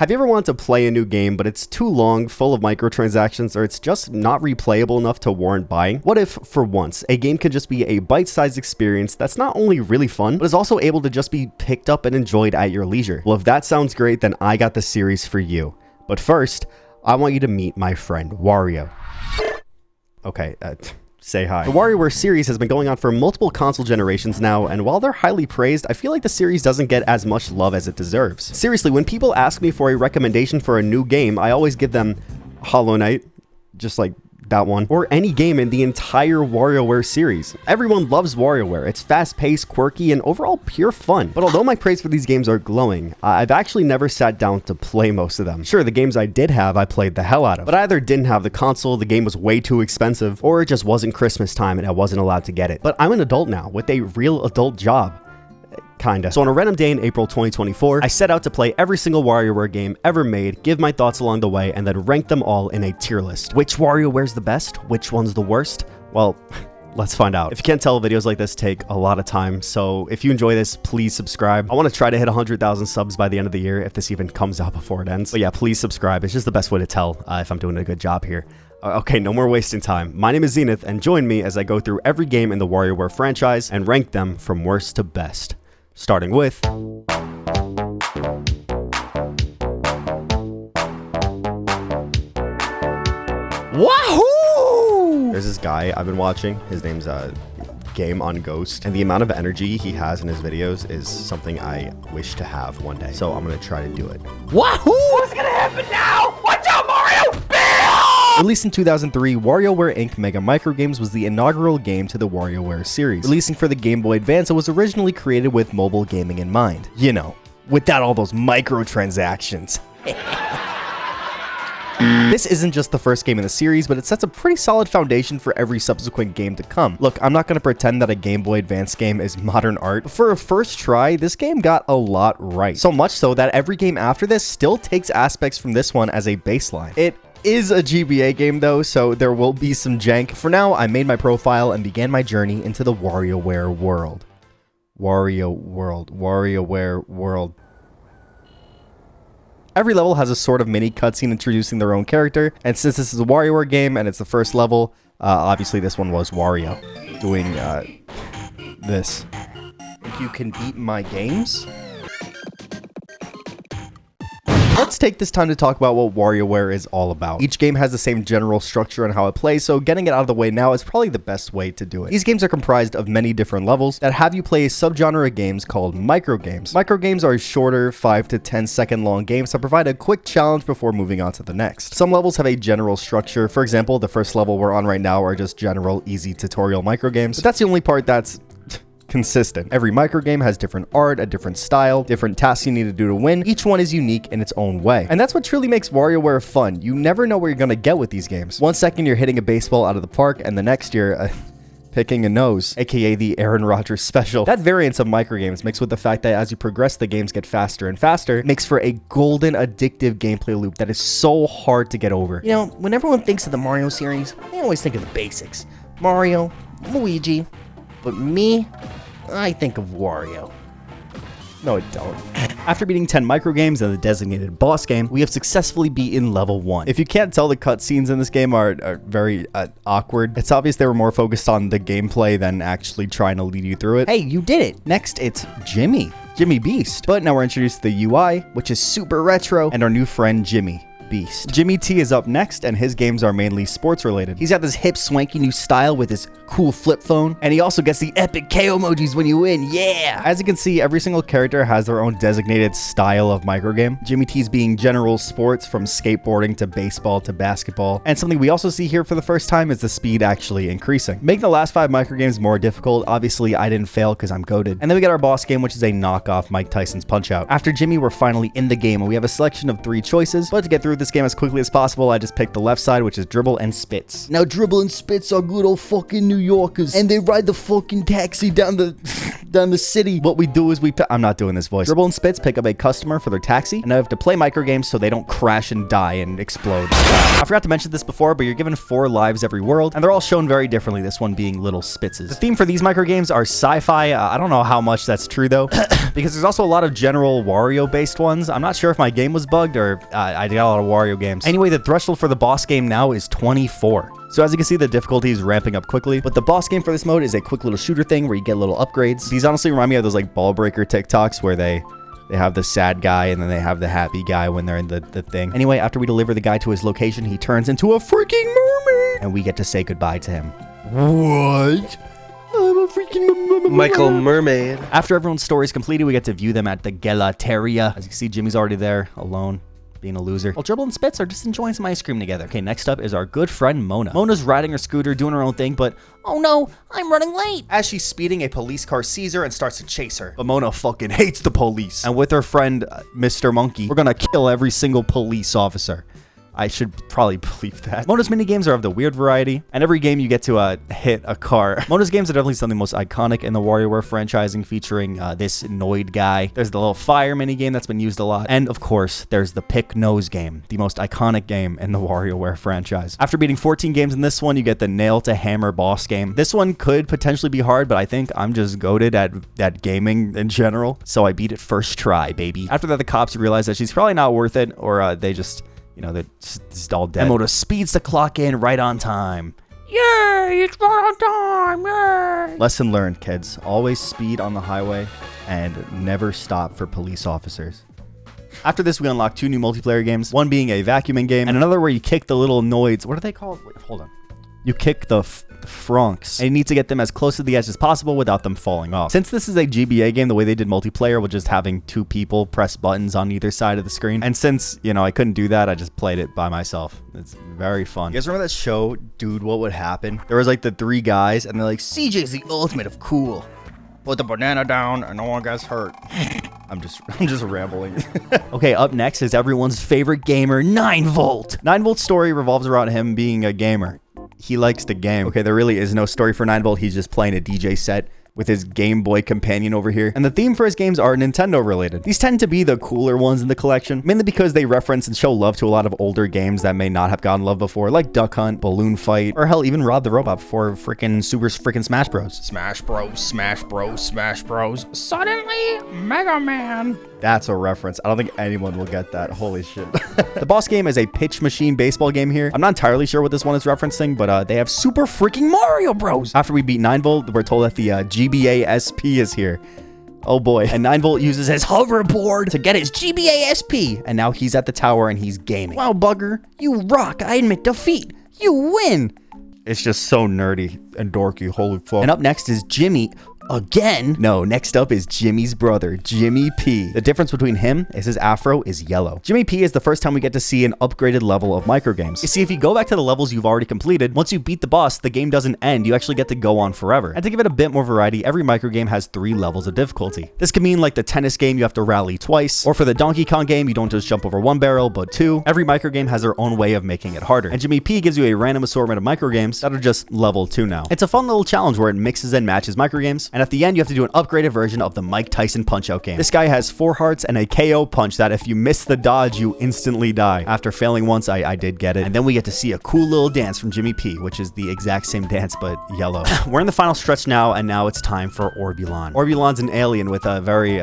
Have you ever wanted to play a new game, but it's too long, full of microtransactions, or it's just not replayable enough to warrant buying? What if, for once, a game could just be a bite-sized experience that's not only really fun, but is also able to just be picked up and enjoyed at your leisure? Well, if that sounds great, then I got the series for you. But first, I want you to meet my friend, Wario. Okay, say hi. The WarioWare series has been going on for multiple console generations now, and while they're highly praised, I feel like the series doesn't get as much love as it deserves. Seriously, when people ask me for a recommendation for a new game, I always give them Hollow Knight, just like that one, or any game in the entire WarioWare series. Everyone loves WarioWare. It's fast-paced, quirky, and overall pure fun. But although my praise for these games are glowing, I've actually never sat down to play most of them. Sure, the games I did have, I played the hell out of, but I either didn't have the console, the game was way too expensive, or it just wasn't Christmas time and I wasn't allowed to get it. But I'm an adult now, with a real adult job. Kinda. So on a random day in April 2024, I set out to play every single WarioWare game ever made, give my thoughts along the way, and then rank them all in a tier list. Which WarioWare's the best? Which one's the worst? Well, let's find out. If you can't tell, videos like this take a lot of time, so if you enjoy this, please subscribe. I want to try to hit 100,000 subs by the end of the year, if this even comes out before it ends. But yeah, please subscribe. It's just the best way to tell if I'm doing a good job here. Okay, no more wasting time. My name is Zenith, and join me as I go through every game in the WarioWare franchise and rank them from worst to best. Starting with Wahoo! There's this guy I've been watching. His name's Game on Ghost, and the amount of energy he has in his videos is something I wish to have one day. So I'm gonna try to do it. Wahoo! What's gonna happen now? Watch out, Mario! Released in 2003, WarioWare Inc. Mega Microgames was the inaugural game to the WarioWare series. Releasing for the Gameboy Advance, it was originally created with mobile gaming in mind. You know, without all those microtransactions. This isn't just the first game in the series, but it sets a pretty solid foundation for every subsequent game to come. Look, I'm not going to pretend that a Game Boy Advance game is modern art, but for a first try, this game got a lot right. So much so that every game after this still takes aspects from this one as a baseline. It is a GBA game though, so there will be some jank. For now, I made my profile and began my journey into the WarioWare world. WarioWare world. Every level has a sort of mini cutscene introducing their own character, and since this is a WarioWare game and it's the first level, obviously this one was Wario doing this. Think you can beat my games? Let's take this time to talk about what WarioWare is all about. Each game has the same general structure and how it plays, so getting it out of the way now is probably the best way to do it. These games are comprised of many different levels that have you play a subgenre of games called microgames. Microgames are shorter, 5 to 10 second long games that provide a quick challenge before moving on to the next. Some levels have a general structure. For example, the first level we're on right now are just general, easy tutorial microgames, but that's the only part that's consistent. Every microgame has different art, a different style, different tasks you need to do to win. Each one is unique in its own way. And that's what truly makes WarioWare fun. You never know where you're gonna get with these games. One second you're hitting a baseball out of the park, and the next you're picking a nose, aka the Aaron Rodgers special. That variance of microgames mixed with the fact that as you progress, the games get faster and faster, makes for a golden, addictive gameplay loop that is so hard to get over. You know, when everyone thinks of the Mario series, they always think of the basics. Mario, Luigi, but me, I think of Wario. No, it don't. After beating 10 microgames and the designated boss game, we have successfully beaten level 1. If you can't tell, the cutscenes in this game are very awkward. It's obvious they were more focused on the gameplay than actually trying to lead you through it. Hey, you did it! Next, it's Jimmy Beast. But now we're introduced to the UI, which is super retro, and our new friend Jimmy Beast. Jimmy T is up next, and his games are mainly sports related. He's got this hip, swanky new style with his cool flip phone, and he also gets the epic KO emojis when you win, yeah! As you can see, every single character has their own designated style of microgame. Jimmy T's being general sports from skateboarding to baseball to basketball, and something we also see here for the first time is the speed actually increasing. Making the last 5 microgames more difficult, obviously I didn't fail because I'm goated. And then we get our boss game, which is a knockoff Mike Tyson's Punch-Out. After Jimmy, we're finally in the game, and we have a selection of 3 choices, but to get through this game as quickly as possible, I just picked the left side, which is Dribble and Spits. Now Dribble and Spits are good old fucking New Yorkers, and they ride the fucking taxi down the down the city. What we do is I'm not doing this voice. Dribble and Spitz pick up a customer for their taxi, and I have to play microgames so they don't crash and die and explode. I forgot to mention this before, but you're given 4 lives every world, and they're all shown very differently, this one being little Spitzes. The theme for these microgames are sci-fi. I don't know how much that's true, though, because there's also a lot of general Wario-based ones. I'm not sure if my game was bugged or I got a lot of Wario games. Anyway, the threshold for the boss game now is 24. So as you can see, the difficulty is ramping up quickly, but the boss game for this mode is a quick little shooter thing where you get little upgrades. These honestly remind me of those like ball breaker TikToks where they have the sad guy and then they have the happy guy when they're in the thing. Anyway, after we deliver the guy to his location, he turns into a freaking mermaid and we get to say goodbye to him. What? I'm a freaking Michael Mermaid. After everyone's story is completed, we get to view them at the Gelateria. As you can see, Jimmy's already there, alone, being a loser. While Dribble and Spitz are just enjoying some ice cream together. Okay, next up is our good friend Mona. Mona's riding her scooter, doing her own thing, but oh no, I'm running late. As she's speeding, a police car sees her and starts to chase her. But Mona fucking hates the police. And with her friend, Mr. Monkey, we're gonna kill every single police officer. I should probably believe that. Mona's minigames are of the weird variety, and every game you get to hit a car. Mona's games are definitely some of the most iconic in the WarioWare franchising, featuring this Noid guy. There's the little fire minigame that's been used a lot. And of course, there's the Pick Nose game, the most iconic game in the WarioWare franchise. After beating 14 games in this one, you get the Nail to Hammer boss game. This one could potentially be hard, but I think I'm just goated at gaming in general, so I beat it first try, baby. After that, the cops realize that she's probably not worth it, or they just... You know, they're just all dead. Moto speeds the clock in right on time. Yay, it's right on time, yay! Lesson learned, kids. Always speed on the highway and never stop for police officers. After this, we unlock 2 new multiplayer games, one being a vacuuming game, and another where you kick the little noids. What are they called? Wait, hold on. You kick the Francs, and you need to get them as close to the edge as possible without them falling off. Since this is a GBA game, the way they did multiplayer was just having 2 people press buttons on either side of the screen. And since, you know, I couldn't do that, I just played it by myself. It's very fun. You guys remember that show, Dude, What Would Happen? There was like the 3 guys, and they're like, CJ's the ultimate of cool. Put the banana down, and no one gets hurt. I'm just rambling. Okay, up next is everyone's favorite gamer, 9Volt. 9Volt's story revolves around him being a gamer. He likes to game. Okay, there really is no story for 9Volt. He's just playing a DJ set with his Game Boy companion over here. And the theme for his games are Nintendo related. These tend to be the cooler ones in the collection, mainly because they reference and show love to a lot of older games that may not have gotten love before, like Duck Hunt, Balloon Fight, or hell, even Rob the Robot before freaking Smash Bros. Smash Bros, Smash Bros, Smash Bros. Suddenly, Mega Man. That's a reference. I don't think anyone will get that. Holy shit. The boss game is a pitch machine baseball game here. I'm not entirely sure what this one is referencing, but they have Super freaking Mario Bros. After we beat 9Volt, we're told that the GBA SP is here. Oh boy. And 9Volt uses his hoverboard to get his GBA SP. And now he's at the tower and he's gaming. Wow, Bugger. You rock. I admit defeat. You win. It's just so nerdy and dorky. Holy fuck. And up next is Jimmy. Again? No, next up is Jimmy's brother, Jimmy P. The difference between him is his afro is yellow. Jimmy P is the first time we get to see an upgraded level of microgames. You see, if you go back to the levels you've already completed, once you beat the boss, the game doesn't end. You actually get to go on forever. And to give it a bit more variety, every microgame has 3 levels of difficulty. This can mean like the tennis game, you have to rally twice, or for the Donkey Kong game, you don't just jump over 1 barrel, but 2. Every microgame has their own way of making it harder. And Jimmy P gives you a random assortment of microgames that are just level 2 now. It's a fun little challenge where it mixes and matches microgames, and at the end, you have to do an upgraded version of the Mike Tyson Punch-Out game. This guy has 4 hearts and a KO punch that if you miss the dodge, you instantly die. After failing once, I did get it. And then we get to see a cool little dance from Jimmy P, which is the exact same dance, but yellow. We're in the final stretch now, and now it's time for Orbulon. Orbulon's an alien with a very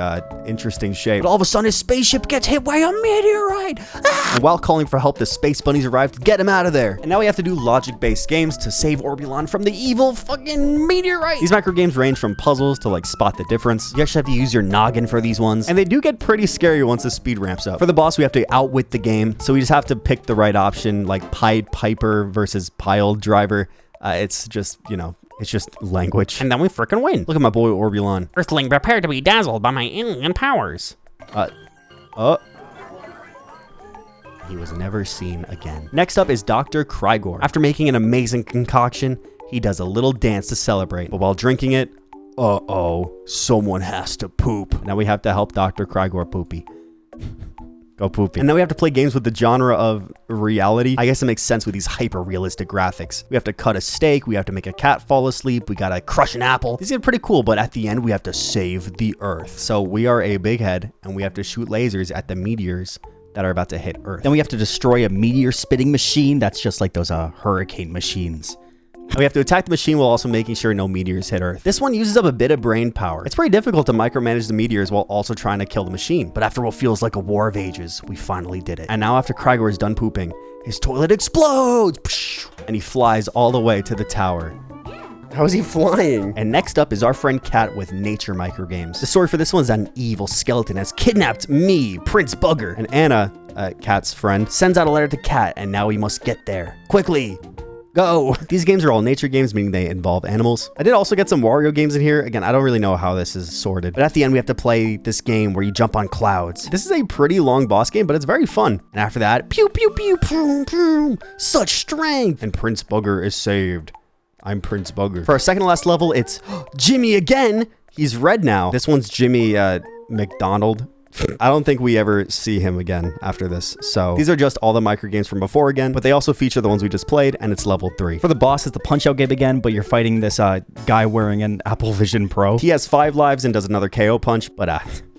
interesting shape. But all of a sudden, his spaceship gets hit by a meteorite. Ah! And while calling for help, the space bunnies arrive to get him out of there. And now we have to do logic-based games to save Orbulon from the evil fucking meteorite. These microgames range from puzzles to like spot the difference. You actually have to use your noggin for these ones, and they do get pretty scary once the speed ramps up. For the boss, we have to outwit the game, so we just have to pick the right option, like Pied Piper versus Pile Driver. It's just, you know, it's just language. And then we frickin' win. Look at my boy Orbulon. Earthling, prepare to be dazzled by my alien powers. He was never seen again. Next up is Dr. Krygor. After making an amazing concoction, he does a little dance to celebrate, but while drinking it, someone has to poop. Now we have to help Dr. Krygor poopy. go poopy. And then we have to play games with the genre of reality. I guess it makes sense with these hyper-realistic graphics. We have to cut a steak, we have to make a cat fall asleep, we gotta crush an apple. These are pretty cool, but at the end, we have to save the Earth. So we are a big head, and we have to shoot lasers at the meteors that are about to hit Earth. Then we have to destroy a meteor-spitting machine. That's just like those hurricane machines. And we have to attack the machine while also making sure no meteors hit Earth. This one uses up a bit of brain power. It's pretty difficult to micromanage the meteors while also trying to kill the machine. But after what feels like a war of ages, we finally did it. And now after Krygor is done pooping, his toilet explodes! And he flies all the way to the tower. How is he flying? And next up is our friend Cat with nature microgames. The story for this one is that an evil skeleton has kidnapped me, Prince Bugger. And Anna, Cat's friend, sends out a letter to Cat, and now we must get there. Quickly! Go! These games are all nature games, meaning they involve animals. I did also get some Wario games in here. Again, I don't really know how this is sorted. But at the end, we have to play this game where you jump on clouds. This is a pretty long boss game, but it's very fun. And after that, pew pew pew pew pew, such strength! And Prince Bugger is saved. I'm Prince Bugger. For our second to last level, it's Jimmy again! He's red now. This one's Jimmy McDonald. I don't think we ever see him again after this. So these are just all the microgames from before again, but they also feature the ones we just played, and it's level 3. For the boss, it's the Punch-Out game again, but you're fighting this guy wearing an Apple Vision Pro. He has 5 lives and does another KO punch, but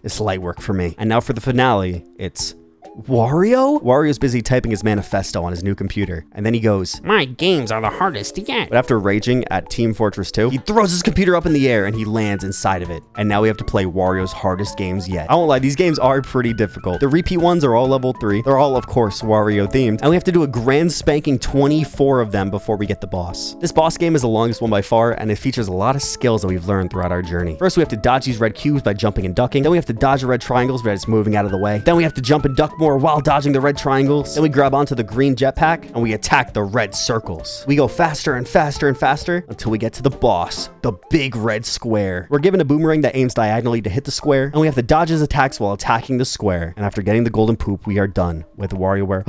it's light work for me. And now for the finale, it's Wario? Wario's busy typing his manifesto on his new computer, and then he goes, My games are the hardest yet. but after raging at Team Fortress 2, he throws his computer up in the air and he lands inside of it. And now we have to play Wario's hardest games yet. I won't lie, these games are pretty difficult. The repeat ones are all level 3. They're all, of course, Wario themed, and we have to do a grand spanking 24 of them before we get the boss. This boss game is the longest one by far, and it features a lot of skills that we've learned throughout our journey. First, we have to dodge these red cubes by jumping and ducking. Then we have to dodge the red triangles by just moving out of the way. Then we have to jump and duck more while dodging the red triangles. Then we grab onto the green jetpack and we attack the red circles. We go faster and faster and faster until we get to the boss, the big red square. We're given a boomerang that aims diagonally to hit the square, and we have to dodge his attacks while attacking the square. And after getting the golden poop, we are done with Wario Ware.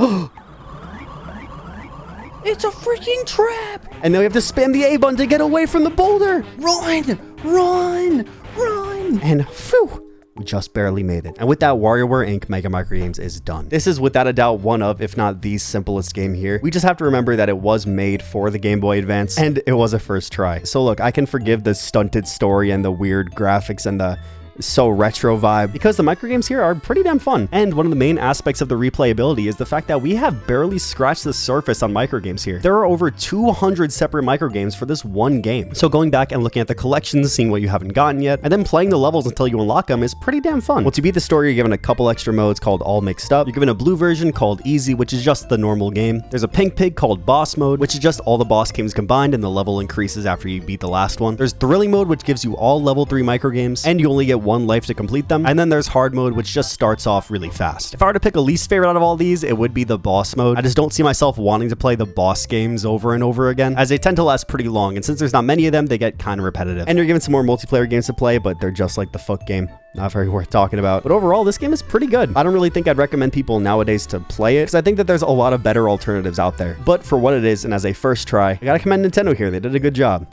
It's a freaking trap! And then we have to spam the A button to get away from the boulder. Run! Run! Run! And phew! We just barely made it. And with that, WarioWare Inc. Mega Microgames is done. This is without a doubt one of, if not the simplest game here. We just have to remember that it was made for the Game Boy Advance, and it was a first try. So look, I can forgive the stunted story and the weird graphics and the so retro vibe, because the microgames here are pretty damn fun. And one of the main aspects of the replayability is the fact that we have barely scratched the surface on microgames here. There are over 200 separate microgames for this one game. So going back and looking at the collections, seeing what you haven't gotten yet, and then playing the levels until you unlock them is pretty damn fun. Once you beat the story, you're given a couple extra modes called All Mixed Up. You're given a blue version called Easy, which is just the normal game. There's a pink pig called Boss Mode, which is just all the boss games combined, and the level increases after you beat the last one. There's Thrilling Mode, which gives you all level 3 microgames, and you only get 1 life to complete them. And then there's Hard Mode, which just starts off really fast. If I were to pick a least favorite out of all these, it would be the Boss Mode. I just don't see myself wanting to play the boss games over and over again, as they tend to last pretty long, and since there's not many of them, they get kind of repetitive. And you're given some more multiplayer games to play, but they're just like the Foot game. Not very worth talking about. But overall, this game is pretty good. I don't really think I'd recommend people nowadays to play it, because I think that there's a lot of better alternatives out there. But for what it is, and as a first try, I gotta commend Nintendo here. They did a good job.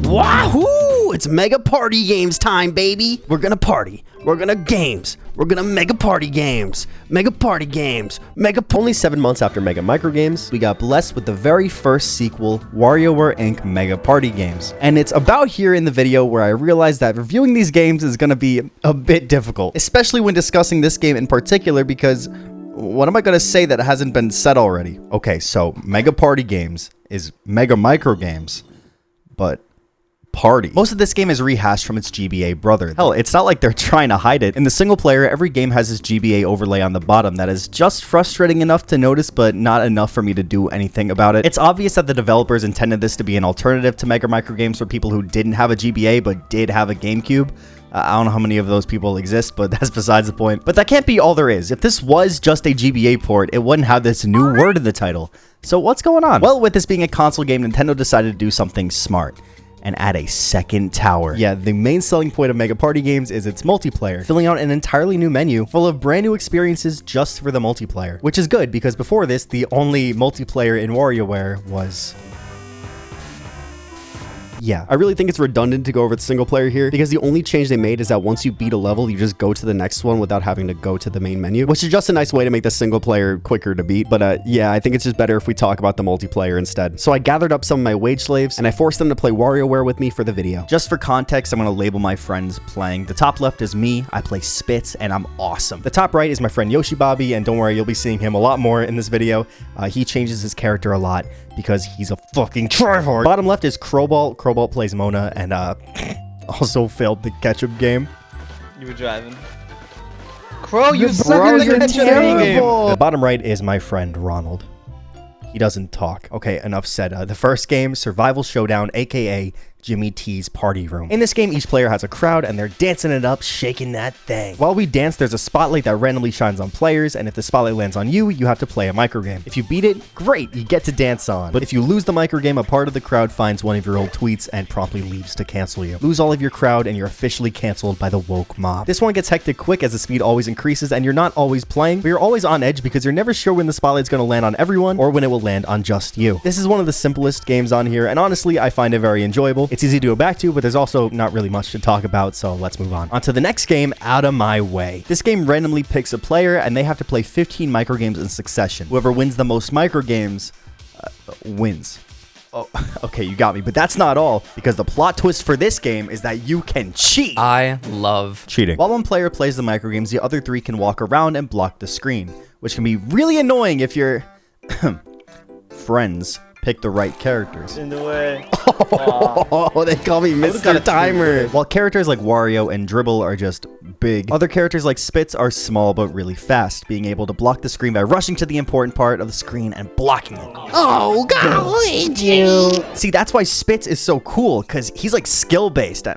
Wahoo! It's Mega Party Games time, baby! We're gonna party. We're gonna games. We're gonna Mega Party Games. Mega Party Games. Only 7 months after Mega Microgames, we got blessed with the very first sequel, WarioWare Inc. Mega Party Games. And it's about here in the video where I realized that reviewing these games is gonna be a bit difficult, especially when discussing this game in particular, because what am I gonna say that hasn't been said already? Okay, so Mega Party Games is Mega Microgames, but party. Most of this game is rehashed from its GBA brother. Hell, it's not like they're trying to hide it. In the single player, every game has this GBA overlay on the bottom that is just frustrating enough to notice, but not enough for me to do anything about it. It's obvious that the developers intended this to be an alternative to Mega Microgames for people who didn't have a GBA but did have a Gamecube. I don't know how many of those people exist, but that's besides the point. But that can't be all there is. If this was just a GBA port, it wouldn't have this new word in the title. So what's going on? Well, with this being a console game, Nintendo decided to do something smart and add a second tower. Yeah, the main selling point of Mega Party Games is its multiplayer, filling out an entirely new menu full of brand new experiences just for the multiplayer. Which is good, because before this, the only multiplayer in WarioWare was Yeah, I really think it's redundant to go over the single player here because the only change they made is that once you beat a level, you just go to the next one without having to go to the main menu, which is just a nice way to make the single player quicker to beat. But yeah, I think it's just better if we talk about the multiplayer instead. So I gathered up some of my wage slaves and I forced them to play WarioWare with me for the video. Just for context, I'm going to label my friends playing. The top left is me. I play Spitz and I'm awesome. The top right is my friend Yoshi Bobby, and don't worry, you'll be seeing him a lot more in this video. He changes his character a lot because he's a fucking tryhard. Bottom left is Crowball. Crowball plays Mona and also failed the ketchup game. You were driving. Crow, you suck Bro, at the you're ketchup game. terrible. The bottom right is my friend Ronald. He doesn't talk. Okay, enough said. The first game, Survival Showdown, aka Jimmy T's Party Room. In this game, each player has a crowd and they're dancing it up, shaking that thing. While we dance, there's a spotlight that randomly shines on players, and if the spotlight lands on you, you have to play a microgame. If you beat it, great, you get to dance on. But if you lose the microgame, a part of the crowd finds one of your old tweets and promptly leaves to cancel you. Lose all of your crowd and you're officially canceled by the woke mob. This one gets hectic quick as the speed always increases and you're not always playing, but you're always on edge because you're never sure when the spotlight's gonna land on everyone or when it will land on just you. This is one of the simplest games on here, and honestly, I find it very enjoyable. It's easy to go back to, but there's also not really much to talk about, so let's move on. On to the next game, Out of My Way. This game randomly picks a player, and they have to play 15 microgames in succession. Whoever wins the most microgames wins. Oh, okay, you got me, but that's not all, because the plot twist for this game is that you can cheat. I love Cheating. While one player plays the microgames, the other three can walk around and block the screen, which can be really annoying if your friends pick the right characters. In the way. Oh, they call me Mr. Timer. While characters like Wario and Dribble are just big, other characters like Spitz are small but really fast, being able to block the screen by rushing to the important part of the screen and blocking it. Oh, golly, you. See, that's why Spitz is so cool, because he's like skill-based.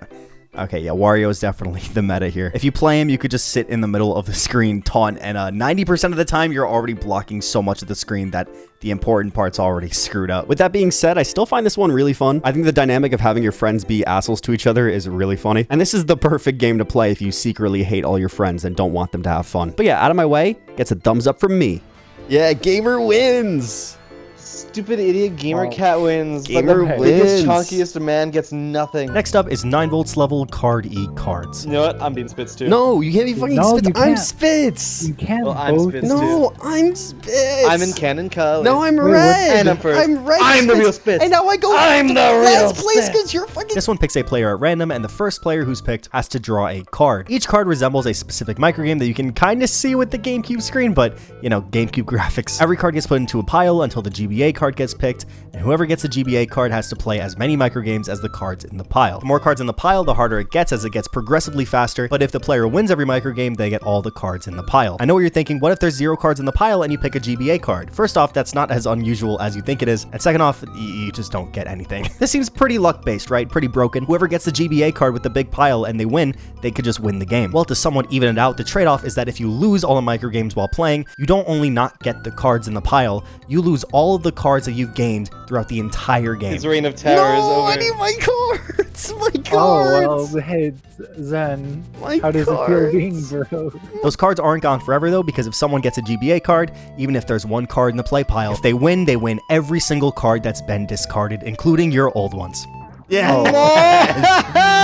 Okay, yeah, Wario is definitely the meta here. If you play him, you could just sit in the middle of the screen, taunt, and 90% of the time, you're already blocking so much of the screen that the important part's already screwed up. With that being said, I still find this one really fun. I think the dynamic of having your friends be assholes to each other is really funny. And this is the perfect game to play if you secretly hate all your friends and don't want them to have fun. But yeah, Out of My Way gets a thumbs up from me. Yeah, gamer wins. Stupid idiot gamer cat wins. Gamer but the biggest, wins. chunkiest man gets nothing. Next up is 9 volts level Card E cards. You know what? I'm being Spitz too. No, you can't be fucking No, Spitz. you I'm can't. Spitz. You can't Well, I'm both. Spitz. No, I'm Spitz. I'm in canon color. No, I'm Wait, red. And I'm first. I'm red. I'm the real Spitz. And now I go I'm to the real last place Spitz. because you're fucking. This one picks a player at random, and the first player who's picked has to draw a card. Each card resembles a specific microgame that you can kind of see with the GameCube screen, but, you know, GameCube graphics. Every card gets put into a pile until the GBA card gets picked, and whoever gets a GBA card has to play as many microgames as the cards in the pile. The more cards in the pile, the harder it gets as it gets progressively faster, but if the player wins every microgame, they get all the cards in the pile. I know what you're thinking, what if there's 0 cards in the pile and you pick a GBA card? First off, that's not as unusual as you think it is, and second off, you just don't get anything. This seems pretty luck-based, right? Pretty broken. Whoever gets the GBA card with the big pile and they win, they could just win the game. Well, to somewhat even it out, the trade-off is that if you lose all the microgames while playing, you don't only not get the cards in the pile, you lose all of the cards that you've gained throughout the entire game. His reign of terror is No, over. I need my cards. My cards. Oh, well, hey, Zen, My how does it feel cards. being broke? Those cards aren't gone forever though, because if someone gets a GBA card, even if there's 1 card in the play pile, if they win every single card that's been discarded, including your old ones. Yeah.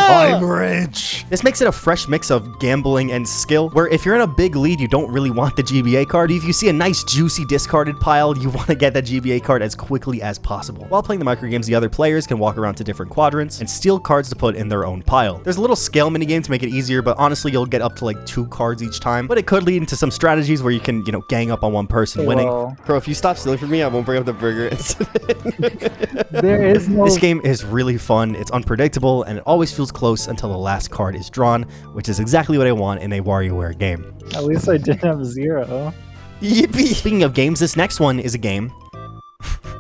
I'm rich. This makes it a fresh mix of gambling and skill, where if you're in a big lead, you don't really want the GBA card. If you see a nice juicy discarded pile, you want to get that GBA card as quickly as possible. While playing the microgames, the other players can walk around to different quadrants and steal cards to put in their own pile. There's a little scale minigame to make it easier, but honestly, you'll get up to like 2 cards each time. But it could lead into some strategies where you can, you know, gang up on one person winning. Well, Bro, if you stop stealing from me, I won't bring up the burger incident. there is no. This game is really fun, it's unpredictable, and it always feels close until the last card is drawn, which is exactly what I want in a WarioWare game. At least I didn't have 0. Yippee. Speaking of games, this next one is a game.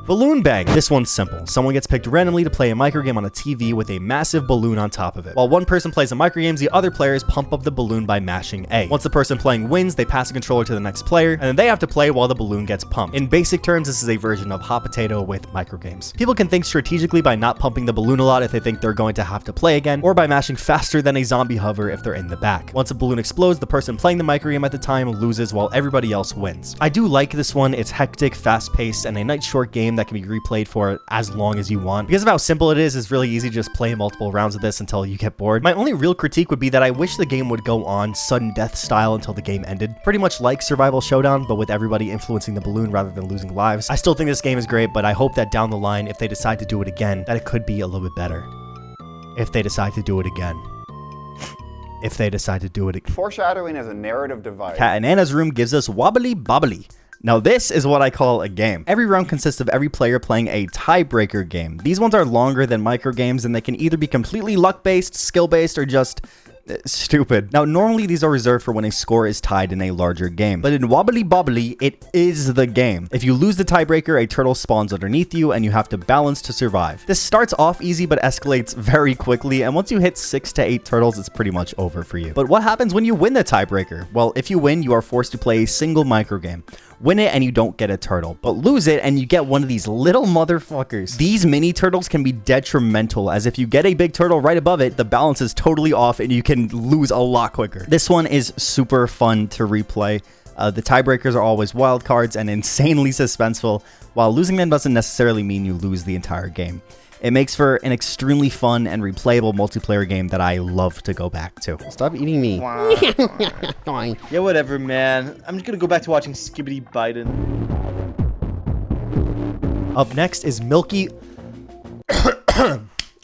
Balloon Bag. This one's simple. Someone gets picked randomly to play a microgame on a TV with a massive balloon on top of it. While one person plays the microgames, the other players pump up the balloon by mashing A. Once the person playing wins, they pass the controller to the next player, and then they have to play while the balloon gets pumped. In basic terms, this is a version of hot potato with microgames. People can think strategically by not pumping the balloon a lot if they think they're going to have to play again, or by mashing faster than a zombie hover if they're in the back. Once a balloon explodes, the person playing the microgame at the time loses while everybody else wins. I do like this one. It's hectic, fast-paced, and a nice short game game that can be replayed for as long as you want. Because of how simple it is, it's really easy to just play multiple rounds of this until you get bored. My only real critique would be that I wish the game would go on sudden death style until the game ended. Pretty much like Survival Showdown, but with everybody influencing the balloon rather than losing lives. I still think this game is great, but I hope that down the line, if they decide to do it again, that it could be a little bit better. If they decide to do it again. If they decide to do it again. Foreshadowing is a narrative device. Cat and Anna's Room gives us Wobbly Bobbly. Now this is what I call a game. Every round consists of every player playing a tiebreaker game. These ones are longer than microgames and they can either be completely luck-based, skill-based, or just stupid. Now, normally these are reserved for when a score is tied in a larger game, but in Wobbly Bobbly, it is the game. If you lose the tiebreaker, a turtle spawns underneath you and you have to balance to survive. This starts off easy but escalates very quickly, and once you hit 6 to 8 turtles, it's pretty much over for you. But what happens when you win the tiebreaker? Well, if you win, you are forced to play a single microgame. Win it and you don't get a turtle, but lose it and you get one of these little motherfuckers. These mini turtles can be detrimental, as if you get a big turtle right above it, the balance is totally off and you can lose a lot quicker. This one is super fun to replay. The tiebreakers are always wild cards and insanely suspenseful, while losing them doesn't necessarily mean you lose the entire game. It makes for an extremely fun and replayable multiplayer game that I love to go back to. Stop eating me. Yeah, whatever, man. I'm just gonna go back to watching Skibbity Biden. Up next is Milky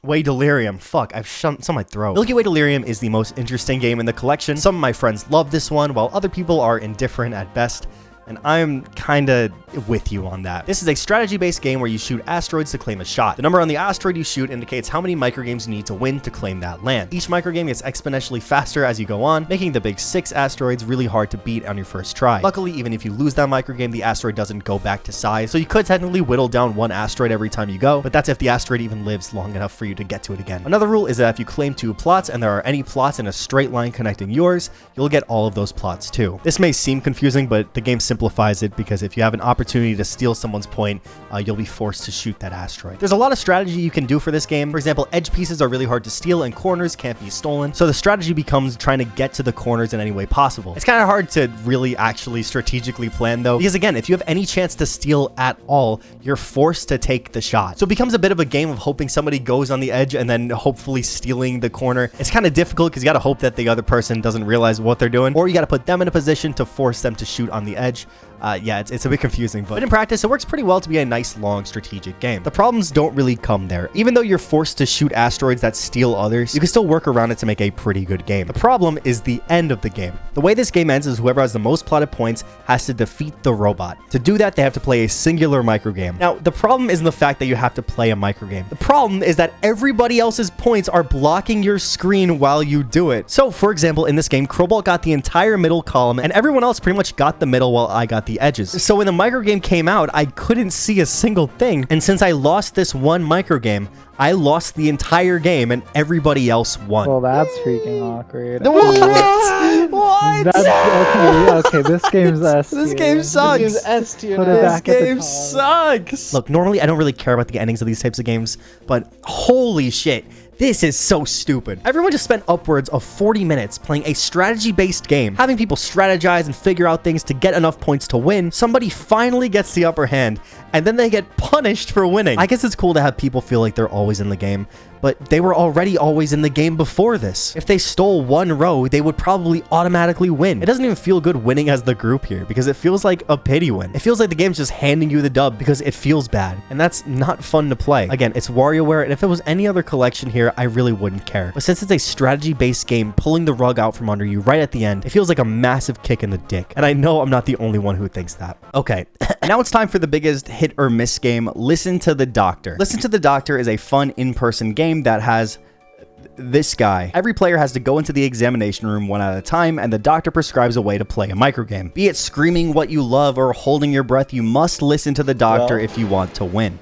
Way Delirium. Fuck, I've some of my throat. Milky Way Delirium is the most interesting game in the collection. Some of my friends love this one, while other people are indifferent at best. And I'm kinda with you on that. This is a strategy-based game where you shoot asteroids to claim a shot. The number on the asteroid you shoot indicates how many microgames you need to win to claim that land. Each microgame gets exponentially faster as you go on, making the big 6 asteroids really hard to beat on your first try. Luckily, even if you lose that microgame, the asteroid doesn't go back to size, so you could technically whittle down one asteroid every time you go, but that's if the asteroid even lives long enough for you to get to it again. Another rule is that if you claim 2 plots and there are any plots in a straight line connecting yours, you'll get all of those plots too. This may seem confusing, but the game simplifies it because if you have an opportunity to steal someone's point, you'll be forced to shoot that asteroid. There's a lot of strategy you can do for this game. For example, edge pieces are really hard to steal and corners can't be stolen. So the strategy becomes trying to get to the corners in any way possible. It's kind of hard to really actually strategically plan though, because again, if you have any chance to steal at all, you're forced to take the shot. So it becomes a bit of a game of hoping somebody goes on the edge and then hopefully stealing the corner. It's kind of difficult because you got to hope that the other person doesn't realize what they're doing, or you got to put them in a position to force them to shoot on the edge. Yeah, it's a bit confusing, but in practice, it works pretty well to be a nice, long, strategic game. The problems don't really come there. Even though you're forced to shoot asteroids that steal others, you can still work around it to make a pretty good game. The problem is the end of the game. The way this game ends is whoever has the most plotted points has to defeat the robot. To do that, they have to play a singular microgame. Now, the problem isn't the fact that you have to play a microgame. The problem is that everybody else's points are blocking your screen while you do it. So, for example, in this game, Crowball got the entire middle column, and everyone else pretty much got the middle while I got the edges. So when the microgame came out, I couldn't see a single thing. And since I lost this one microgame, I lost the entire game and everybody else won. Well, that's freaking awkward. What? What? That's, okay, this game's S This tier. game sucks. This game's S tier Put it now. This back at the game top. sucks. Look, normally I don't really care about the endings of these types of games, but holy shit. This is so stupid. Everyone just spent upwards of 40 minutes playing a strategy-based game, having people strategize and figure out things to get enough points to win. Somebody finally gets the upper hand, and then they get punished for winning. I guess it's cool to have people feel like they're always in the game, but they were already always in the game before this. If they stole one row, they would probably automatically win. It doesn't even feel good winning as the group here, because it feels like a pity win. It feels like the game's just handing you the dub because it feels bad, and that's not fun to play. Again, it's WarioWare, and if it was any other collection here, I really wouldn't care. But since it's a strategy-based game, pulling the rug out from under you right at the end, it feels like a massive kick in the dick. And I know I'm not the only one who thinks that. Okay, now it's time for the biggest hit or miss game, Listen to the Doctor. Listen to the Doctor is a fun in-person game that has this guy. Every player has to go into the examination room one at a time, and the doctor prescribes a way to play a microgame. Be it screaming what you love or holding your breath, you must listen to the doctor if you want to win.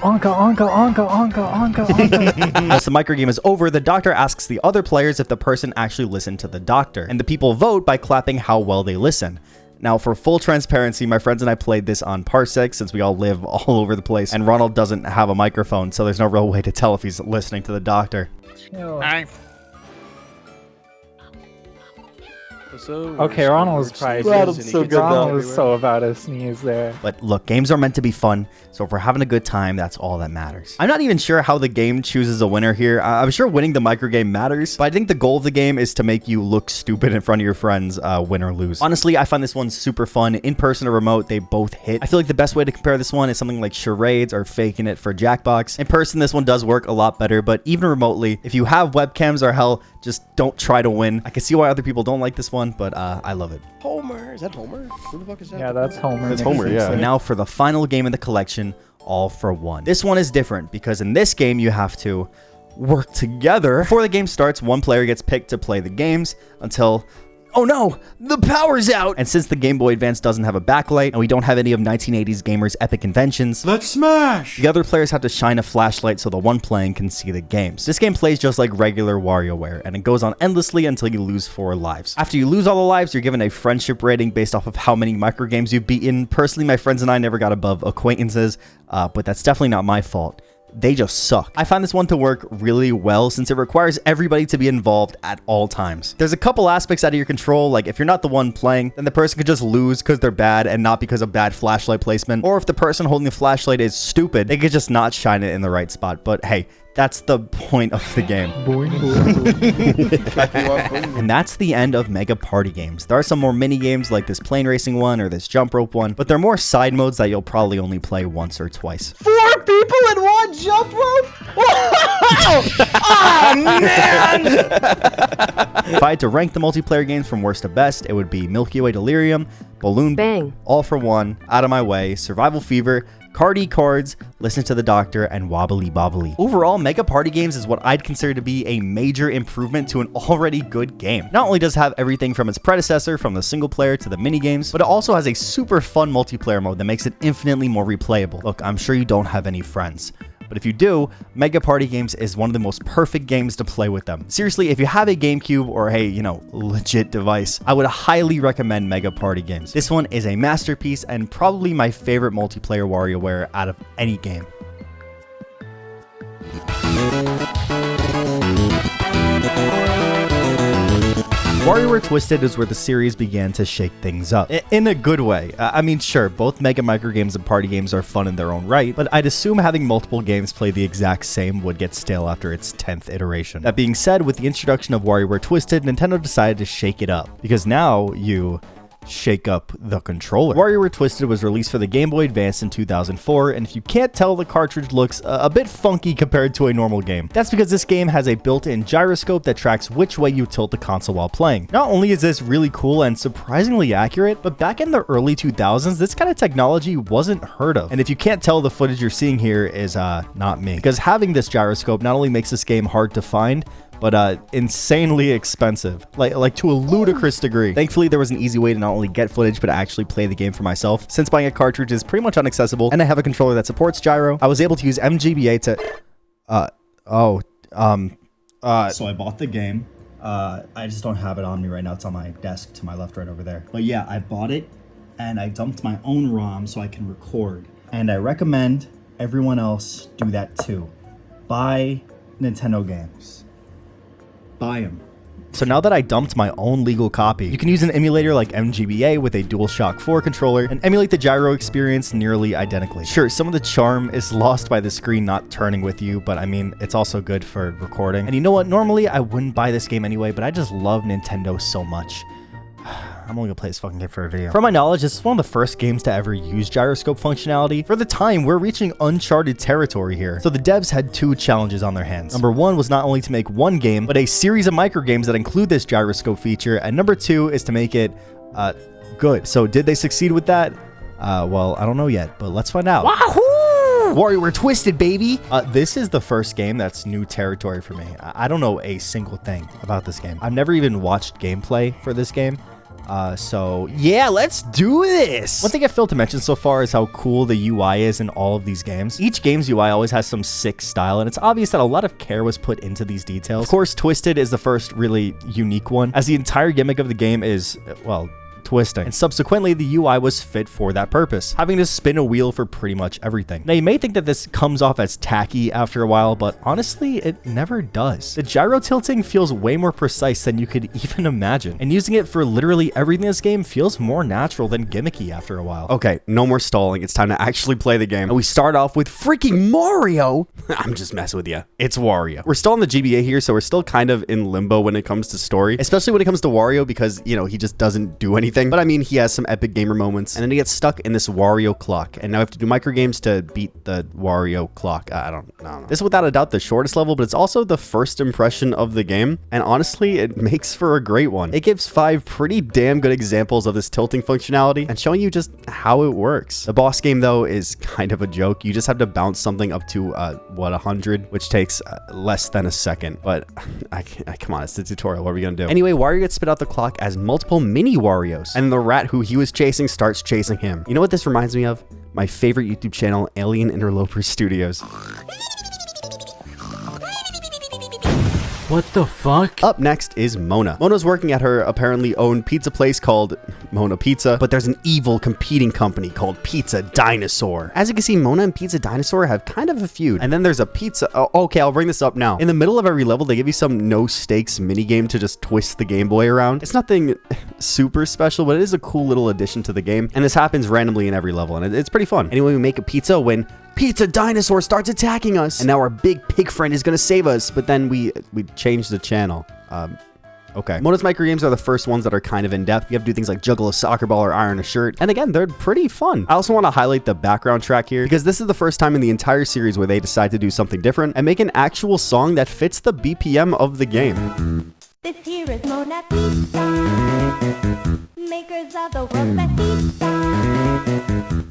Onka, onka, onka, onka, onka, onka. Once the microgame is over, the doctor asks the other players if the person actually listened to the doctor, and the people vote by clapping how well they listen. Now, for full transparency, my friends and I played this on Parsec since we all live all over the place, and Ronald doesn't have a microphone, so there's no real way to tell if he's listening to the doctor. Chill. Okay, Ronald was probably Ronald's so good, though. Ronald was so about to sneeze there. But look, games are meant to be fun, so if we're having a good time, that's all that matters. I'm not even sure how the game chooses a winner here. I'm sure winning the microgame matters, but I think the goal of the game is to make you look stupid in front of your friends, win or lose. Honestly, I find this one super fun. In person or remote, they both hit. I feel like the best way to compare this one is something like charades or faking it for Jackbox. In person, this one does work a lot better, but even remotely, if you have webcams or hell, just don't try to win. I can see why other people don't like this one, but I love it. Homer, is that Homer? Who the fuck is that? Yeah, that's Homer. It's Homer, yeah. So now for the final game in the collection, All for One. This one is different because in this game, you have to work together. Before the game starts, one player gets picked to play the games until, oh no, the power's out! And since the Game Boy Advance doesn't have a backlight, and we don't have any of 1980s gamers' epic inventions, let's smash! The other players have to shine a flashlight so the one playing can see the games. This game plays just like regular Wario Ware, and it goes on endlessly until you lose 4 lives. After you lose all the lives, you're given a friendship rating based off of how many microgames you've beaten. Personally, my friends and I never got above acquaintances, but that's definitely not my fault. They just suck. I find this one to work really well since it requires everybody to be involved at all times. There's a couple aspects out of your control, like if you're not the one playing, then the person could just lose because they're bad and not because of bad flashlight placement. Or if the person holding the flashlight is stupid, they could just not shine it in the right spot. But hey, that's the point of the game. And that's the end of Mega Party Games. There are some more mini games like this plane racing one or this jump rope one, but they're more side modes that you'll probably only play once or twice. 4 people in one jump rope? Oh, man! If I had to rank the multiplayer games from worst to best, it would be Milky Way Delirium, Balloon Bang, All for One, Out of My Way, Survival Fever, Cardi Cards, Listen to the Doctor, and Wobbly Bobbly. Overall, Mega Party Games is what I'd consider to be a major improvement to an already good game. Not only does it have everything from its predecessor, from the single player to the mini games, but it also has a super fun multiplayer mode that makes it infinitely more replayable. Look, I'm sure you don't have any friends, but if you do, Mega Party Games is one of the most perfect games to play with them. Seriously, if you have a Gamecube or a, legit device, I would highly recommend Mega Party Games. This one is a masterpiece and probably my favorite multiplayer WarioWare out of any game. WarioWare Twisted is where the series began to shake things up. In a good way. I mean, sure, both Mega Microgames and Party Games are fun in their own right, but I'd assume having multiple games play the exact same would get stale after its 10th iteration. That being said, with the introduction of WarioWare Twisted, Nintendo decided to shake it up, because now you shake up the controller. WarioWare Twisted was released for the Game Boy Advance in 2004, and if you can't tell, the cartridge looks a bit funky compared to a normal game. That's because this game has a built-in gyroscope that tracks which way you tilt the console while playing. Not only is this really cool and surprisingly accurate, but back in the early 2000s, this kind of technology wasn't heard of. And if you can't tell, the footage you're seeing here is not me. Because having this gyroscope not only makes this game hard to find, but insanely expensive, like to a ludicrous degree. Thankfully, there was an easy way to not only get footage, but actually play the game for myself. Since buying a cartridge is pretty much inaccessible, and I have a controller that supports gyro, I was able to use MGBA to, so I bought the game. I just don't have it on me right now. It's on my desk to my left, right over there. But yeah, I bought it, and I dumped my own ROM so I can record. And I recommend everyone else do that too. Buy Nintendo games. Buy them. So now that I dumped my own legal copy, you can use an emulator like MGBA with a DualShock 4 controller and emulate the gyro experience nearly identically. Sure, some of the charm is lost by the screen not turning with you, but I mean, it's also good for recording. And you know what? Normally, I wouldn't buy this game anyway, but I just love Nintendo so much. I'm only gonna play this fucking game for a video. From my knowledge, this is one of the first games to ever use gyroscope functionality. For the time, we're reaching uncharted territory here. So the devs had 2 challenges on their hands. Number 1 was not only to make one game, but a series of microgames that include this gyroscope feature. And number 2 is to make it good. So did they succeed with that? Well, I don't know yet, but let's find out. Wahoo! WarioWare Twisted, baby! This is the first game that's new territory for me. I don't know a single thing about this game. I've never even watched gameplay for this game. So yeah, let's do this. One thing I failed to mention so far is how cool the UI is in all of these games. Each game's UI always has some sick style, and it's obvious that a lot of care was put into these details. Of course, Twisted is the first really unique one, as the entire gimmick of the game is, well, twisting, and subsequently the UI was fit for that purpose, having to spin a wheel for pretty much everything. Now you may think that this comes off as tacky after a while, but honestly it never does. The gyro tilting feels way more precise than you could even imagine, and using it for literally everything in this game feels more natural than gimmicky after a while. Okay, no more stalling. It's time to actually play the game. And we start off with freaking Mario. I'm just messing with you. It's Wario. We're still on the GBA here, so we're still kind of in limbo when it comes to story, especially when it comes to Wario because, you know, he just doesn't do anything. But I mean, he has some epic gamer moments, and then he gets stuck in this Wario clock, and now I have to do microgames to beat the Wario clock. I don't know. This is without a doubt the shortest level, but it's also the first impression of the game, and honestly, it makes for a great one. It gives 5 pretty damn good examples of this tilting functionality and showing you just how it works. The boss game, though, is kind of a joke. You just have to bounce something up to, 100, which takes less than a second, but come on, it's the tutorial. What are we gonna do? Anyway, Wario gets spit out the clock as multiple mini Warios, and the rat who he was chasing starts chasing him. You know what this reminds me of? My favorite YouTube channel, Alien Interloper Studios. What the fuck? Up next is Mona. Mona's working at her apparently owned pizza place called Mona Pizza, but there's an evil competing company called Pizza Dinosaur. As you can see, Mona and Pizza Dinosaur have kind of a feud. And then there's a pizza... Oh, okay, I'll bring this up now. In the middle of every level, they give you some no-stakes minigame to just twist the Game Boy around. It's nothing super special, but it is a cool little addition to the game. And this happens randomly in every level, and it's pretty fun. Anyway, we make a pizza when Pizza Dinosaur starts attacking us, and now our big pig friend is gonna save us, but then we change the channel. Okay. Mona's microgames are the first ones that are kind of in-depth. You have to do things like juggle a soccer ball or iron a shirt, and again, they're pretty fun. I also want to highlight the background track here, because this is the first time in the entire series where they decide to do something different and make an actual song that fits the BPM of the game. This here is Mona Pizza, makers of the world's best pizza.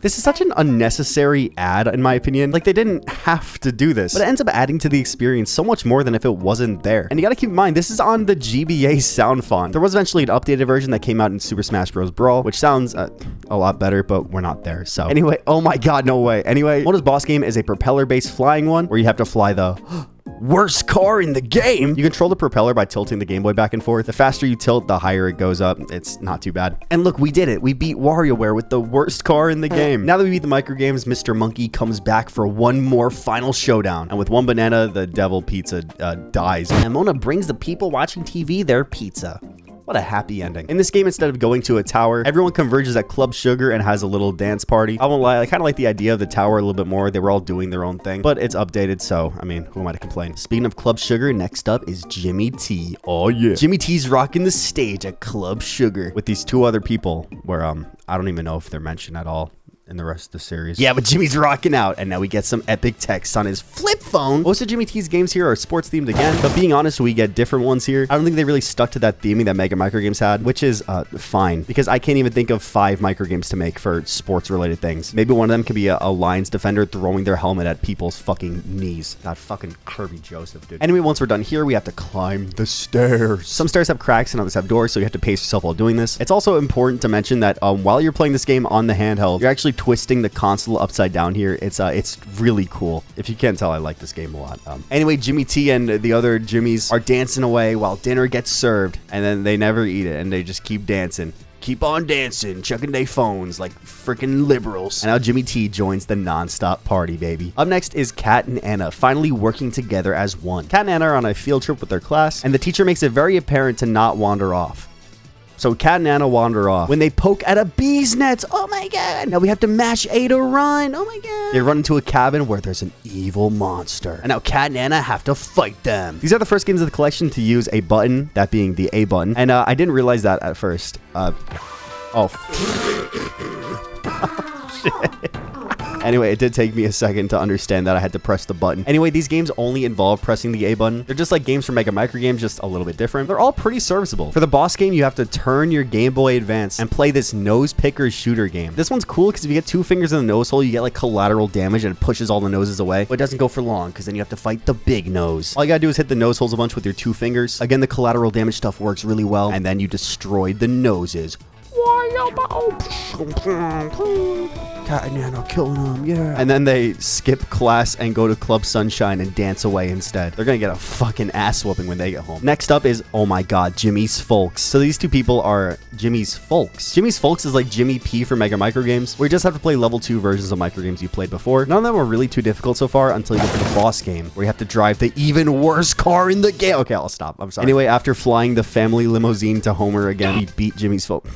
This is such an unnecessary ad, in my opinion. Like, they didn't have to do this, but it ends up adding to the experience so much more than if it wasn't there. And you gotta keep in mind, this is on the GBA sound font. There was eventually an updated version that came out in Super Smash Bros. Brawl, which sounds a lot better, but we're not there. So anyway, oh my god, no way. Anyway, Mona's boss game is a propeller-based flying one where you have to fly the worst car in the game. You control the propeller by tilting the Game Boy back and forth. The faster you tilt, the higher it goes up. It's not too bad. And look, we did it. We beat Wario Ware with the worst car in the game. Now that we beat the microgames, Mr. Monkey comes back for one more final showdown. And with one banana, the devil pizza dies. And Mona brings the people watching TV their pizza. What a happy ending. In this game, instead of going to a tower, everyone converges at Club Sugar and has a little dance party. I won't lie, I kind of like the idea of the tower a little bit more. They were all doing their own thing, but it's updated, so, I mean, who am I to complain? Speaking of Club Sugar, next up is Jimmy T. Oh, yeah. Jimmy T's rocking the stage at Club Sugar with these 2 other people where, I don't even know if they're mentioned at all in the rest of the series. Yeah, but Jimmy's rocking out, and now we get some epic text on his flip phone. Most of Jimmy T's games here are sports themed again, but being honest, we get different ones here. I don't think they really stuck to that theming that Mega Microgames had, which is fine, because I can't even think of 5 microgames to make for sports related things. Maybe one of them could be a Lions defender throwing their helmet at people's fucking knees. That fucking Kirby Joseph, dude. Anyway, once we're done here, we have to climb the stairs. Some stairs have cracks and others have doors, so you have to pace yourself while doing this. It's also important to mention that while you're playing this game on the handheld, you're actually twisting the console upside down here. It's really cool. If you can't tell, I like this game a lot. Anyway, Jimmy T and the other Jimmys are dancing away while dinner gets served, and then they never eat it, and they just keep dancing. Keep on dancing, checking their phones like freaking liberals. And now Jimmy T joins the non-stop party, baby. Up next is Kat and Anna, finally working together as one. Kat and Anna are on a field trip with their class, and the teacher makes it very apparent to not wander off. So Kat and Anna wander off when they poke at a bee's nest. Oh my god. Now we have to mash A to run. Oh my god. They run into a cabin where there's an evil monster. And now Kat and Anna have to fight them. These are the first games of the collection to use a button, that being the A button. And I didn't realize that at first. Oh, shit. Anyway, it did take me a second to understand that I had to press the button. Anyway, these games only involve pressing the A button. They're just like games from Mega Microgames, just a little bit different. They're all pretty serviceable. For the boss game, you have to turn your Game Boy Advance and play this nose picker shooter game. This one's cool because if you get 2 fingers in the nose hole, you get like collateral damage and it pushes all the noses away. But it doesn't go for long because then you have to fight the big nose. All you gotta do is hit the nose holes a bunch with your 2 fingers. Again, the collateral damage stuff works really well. And then you destroyed the noses. Cat and Nano killing him, yeah. And then they skip class and go to Club Sunshine and dance away instead. They're gonna get a fucking ass whooping when they get home. Next up is, oh my god, Jimmy's Folks. So these two people are Jimmy's Folks. Jimmy's Folks is like Jimmy P for Mega Microgames, where you just have to play level 2 versions of microgames you played before. None of them are really too difficult so far until you get to the boss game, where you have to drive the even worst car in the game. Okay, I'll stop. I'm sorry. Anyway, after flying the family limousine to Homer again, we beat Jimmy's Folks.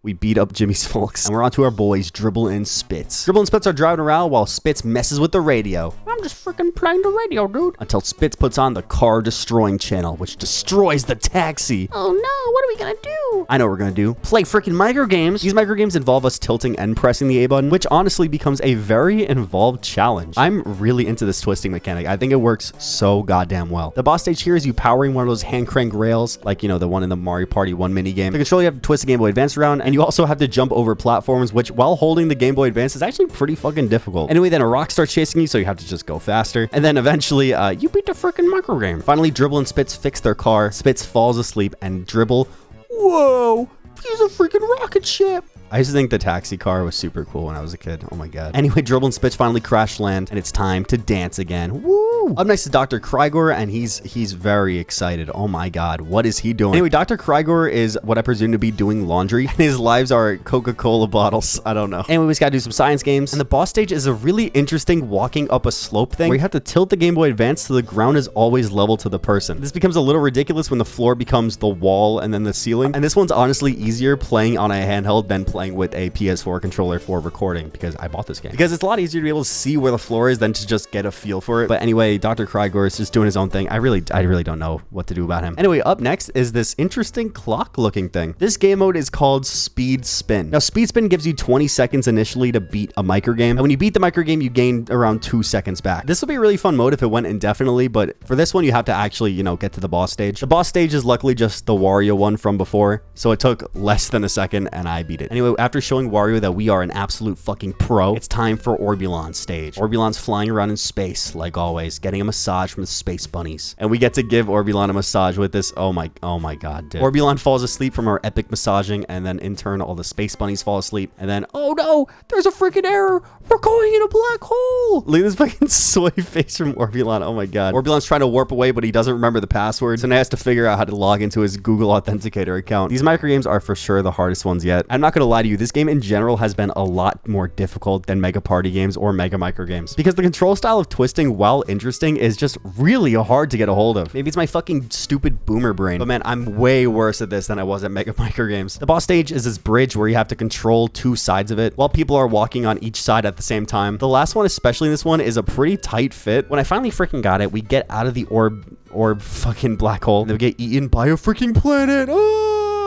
We beat up Jimmy's Folks. And we're on to our boys, Dribble and Spitz. Dribble and Spitz are driving around while Spitz messes with the radio. I'm just freaking playing the radio, dude. Until Spitz puts on the car destroying channel, which destroys the taxi. Oh no, what are we gonna do? I know what we're gonna do. Play freaking microgames. These microgames involve us tilting and pressing the A button, which honestly becomes a very involved challenge. I'm really into this twisting mechanic. I think it works so goddamn well. The boss stage here is you powering one of those hand crank rails, like, you know, the one in the Mario Party 1 minigame. The controller, you have to twist the Game Boy Advance around, and you also have to jump over platforms, which while holding the Game Boy Advance is actually pretty fucking difficult. Anyway, then a rock starts chasing you, so you have to just go faster. And then eventually, You beat the freaking microgame. finally, Dribble and Spitz fix their car. Spitz falls asleep, and Dribble, whoa, he's a freaking rocket ship. I used to think the taxi car was super cool when I was a kid. Oh my god. Anyway, Dribble and Spitz finally crash land, and it's time to dance again. Woo! Up next is Dr. Krygor, and he's very excited. Oh my god, what is he doing? Anyway, Dr. Krygor is what I presume to be doing laundry, and his lives are Coca-Cola bottles. I don't know. Anyway, we just gotta do some science games, and the boss stage is a really interesting walking up a slope thing, where you have to tilt the Game Boy Advance so the ground is always level to the person. This becomes a little ridiculous when the floor becomes the wall and then the ceiling, and this one's honestly easier playing on a handheld than playing with a PS4 controller for recording, because I bought this game. Because it's a lot easier to be able to see where the floor is than to just get a feel for it. But anyway, Dr. Krygor is just doing his own thing. I really don't know what to do about him. Anyway, up next is this interesting clock looking thing. This game mode is called Speed Spin. Now, Speed Spin gives you 20 seconds initially to beat a microgame. And when you beat the microgame, you gain around 2 seconds back. This would be a really fun mode if it went indefinitely, but for this one, you have to actually, you know, get to the boss stage. The boss stage is luckily just the Wario one from before, so it took less than a second and I beat it. Anyway, after showing Wario that we are an absolute fucking pro, it's time for Orbulon's stage. Orbulon's flying around in space, like always, getting a massage from the space bunnies. And we get to give Orbulon a massage with this. Oh my god, dude. Orbulon falls asleep from our epic massaging, and then in turn, all the space bunnies fall asleep. And then, oh no, there's a freaking error. We're going in a black hole. Look at this fucking soy face from Orbulon. Oh my god. Orbulon's trying to warp away, but he doesn't remember the password, so now he has to figure out how to log into his Google Authenticator account. These microgames are for sure the hardest ones yet. I'm not gonna lie to you, this game in general has been a lot more difficult than Mega Party games or Mega Micro games, because the control style of twisting, while interesting, is just really hard to get a hold of. Maybe it's my fucking stupid boomer brain, but man, I'm way worse at this than I was at Mega Micro games. The boss stage is this bridge where you have to control 2 sides of it while people are walking on each side at the same time. The last one, especially this one, is a pretty tight fit. When I finally freaking got it, we get out of the orb fucking black hole, and then we get eaten by a freaking planet.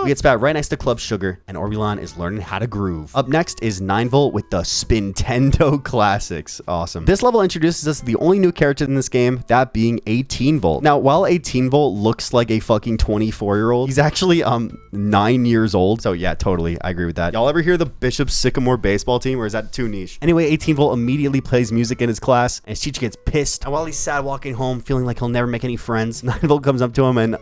We get spat right next to Club Sugar, and Orbulon is learning how to groove. Up next is 9V with the Spintendo Classics. Awesome. This level introduces us to the only new character in this game, that being 18V. Now, while 18V looks like a fucking 24-year-old, he's actually 9 years old. So yeah, totally, I agree with that. Y'all ever hear the Bishop Sycamore baseball team, or is that too niche? Anyway, 18V immediately plays music in his class, and his teacher gets pissed. And while he's sad walking home, feeling like he'll never make any friends, 9V comes up to him and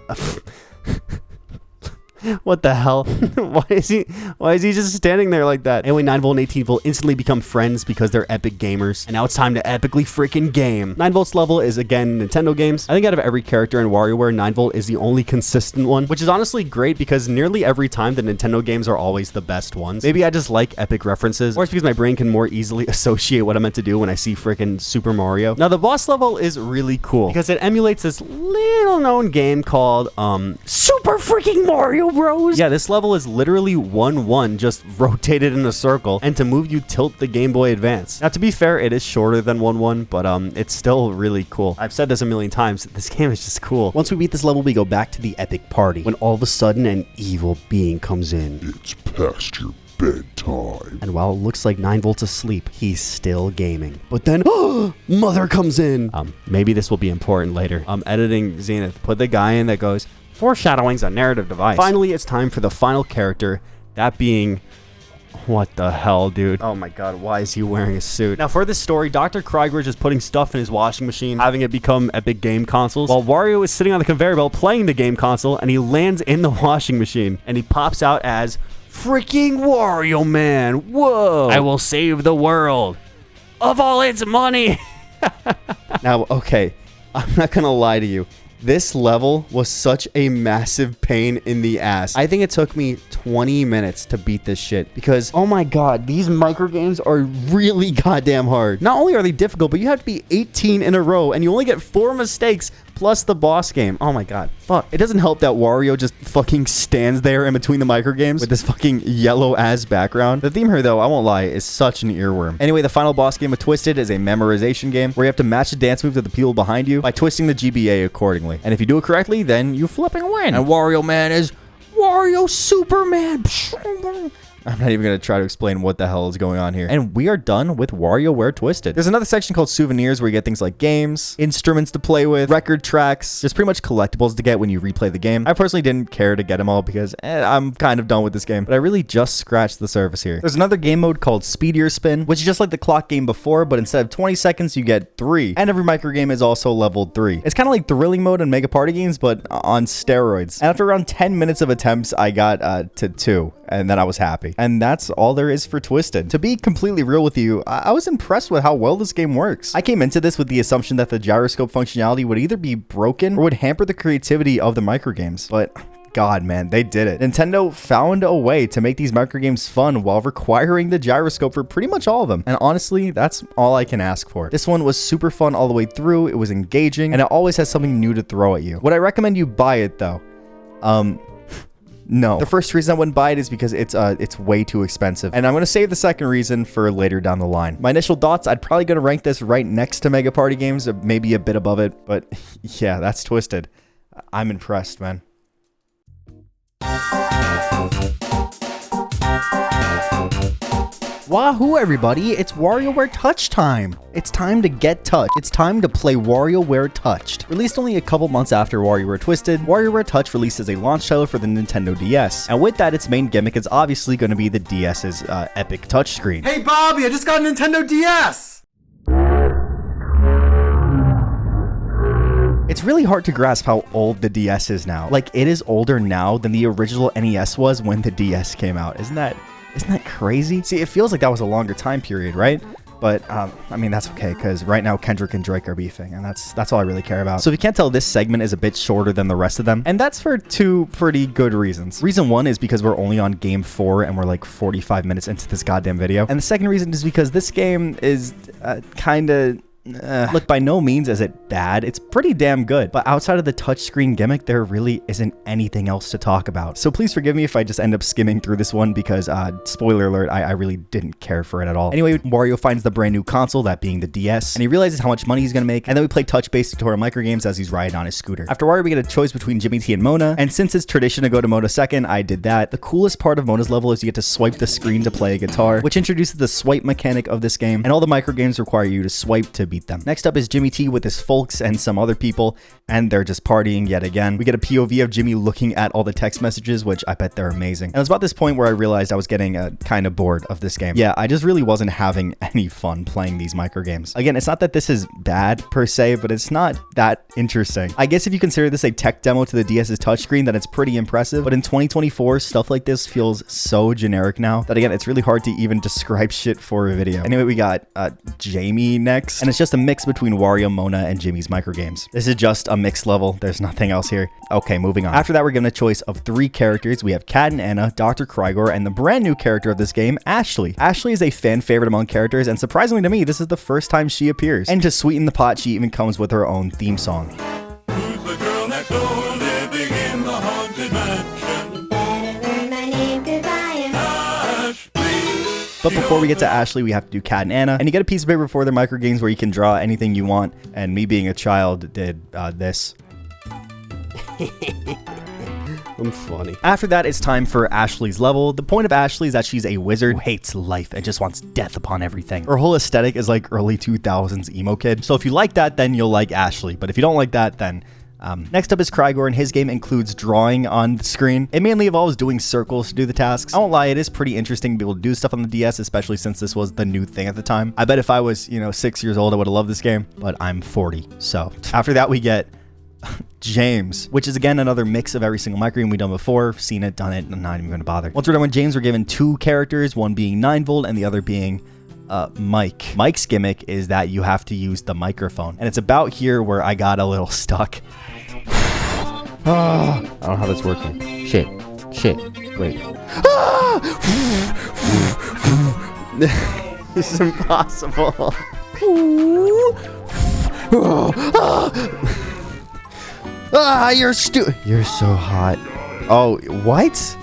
what the hell? Why is he just standing there like that? Anyway, 9V and 18V instantly become friends because they're epic gamers. And now it's time to epically freaking game. 9V's level is again Nintendo games. I think out of every character in WarioWare, 9V is the only consistent one, which is honestly great because nearly every time the Nintendo games are always the best ones. Maybe I just like epic references, or it's because my brain can more easily associate what I'm meant to do when I see freaking Super Mario. Now the boss level is really cool because it emulates this little known game called Super freaking Mario Bros. Yeah, this level is literally 1-1 just rotated in a circle, and to move you tilt the Game Boy Advance. Now to be fair, it is shorter than 1-1, but it's still really cool. I've said this a million times, this game is just cool. Once we beat this level, we go back to the epic party, when all of a sudden an evil being comes in. It's past your bedtime. And while it looks like 9V's asleep, he's still gaming. But then, Mother comes in. Maybe this will be important later. Editing Zenith. Put the guy in that goes, foreshadowing's a narrative device. Finally, it's time for the final character, that being... What the hell, dude? Oh my god, why is he wearing a suit? Now, for this story, Dr. Krygor is just putting stuff in his washing machine, having it become epic game consoles, while Wario is sitting on the conveyor belt playing the game console, and he lands in the washing machine, and he pops out as Freaking Wario Man. Whoa. I will save the world of all its money. Now, okay, I'm not gonna lie to you. This level was such a massive pain in the ass. I think it took me 20 minutes to beat this shit because, oh my god, these microgames are really goddamn hard. Not only are they difficult, but you have to be 18 in a row and you only get 4 mistakes plus the boss game. Oh my god, fuck. It doesn't help that Wario just fucking stands there in between the microgames with this fucking yellow ass background. The theme here, though, I won't lie, is such an earworm. Anyway, the final boss game of Twisted is a memorization game where you have to match the dance move to the people behind you by twisting the GBA accordingly. And if you do it correctly, then you flipping win. And Wario Man is Wario Superman. I'm not even going to try to explain what the hell is going on here. And we are done with Wario Ware Twisted. There's another section called Souvenirs where you get things like games, instruments to play with, record tracks. There's pretty much collectibles to get when you replay the game. I personally didn't care to get them all because I'm kind of done with this game, but I really just scratched the surface here. There's another game mode called Speedier Spin, which is just like the clock game before, but instead of 20 seconds, you get 3. And every microgame is also leveled 3. It's kind of like thrilling mode and Mega Party games, but on steroids. And after around 10 minutes of attempts, I got to 2. And then I was happy. And that's all there is for Twisted. To be completely real with you, I was impressed with how well this game works. I came into this with the assumption that the gyroscope functionality would either be broken or would hamper the creativity of the microgames. But god, man, they did it. Nintendo found a way to make these microgames fun while requiring the gyroscope for pretty much all of them. And honestly, that's all I can ask for. This one was super fun all the way through. It was engaging and it always has something new to throw at you. Would I recommend you buy it though? No. The first reason I wouldn't buy it is because it's way too expensive. And I'm going to save the second reason for later down the line. My initial thoughts, I'd probably going to rank this right next to Mega Party games, maybe a bit above it. But yeah, that's Twisted. I'm impressed, man. Wahoo, everybody, it's WarioWare Touch time. It's time to get touched. It's time to play WarioWare Touched. Released only a couple months after WarioWare Twisted, WarioWare Touch released as a launch title for the Nintendo DS. And with that, its main gimmick is obviously going to be the DS's epic touchscreen. Hey Bobby, I just got a Nintendo DS! It's really hard to grasp how old the DS is now. Like, it is older now than the original NES was when the DS came out. Isn't that crazy? See, it feels like that was a longer time period, right? But, I mean, that's okay, because right now Kendrick and Drake are beefing, and that's all I really care about. So if you can't tell, this segment is a bit shorter than the rest of them, and that's for 2 pretty good reasons. Reason 1 is because we're only on game 4, and we're like 45 minutes into this goddamn video. And the second reason is because this game is kinda... look, by no means is it bad. It's pretty damn good. But outside of the touchscreen gimmick, there really isn't anything else to talk about. So please forgive me if I just end up skimming through this one because, spoiler alert, I really didn't care for it at all. Anyway, Wario finds the brand new console, that being the DS, and he realizes how much money he's gonna make, and then we play touch-based tutorial microgames as he's riding on his scooter. After Wario, we get a choice between Jimmy T and Mona, and since it's tradition to go to Mona second, I did that. The coolest part of Mona's level is you get to swipe the screen to play a guitar, which introduces the swipe mechanic of this game, and all the microgames require you to swipe to beat them. Next up is Jimmy T with his folks and some other people, and they're just partying yet again. We get a POV of Jimmy looking at all the text messages, which I bet they're amazing. And it was about this point where I realized I was getting kind of bored of this game. Yeah, I just really wasn't having any fun playing these microgames. Again, it's not that this is bad per se, but it's not that interesting. I guess if you consider this a tech demo to the DS's touchscreen, then it's pretty impressive. But in 2024, stuff like this feels so generic now that, again, it's really hard to even describe shit for a video. Anyway, we got Jamie next, and it's just a mix between Wario, Mona, and Jimmy's microgames. This is just a mixed level. There's nothing else here. Okay, moving on. After that, we're given a choice of 3 characters. We have Cat and Anna, Dr. Krygor, and the brand new character of this game, Ashley. Ashley is a fan favorite among characters, and surprisingly to me, this is the first time she appears. And to sweeten the pot, she even comes with her own theme song. Who's the girl next door living in the haunted mansion? Better learn my name, goodbye, and Ashley. But before we get to Ashley, we have to do Cat and Anna. And you get a piece of paper for their microgames where you can draw anything you want. And me being a child did this. I'm funny. After that, it's time for Ashley's level. The point of Ashley is that she's a wizard who hates life and just wants death upon everything. Her whole aesthetic is like early 2000s emo kid. So if you like that, then you'll like Ashley. But if you don't like that, then... Next up is Krygor, and his game includes drawing on the screen. It mainly involves doing circles to do the tasks. I won't lie, it is pretty interesting to be able to do stuff on the DS, especially since this was the new thing at the time. I bet if I was, 6 years old, I would have loved this game, but I'm 40. So after that, we get James, which is again another mix of every single microgame we've done before. Seen it, done it, and not even gonna bother. Once we're done with James, we're given 2 characters, one being 9V and the other being Mike. Mike's gimmick is that you have to use the microphone, and it's about here where I got a little stuck. I don't know how that's working. Shit. Wait. This is impossible. You're You're so hot. Oh, what?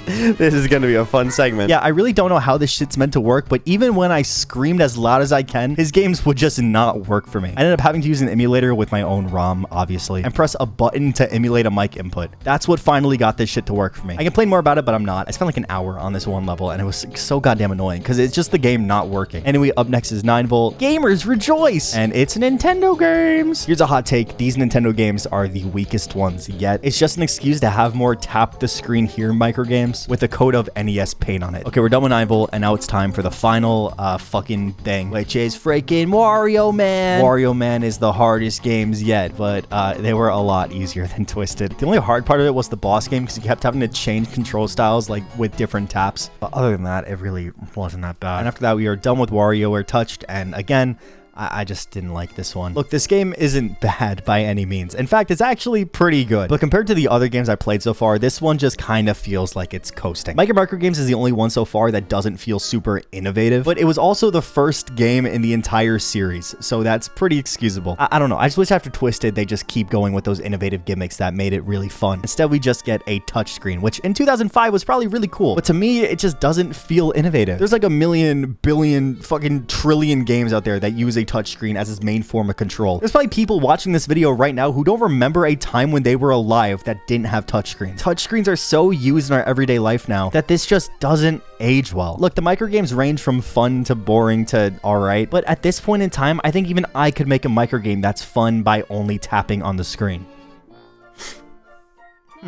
This is gonna be a fun segment. Yeah, I really don't know how this shit's meant to work, but even when I screamed as loud as I can, his games would just not work for me. I ended up having to use an emulator with my own ROM, obviously, and press a button to emulate a mic input. That's what finally got this shit to work for me. I can play more about it, but I'm not. I spent like an hour on this one level, and it was so goddamn annoying, because it's just the game not working. Anyway, up next is 9V. Gamers, rejoice! And it's Nintendo games! Here's a hot take. These Nintendo games are the weakest ones yet. It's just an excuse to have more tap the screen here microgames with a code of NES Paint on it. Okay, we're done with 9V, and now it's time for the final fucking thing, which is freaking Wario Man. Wario Man is the hardest games yet, but they were a lot easier than Twisted. The only hard part of it was the boss game, because you kept having to change control styles like with different taps. But other than that, it really wasn't that bad. And after that, we are done with WarioWare Touched, and again, I just didn't like this one. Look, this game isn't bad by any means. In fact, it's actually pretty good. But compared to the other games I played so far, this one just kind of feels like it's coasting. Microgames is the only one so far that doesn't feel super innovative, but it was also the first game in the entire series, so that's pretty excusable. I don't know. I just wish after Twisted, they just keep going with those innovative gimmicks that made it really fun. Instead, we just get a touchscreen, which in 2005 was probably really cool. But to me, it just doesn't feel innovative. There's like a million, billion, fucking trillion games out there that use a touchscreen as its main form of control. There's probably people watching this video right now who don't remember a time when they were alive that didn't have touchscreens. Touchscreens are so used in our everyday life now that this just doesn't age well. Look, the microgames range from fun to boring to alright, but at this point in time, I think even I could make a microgame that's fun by only tapping on the screen.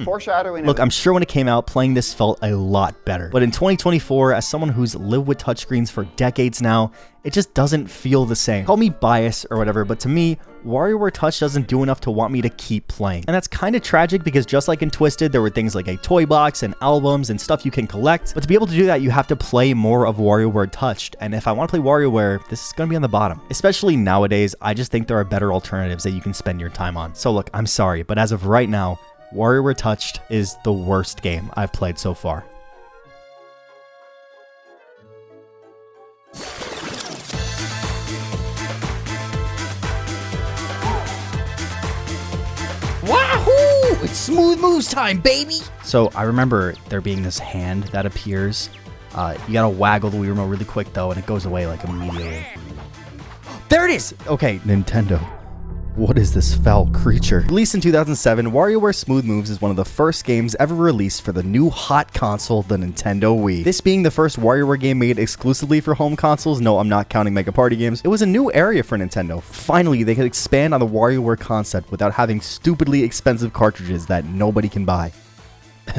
Foreshadowing. Look, I'm sure when it came out, playing this felt a lot better. But in 2024, as someone who's lived with touchscreens for decades now, it just doesn't feel the same. Call me biased or whatever, but to me, WarioWare Touch doesn't do enough to want me to keep playing. And that's kind of tragic because just like in Twisted, there were things like a toy box and albums and stuff you can collect. But to be able to do that, you have to play more of WarioWare Touched. And if I want to play WarioWare, this is going to be on the bottom. Especially nowadays, I just think there are better alternatives that you can spend your time on. So look, I'm sorry, but as of right now, WarioWare Touched is the worst game I've played so far. Wahoo! It's smooth moves time, baby! So I remember there being this hand that appears. You gotta waggle the Wii remote really quick though, and it goes away like immediately. There it is! Okay, Nintendo. What is this foul creature? Released in 2007, WarioWare Smooth Moves is one of the first games ever released for the new hot console, the Nintendo Wii. This being the first WarioWare game made exclusively for home consoles, no, I'm not counting Mega Party games, it was a new area for Nintendo. Finally, they could expand on the WarioWare concept without having stupidly expensive cartridges that nobody can buy.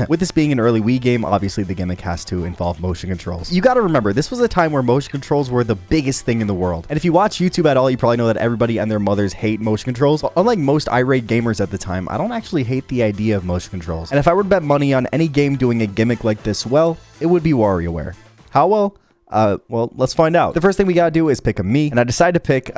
With this being an early Wii game, obviously the gimmick has to involve motion controls. You gotta remember, this was a time where motion controls were the biggest thing in the world. And if you watch YouTube at all, you probably know that everybody and their mothers hate motion controls. But unlike most irate gamers at the time, I don't actually hate the idea of motion controls. And if I were to bet money on any game doing a gimmick like this, well, it would be WarioWare. How well? Well, let's find out. The first thing we gotta do is pick a me, and I decided to pick,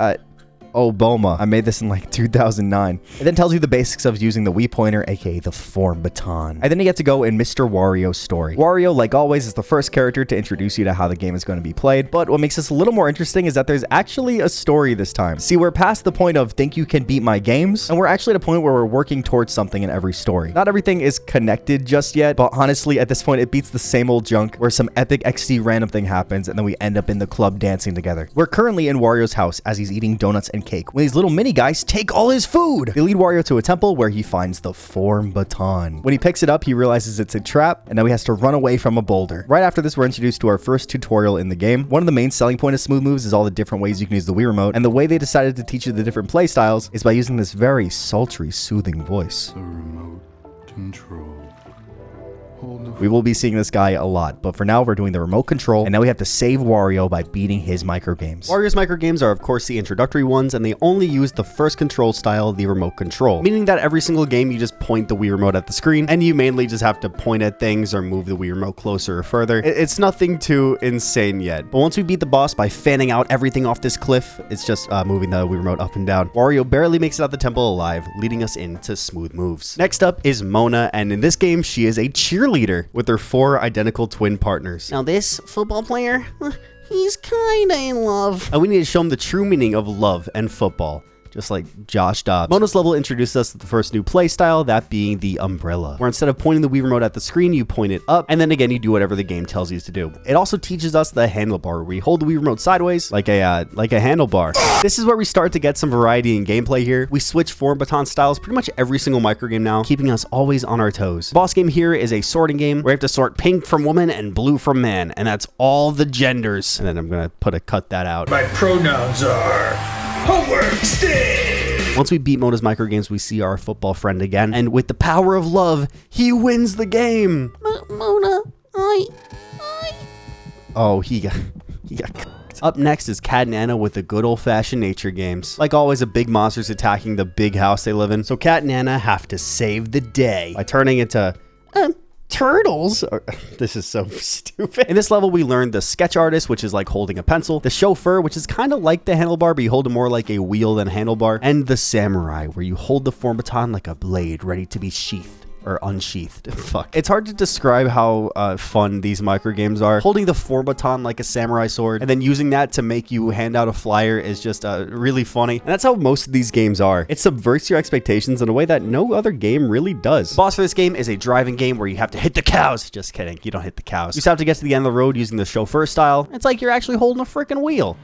Obama. I made this in like 2009. It then tells you the basics of using the Wii pointer, aka the form baton. And then you get to go in Mr. Wario's story. Wario, like always, is the first character to introduce you to how the game is going to be played, but what makes this a little more interesting is that there's actually a story this time. See, we're past the point of think you can beat my games, and we're actually at a point where we're working towards something in every story. Not everything is connected just yet, but honestly, at this point, it beats the same old junk where some epic XD random thing happens, and then we end up in the club dancing together. We're currently in Wario's house as he's eating donuts and cake when these little mini guys take all his food. They lead Wario to a temple where he finds the form baton. When he picks it up, he realizes it's a trap, and now he has to run away from a boulder. Right after this, we're introduced to our first tutorial in the game. One of the main selling points of Smooth Moves is all the different ways you can use the Wii remote, and the way they decided to teach you the different play styles is by using this very sultry, soothing voice. The remote control. We will be seeing this guy a lot, but for now we're doing the remote control, and now we have to save Wario by beating his microgames. Wario's microgames are of course the introductory ones, and they only use the first control style, the remote control, meaning that every single game you just point the Wii remote at the screen, and you mainly just have to point at things or move the Wii remote closer or further. It's nothing too insane yet, but once we beat the boss by fanning out everything off this cliff, it's just moving the Wii remote up and down. Wario barely makes it out the temple alive, leading us into smooth moves. Next up is Mona, and in this game she is a cheerleader with her 4 identical twin partners. Now this football player, he's kinda in love. And we need to show him the true meaning of love and football, just like Josh Dobbs. Mona's level introduced us to the first new play style, that being the umbrella, where instead of pointing the Wii remote at the screen, you point it up, and then again you do whatever the game tells you to do. It also teaches us the handlebar, where you hold the Wii remote sideways like a handlebar. This is where we start to get some variety in gameplay here. We switch form baton styles pretty much every single microgame now, keeping us always on our toes. The boss game here is a sorting game where you have to sort pink from woman and blue from man, and that's all the genders. And then I'm gonna cut that out. My pronouns are homework stay. Once we beat Mona's microgames, we see our football friend again, and with the power of love, he wins the game. Mona, Oh, he got Up next is Cat and Anna with the good old-fashioned nature games. Like always, a big monster's attacking the big house they live in, so Cat and Anna have to save the day by turning into turtles. This is so stupid. In this level, we learned the sketch artist, which is like holding a pencil, the chauffeur, which is kind of like the handlebar, but you hold it more like a wheel than a handlebar, and the samurai, where you hold the form baton like a blade ready to be sheathed. Or unsheathed. Fuck. It's hard to describe how fun these microgames are. Holding the form baton like a samurai sword and then using that to make you hand out a flyer is just really funny. And that's how most of these games are. It subverts your expectations in a way that no other game really does. The boss for this game is a driving game where you have to hit the cows. Just kidding. You don't hit the cows. You just have to get to the end of the road using the chauffeur style. It's like you're actually holding a freaking wheel.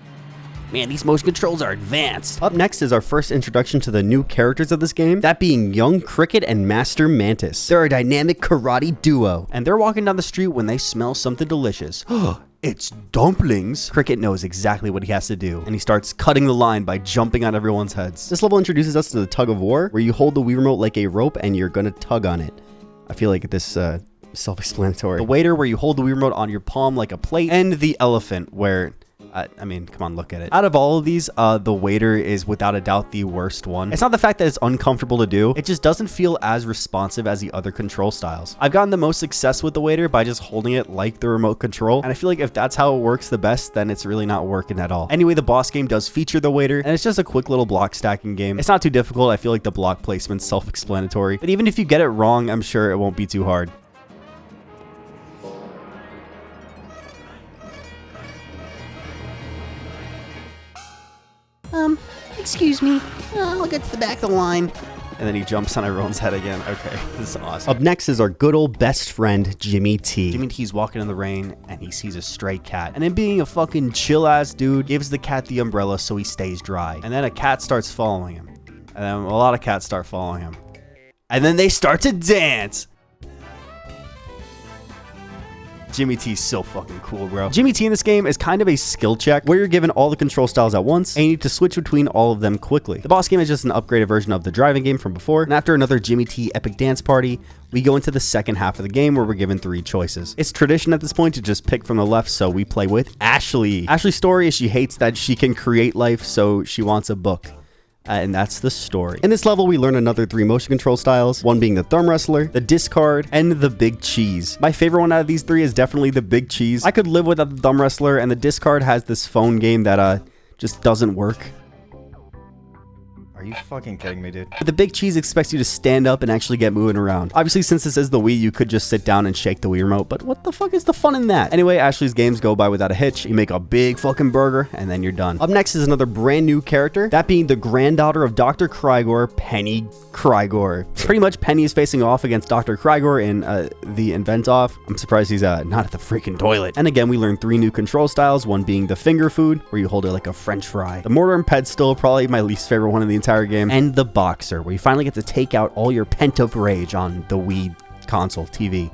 man, these motion controls are advanced. Up next is our first introduction to the new characters of this game, that being Young Cricket and Master Mantis. They're a dynamic karate duo, and they're walking down the street when they smell something delicious. It's dumplings. Cricket knows exactly what he has to do, and he starts cutting the line by jumping on everyone's heads. This level introduces us to the tug of war, where you hold the Wii remote like a rope and you're gonna tug on it. I feel like this self-explanatory. The waiter, where you hold the Wii remote on your palm like a plate, and the elephant, where I mean, come on, look at it. Out of all of these, the waiter is without a doubt the worst one. It's not the fact that it's uncomfortable to do, it just doesn't feel as responsive as the other control styles. I've gotten the most success with the waiter by just holding it like the remote control, and I feel like if that's how it works the best, then it's really not working at all. Anyway, the boss game does feature the waiter, and it's just a quick little block stacking game. It's not too difficult. I feel like the block placement's self-explanatory, but even if you get it wrong, I'm sure it won't be too hard. Excuse me. I'll get to the back of the line. And then he jumps on everyone's head again. Okay, this is awesome. Up next is our good old best friend, Jimmy T. Jimmy T's walking in the rain, and he sees a stray cat. And then being a fucking chill-ass dude, gives the cat the umbrella so he stays dry. And then a cat starts following him. And then a lot of cats start following him. And then they start to dance. Jimmy T's so fucking cool, bro. Jimmy T in this game is kind of a skill check where you're given all the control styles at once and you need to switch between all of them quickly. The boss game is just an upgraded version of the driving game from before, and after another Jimmy T epic dance party, we go into the second half of the game where we're given 3 choices. It's tradition at this point to just pick from the left, so we play with Ashley. Ashley's story is she hates that she can create life, so she wants a book. And that's the story. In this level, we learn another 3 motion control styles, one being the thumb wrestler, the discard, and the big cheese. My favorite one out of these 3 is definitely the big cheese. I could live without the thumb wrestler, and the discard has this phone game that just doesn't work. Are you fucking kidding me, dude? But the big cheese expects you to stand up and actually get moving around. Obviously, since this is the Wii, you could just sit down and shake the Wii remote, but what the fuck is the fun in that? Anyway, Ashley's games go by without a hitch. You make a big fucking burger, and then you're done. Up next is another brand new character, that being the granddaughter of Dr. Krygor, Penny Krygor. Pretty much, Penny is facing off against Dr. Krygor in the Invent Off. I'm surprised he's not at the freaking toilet. And again, we learn 3 new control styles, one being the finger food, where you hold it like a French fry. The mortar and pestle, probably my least favorite one in the entire game. And the boxer, where you finally get to take out all your pent-up rage on the Wii console TV.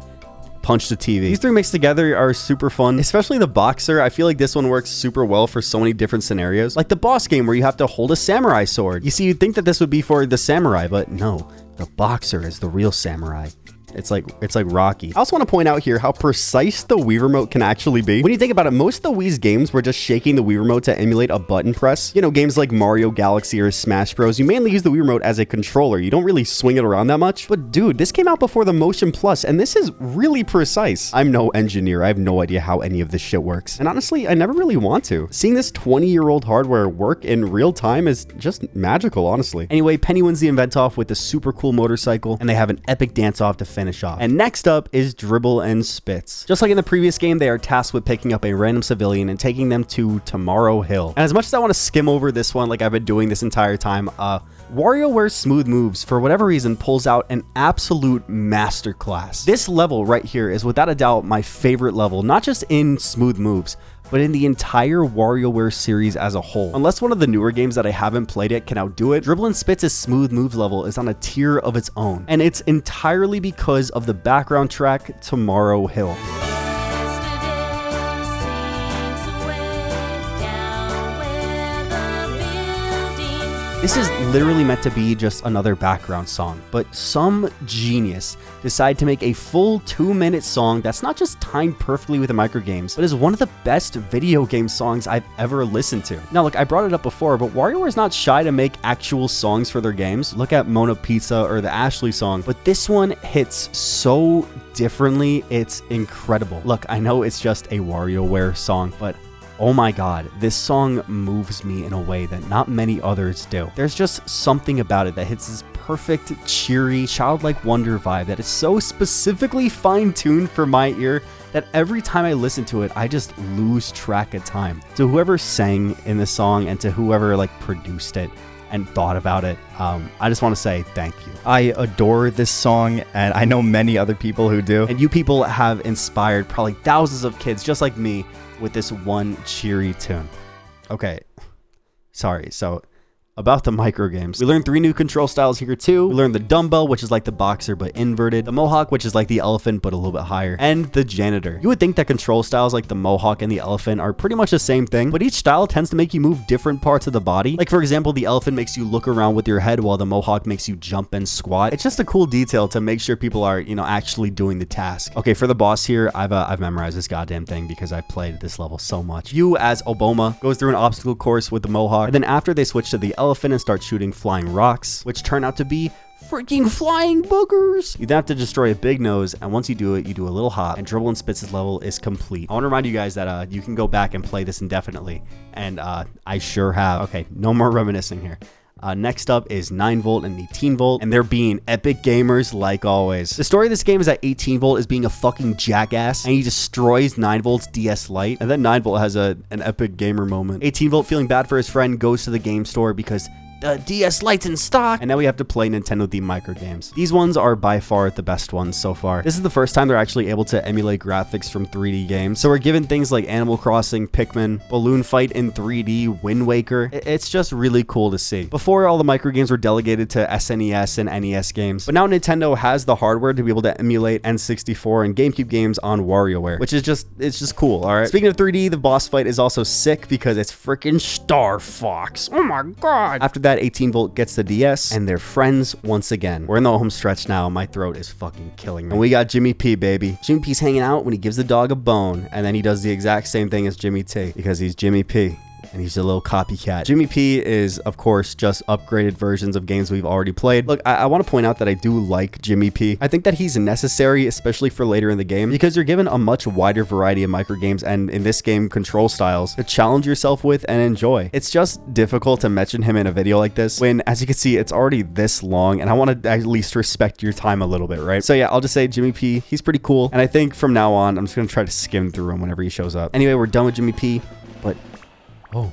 Punch the TV. These 3 mixed together are super fun, especially the boxer. I feel like this one works super well for so many different scenarios. Like the boss game where you have to hold a samurai sword. You see, you'd think that this would be for the samurai, but no. The boxer is the real samurai. It's like Rocky. I also want to point out here how precise the Wii remote can actually be. When you think about it, most of the Wii's games were just shaking the Wii remote to emulate a button press. You know, games like Mario Galaxy or Smash Bros, you mainly use the Wii remote as a controller. You don't really swing it around that much. But dude, this came out before the Motion Plus, and this is really precise. I'm no engineer. I have no idea how any of this shit works. And honestly, I never really want to. Seeing this 20-year-old hardware work in real time is just magical, honestly. Anyway, Penny wins the event off with a super cool motorcycle, and they have an epic dance-off to finish off. And next up is Dribble and Spits. Just like in the previous game, they are tasked with picking up a random civilian and taking them to Tomorrow Hill. And as much as I want to skim over this one like I've been doing this entire time, WarioWare's smooth moves, for whatever reason, pulls out an absolute masterclass. This level right here is without a doubt my favorite level, not just in smooth moves, but in the entire WarioWare series as a whole. Unless one of the newer games that I haven't played yet can outdo it, Dribble and Spits' smooth moves level is on a tier of its own. And it's entirely because of the background track, Tomorrow Hill. This is literally meant to be just another background song, but some genius decided to make a full 2-minute song that's not just timed perfectly with the microgames, but is one of the best video game songs I've ever listened to. Now, look, I brought it up before, but WarioWare is not shy to make actual songs for their games. Look at Mona Pizza or the Ashley song, but this one hits so differently, it's incredible. Look, I know it's just a WarioWare song, but oh my god, this song moves me in a way that not many others do. There's just something about it that hits this perfect, cheery, childlike wonder vibe that is so specifically fine-tuned for my ear that every time I listen to it, I just lose track of time. To whoever sang in the song and to whoever like produced it and thought about it, I just want to say thank you. I adore this song, and I know many other people who do. And you people have inspired probably thousands of kids just like me with this one cheery tune. Okay, sorry, so about the microgames. We learned 3 new control styles here too. We learned the dumbbell, which is like the boxer but inverted, the mohawk, which is like the elephant but a little bit higher, and the janitor. You would think that control styles like the mohawk and the elephant are pretty much the same thing, but each style tends to make you move different parts of the body. Like for example, the elephant makes you look around with your head while the mohawk makes you jump and squat. It's just a cool detail to make sure people are, you know, actually doing the task. Okay, for the boss here, I've memorized this goddamn thing because I've played this level so much. You as Obama goes through an obstacle course with the mohawk, and then after they switch to the elephant and start shooting flying rocks, which turn out to be freaking flying boogers. You then have to destroy a big nose, and once you do it, you do a little hop, and Dribble and Spits' level is complete. I want to remind you guys that you can go back and play this indefinitely, and I sure have. Okay, no more reminiscing here. Next up is 9V and 18V, and they're being epic gamers like always. The story of this game is that 18V is being a fucking jackass, and he destroys 9V's DS Lite, and then 9V has an epic gamer moment. 18V, feeling bad for his friend, goes to the game store because the DS Lite's in stock, and now we have to play Nintendo-themed microgames. These ones are by far the best ones so far. This is the first time they're actually able to emulate graphics from 3D games, so we're given things like Animal Crossing, Pikmin, Balloon Fight in 3D, Wind Waker. It's just really cool to see. Before, all the microgames were delegated to SNES and NES games, but now Nintendo has the hardware to be able to emulate N64 and Gamecube games on WarioWare, which is just, it's just cool, alright? Speaking of 3D, the boss fight is also sick because it's freaking Star Fox. Oh my god! After that, 18V gets the DS, and they're friends once again. We're in the home stretch now. My throat is fucking killing me. And we got Jimmy P, baby. Jimmy P's hanging out when he gives the dog a bone, and then he does the exact same thing as Jimmy T, because he's Jimmy P. And he's a little copycat. Jimmy P is, of course, just upgraded versions of games we've already played. Look, I want to point out that I do like Jimmy P. I think that he's necessary, especially for later in the game, because you're given a much wider variety of microgames and, in this game, control styles to challenge yourself with and enjoy. It's just difficult to mention him in a video like this when, as you can see, it's already this long, and I want to at least respect your time a little bit, right? So yeah, I'll just say Jimmy P, he's pretty cool, and I think from now on, I'm just going to try to skim through him whenever he shows up. Anyway, we're done with Jimmy P, but oh,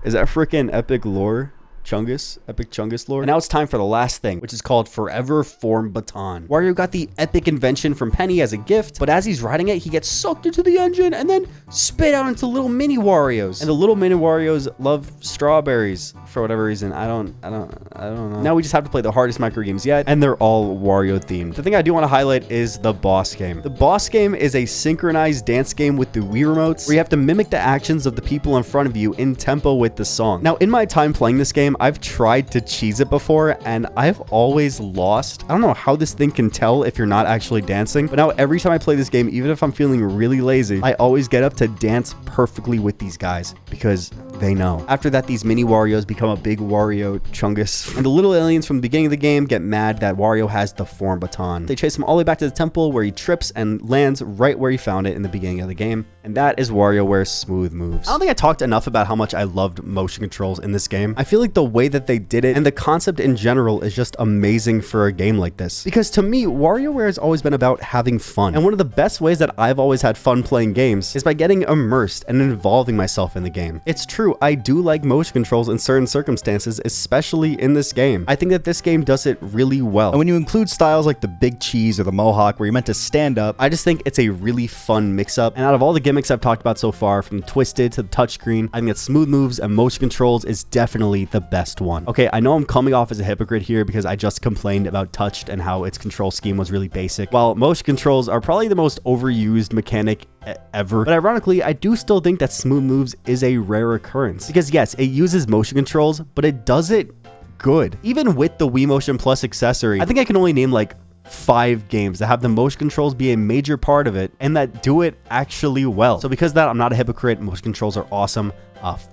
is that freaking epic lore? Chungus, epic Chungus lore. And now it's time for the last thing, which is called Forever Form Baton. Wario got the epic invention from Penny as a gift, but as he's riding it, he gets sucked into the engine and then spit out into little mini Warios. And the little mini Warios love strawberries for whatever reason. I don't know. Now we just have to play the hardest microgames yet, and they're all Wario themed. The thing I do want to highlight is the boss game. The boss game is a synchronized dance game with the Wii remotes, where you have to mimic the actions of the people in front of you in tempo with the song. Now, in my time playing this game, game, I've tried to cheese it before, and I've always lost. I don't know how this thing can tell if you're not actually dancing, but now every time I play this game, even if I'm feeling really lazy, I always get up to dance perfectly with these guys because they know. After that, these mini Warios become a big Wario chungus, and the little aliens from the beginning of the game get mad that Wario has the form baton. They chase him all the way back to the temple where he trips and lands right where he found it in the beginning of the game, and that is Wario Ware's smooth moves. I don't think I talked enough about how much I loved motion controls in this game. I feel like the way that they did it and the concept in general is just amazing for a game like this, because to me, WarioWare has always been about having fun, and one of the best ways that I've always had fun playing games is by getting immersed and involving myself in the game. It's true, I do like motion controls in certain circumstances, especially in this game. I think that this game does it really well. And when you include styles like the big cheese or the mohawk where you're meant to stand up, I just think it's a really fun mix-up. And out of all the gimmicks I've talked about so far, from Twisted to the touchscreen, I think that smooth moves and motion controls is definitely the best one. Okay, I know I'm coming off as a hypocrite here because I just complained about Touched and how its control scheme was really basic, while motion controls are probably the most overused mechanic ever. But ironically, I do still think that smooth moves is a rare occurrence, because yes, it uses motion controls, but it does it good. Even with the Wii Motion Plus accessory, I think I can only name like 5 games that have the motion controls be a major part of it and that do it actually well. So because of that, I'm not a hypocrite. Motion controls are awesome.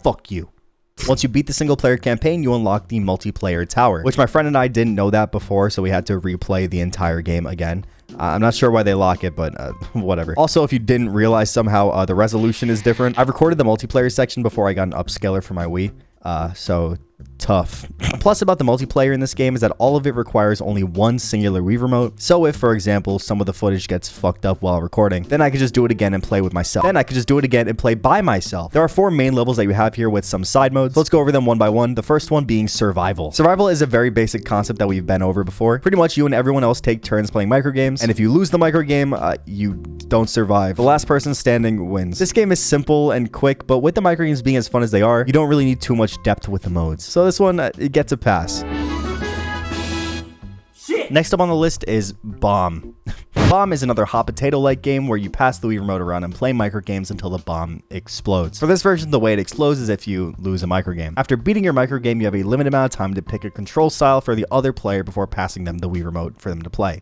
Fuck you. Once you beat the single player campaign, you unlock the multiplayer tower, which my friend and I didn't know that before, so we had to replay the entire game again. I'm not sure why they lock it, but whatever. Also, if you didn't realize somehow the resolution is different, I've recorded the multiplayer section before I got an upscaler for my Wii. So tough. Plus about the multiplayer in this game is that all of it requires only one singular Wii remote. So if, for example, some of the footage gets fucked up while recording, then I could just do it again and play with myself. Then I could just do it again and play by myself. There are 4 main levels that you have here with some side modes. So let's go over them one by one. The first one being survival. Survival is a very basic concept that we've been over before. Pretty much you and everyone else take turns playing microgames, and if you lose the microgame, you don't survive. The last person standing wins. This game is simple and quick, but with the microgames being as fun as they are, you don't really need too much depth with the modes. So this one, it gets a pass. Shit. Next up on the list is Bomb. Bomb is another hot potato-like game where you pass the Wii remote around and play microgames until the bomb explodes. For this version, the way it explodes is if you lose a microgame. After beating your microgame, you have a limited amount of time to pick a control style for the other player before passing them the Wii remote for them to play.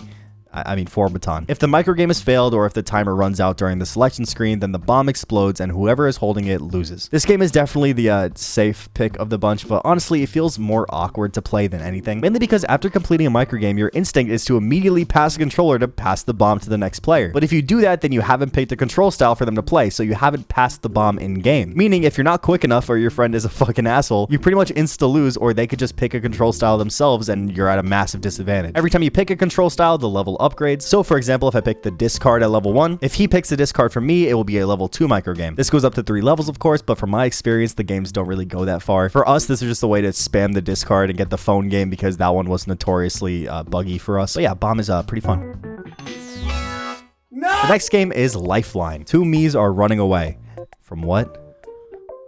Form baton. If the microgame has failed or if the timer runs out during the selection screen, then the bomb explodes and whoever is holding it loses. This game is definitely the safe pick of the bunch, but honestly, it feels more awkward to play than anything. Mainly because after completing a microgame, your instinct is to immediately pass a controller to pass the bomb to the next player. But if you do that, then you haven't picked a control style for them to play, so you haven't passed the bomb in game. Meaning, if you're not quick enough or your friend is a fucking asshole, you pretty much insta-lose, or they could just pick a control style themselves and you're at a massive disadvantage. Every time you pick a control style, the level upgrades. So for example, if I pick the discard at level 1, if he picks the discard from me, it will be a level 2 microgame. This goes up to 3 levels, of course, but from my experience, the games don't really go that far. For us, this is just a way to spam the discard and get the phone game because that one was notoriously buggy for us. But yeah, Bomb is pretty fun. No! The next game is Lifeline. 2 Miis are running away. From what?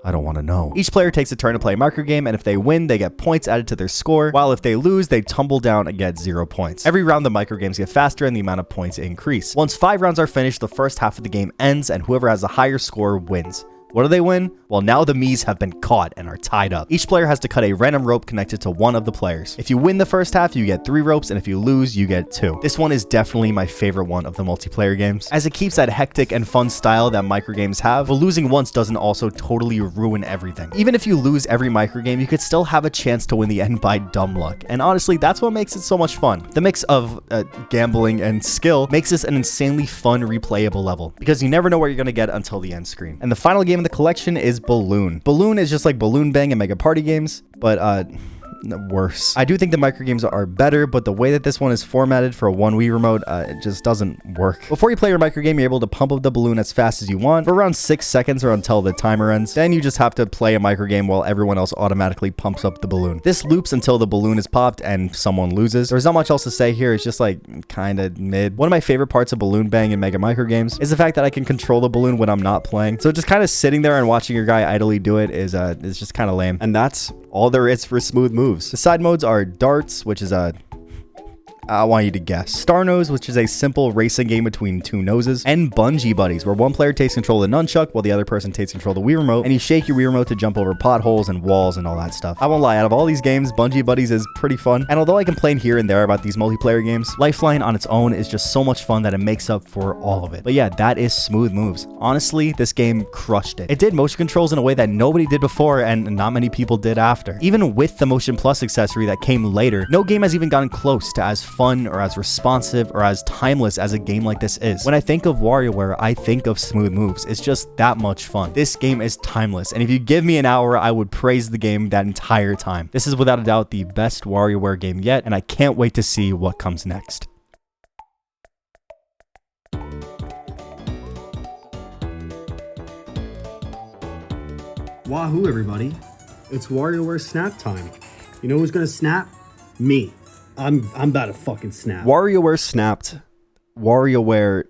I don't want to know. Each player takes a turn to play a microgame, and if they win, they get points added to their score, while if they lose, they tumble down and get 0 points. Every round, the microgames get faster and the amount of points increase. Once 5 rounds are finished, the first half of the game ends, and whoever has the higher score wins. What do they win? Well, now the Miis have been caught and are tied up. Each player has to cut a random rope connected to one of the players. If you win the first half, you get 3 ropes, and if you lose, you get 2. This one is definitely my favorite one of the multiplayer games, as it keeps that hectic and fun style that microgames have, but losing once doesn't also totally ruin everything. Even if you lose every microgame, you could still have a chance to win the end by dumb luck, and honestly, that's what makes it so much fun. The mix of gambling and skill makes this an insanely fun, replayable level, because you never know what you're gonna get until the end screen. And the final game in the collection is Balloon. Balloon is just like Balloon Bang and Mega Party games, but worse. I do think the microgames are better, but the way that this one is formatted for a 1 Wii remote, it just doesn't work. Before you play your microgame, you're able to pump up the balloon as fast as you want for around 6 seconds or until the timer ends. Then you just have to play a microgame while everyone else automatically pumps up the balloon. This loops until the balloon is popped and someone loses. There's not much else to say here. It's just like kind of mid. One of my favorite parts of Balloon Bang and Mega Microgames is the fact that I can control the balloon when I'm not playing. So just kind of sitting there and watching your guy idly do it is just kind of lame. And that's all there is for smooth moves. The side modes are darts, which is I want you to guess. Star Nose, which is a simple racing game between two noses, and Bungee Buddies, where one player takes control of the nunchuck while the other person takes control of the Wii Remote, and you shake your Wii Remote to jump over potholes and walls and all that stuff. I won't lie, out of all these games, Bungee Buddies is pretty fun, and although I complain here and there about these multiplayer games, Lifeline on its own is just so much fun that it makes up for all of it. But yeah, that is Smooth Moves. Honestly, this game crushed it. It did motion controls in a way that nobody did before and not many people did after. Even with the Motion Plus accessory that came later, no game has even gotten close to as fun or as responsive or as timeless as a game like this is. When I think of WarioWare, I think of Smooth Moves. It's just that much fun. This game is timeless, and if you give me an hour, I would praise the game that entire time. This is without a doubt the best WarioWare game yet, and I can't wait to see what comes next. Wahoo, everybody. It's WarioWare snap time. You know who's gonna snap? Me. I'm about to fucking snap. WarioWare snapped. WarioWare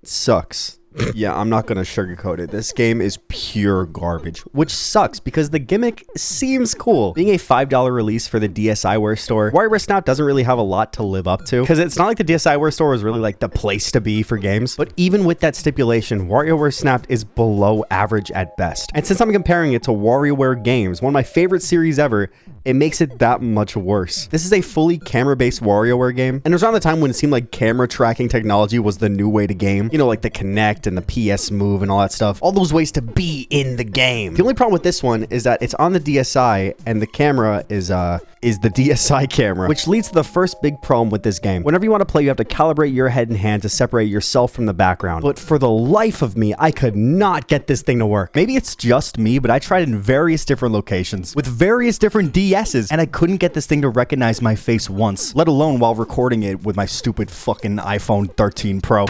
sucks. Yeah, I'm not gonna sugarcoat it. This game is pure garbage, which sucks because the gimmick seems cool. Being a $5 release for the DSiWare store, WarioWare Snap doesn't really have a lot to live up to because it's not like the DSiWare store was really like the place to be for games. But even with that stipulation, WarioWare Snapped is below average at best. And since I'm comparing it to WarioWare Games, one of my favorite series ever, it makes it that much worse. This is a fully camera-based WarioWare game, and it was around the time when it seemed like camera tracking technology was the new way to game. You know, like the Kinect and the PS Move and all that stuff. All those ways to be in the game. The only problem with this one is that it's on the DSi, and the camera is the DSi camera, which leads to the first big problem with this game. Whenever you want to play, you have to calibrate your head and hand to separate yourself from the background. But for the life of me, I could not get this thing to work. Maybe it's just me, but I tried in various different locations with various different DSs, and I couldn't get this thing to recognize my face once, let alone while recording it with my stupid fucking iPhone 13 Pro.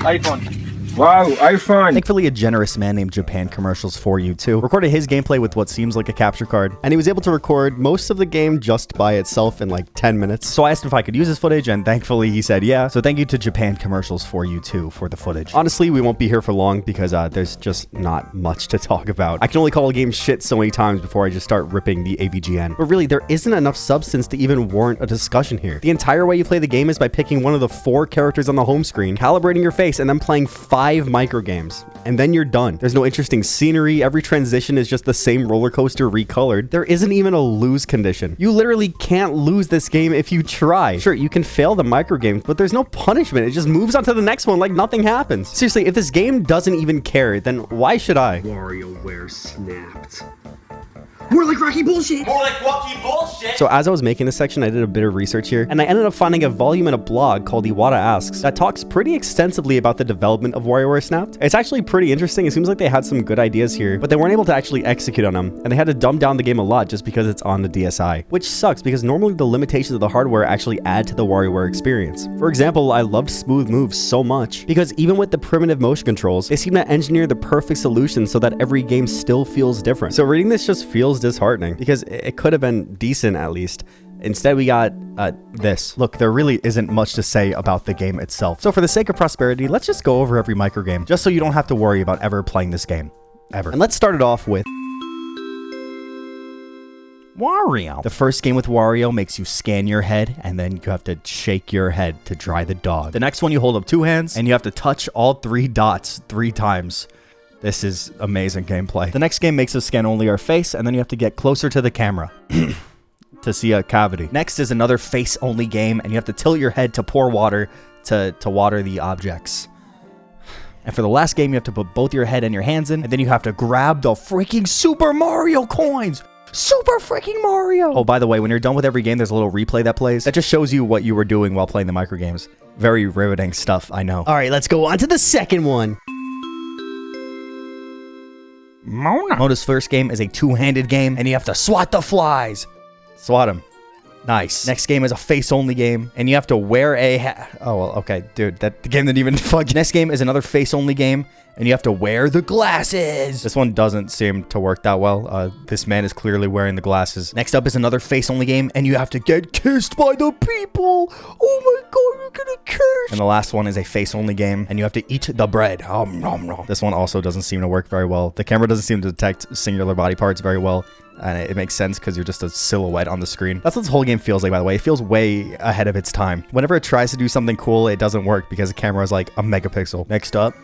Wow, iPhone. Thankfully, a generous man named Japan Commercials for You Too recorded his gameplay with what seems like a capture card, and he was able to record most of the game just by itself in like 10 minutes. So I asked him if I could use his footage, and thankfully he said yeah. So thank you to Japan Commercials for You Too for the footage. Honestly, we won't be here for long because there's just not much to talk about. I can only call a game shit so many times before I just start ripping the AVGN. But really, there isn't enough substance to even warrant a discussion here. The entire way you play the game is by picking one of the 4 characters on the home screen, calibrating your face, and then playing 5 microgames, and then you're done. There's no interesting scenery. Every transition is just the same roller coaster recolored. There isn't even a lose condition. You literally can't lose this game if you try. Sure, you can fail the microgames, but there's no punishment. It just moves on to the next one like nothing happens. Seriously, if this game doesn't even care, then why should I? WarioWare snapped. More like Rocky bullshit. More like Wacky bullshit. So as I was making this section, I did a bit of research here, and I ended up finding a volume in a blog called Iwata Asks that talks pretty extensively about the development of WarioWare Snapped. It's actually pretty interesting. It seems like they had some good ideas here, but they weren't able to actually execute on them, and they had to dumb down the game a lot just because it's on the DSi, which sucks because normally the limitations of the hardware actually add to the WarioWare experience. For example, I loved Smooth Moves so much because even with the primitive motion controls, they seem to engineer the perfect solution so that every game still feels different. So reading this just feels disheartening because it could have been decent at least. Instead, we got this. Look, there really isn't much to say about the game itself. So for the sake of prosperity, let's just go over every microgame just so you don't have to worry about ever playing this game. Ever. And let's start it off with Wario. The first game with Wario makes you scan your head, and then you have to shake your head to dry the dog. The next one, you hold up 2 hands, and you have to touch all 3 dots 3 times. This is amazing gameplay. The next game makes us scan only our face, and then you have to get closer to the camera to see a cavity. Next is another face-only game, and you have to tilt your head to pour water to water the objects. And for the last game, you have to put both your head and your hands in, and then you have to grab the freaking Super Mario coins! Super freaking Mario! Oh, by the way, when you're done with every game, there's a little replay that plays. That just shows you what you were doing while playing the microgames. Very riveting stuff, I know. All right, let's go on to the second one. Mona's first game is a 2-handed game, and you have to swat the flies. Swat them. Nice. Next game is a face-only game, and you have to wear a hat. Oh, well, okay, dude, the game didn't even fuck. Next game is another face-only game, and you have to wear the glasses. This one doesn't seem to work that well. This man is clearly wearing the glasses. Next up is another face-only game, and you have to get kissed by the people. Oh my god, you're gonna kiss. And the last one is a face-only game, and you have to eat the bread. Nom, nom. This one also doesn't seem to work very well. The camera doesn't seem to detect singular body parts very well. And it makes sense because you're just a silhouette on the screen. That's what this whole game feels like, by the way. It feels way ahead of its time. Whenever it tries to do something cool, it doesn't work because the camera is like a megapixel. Next up,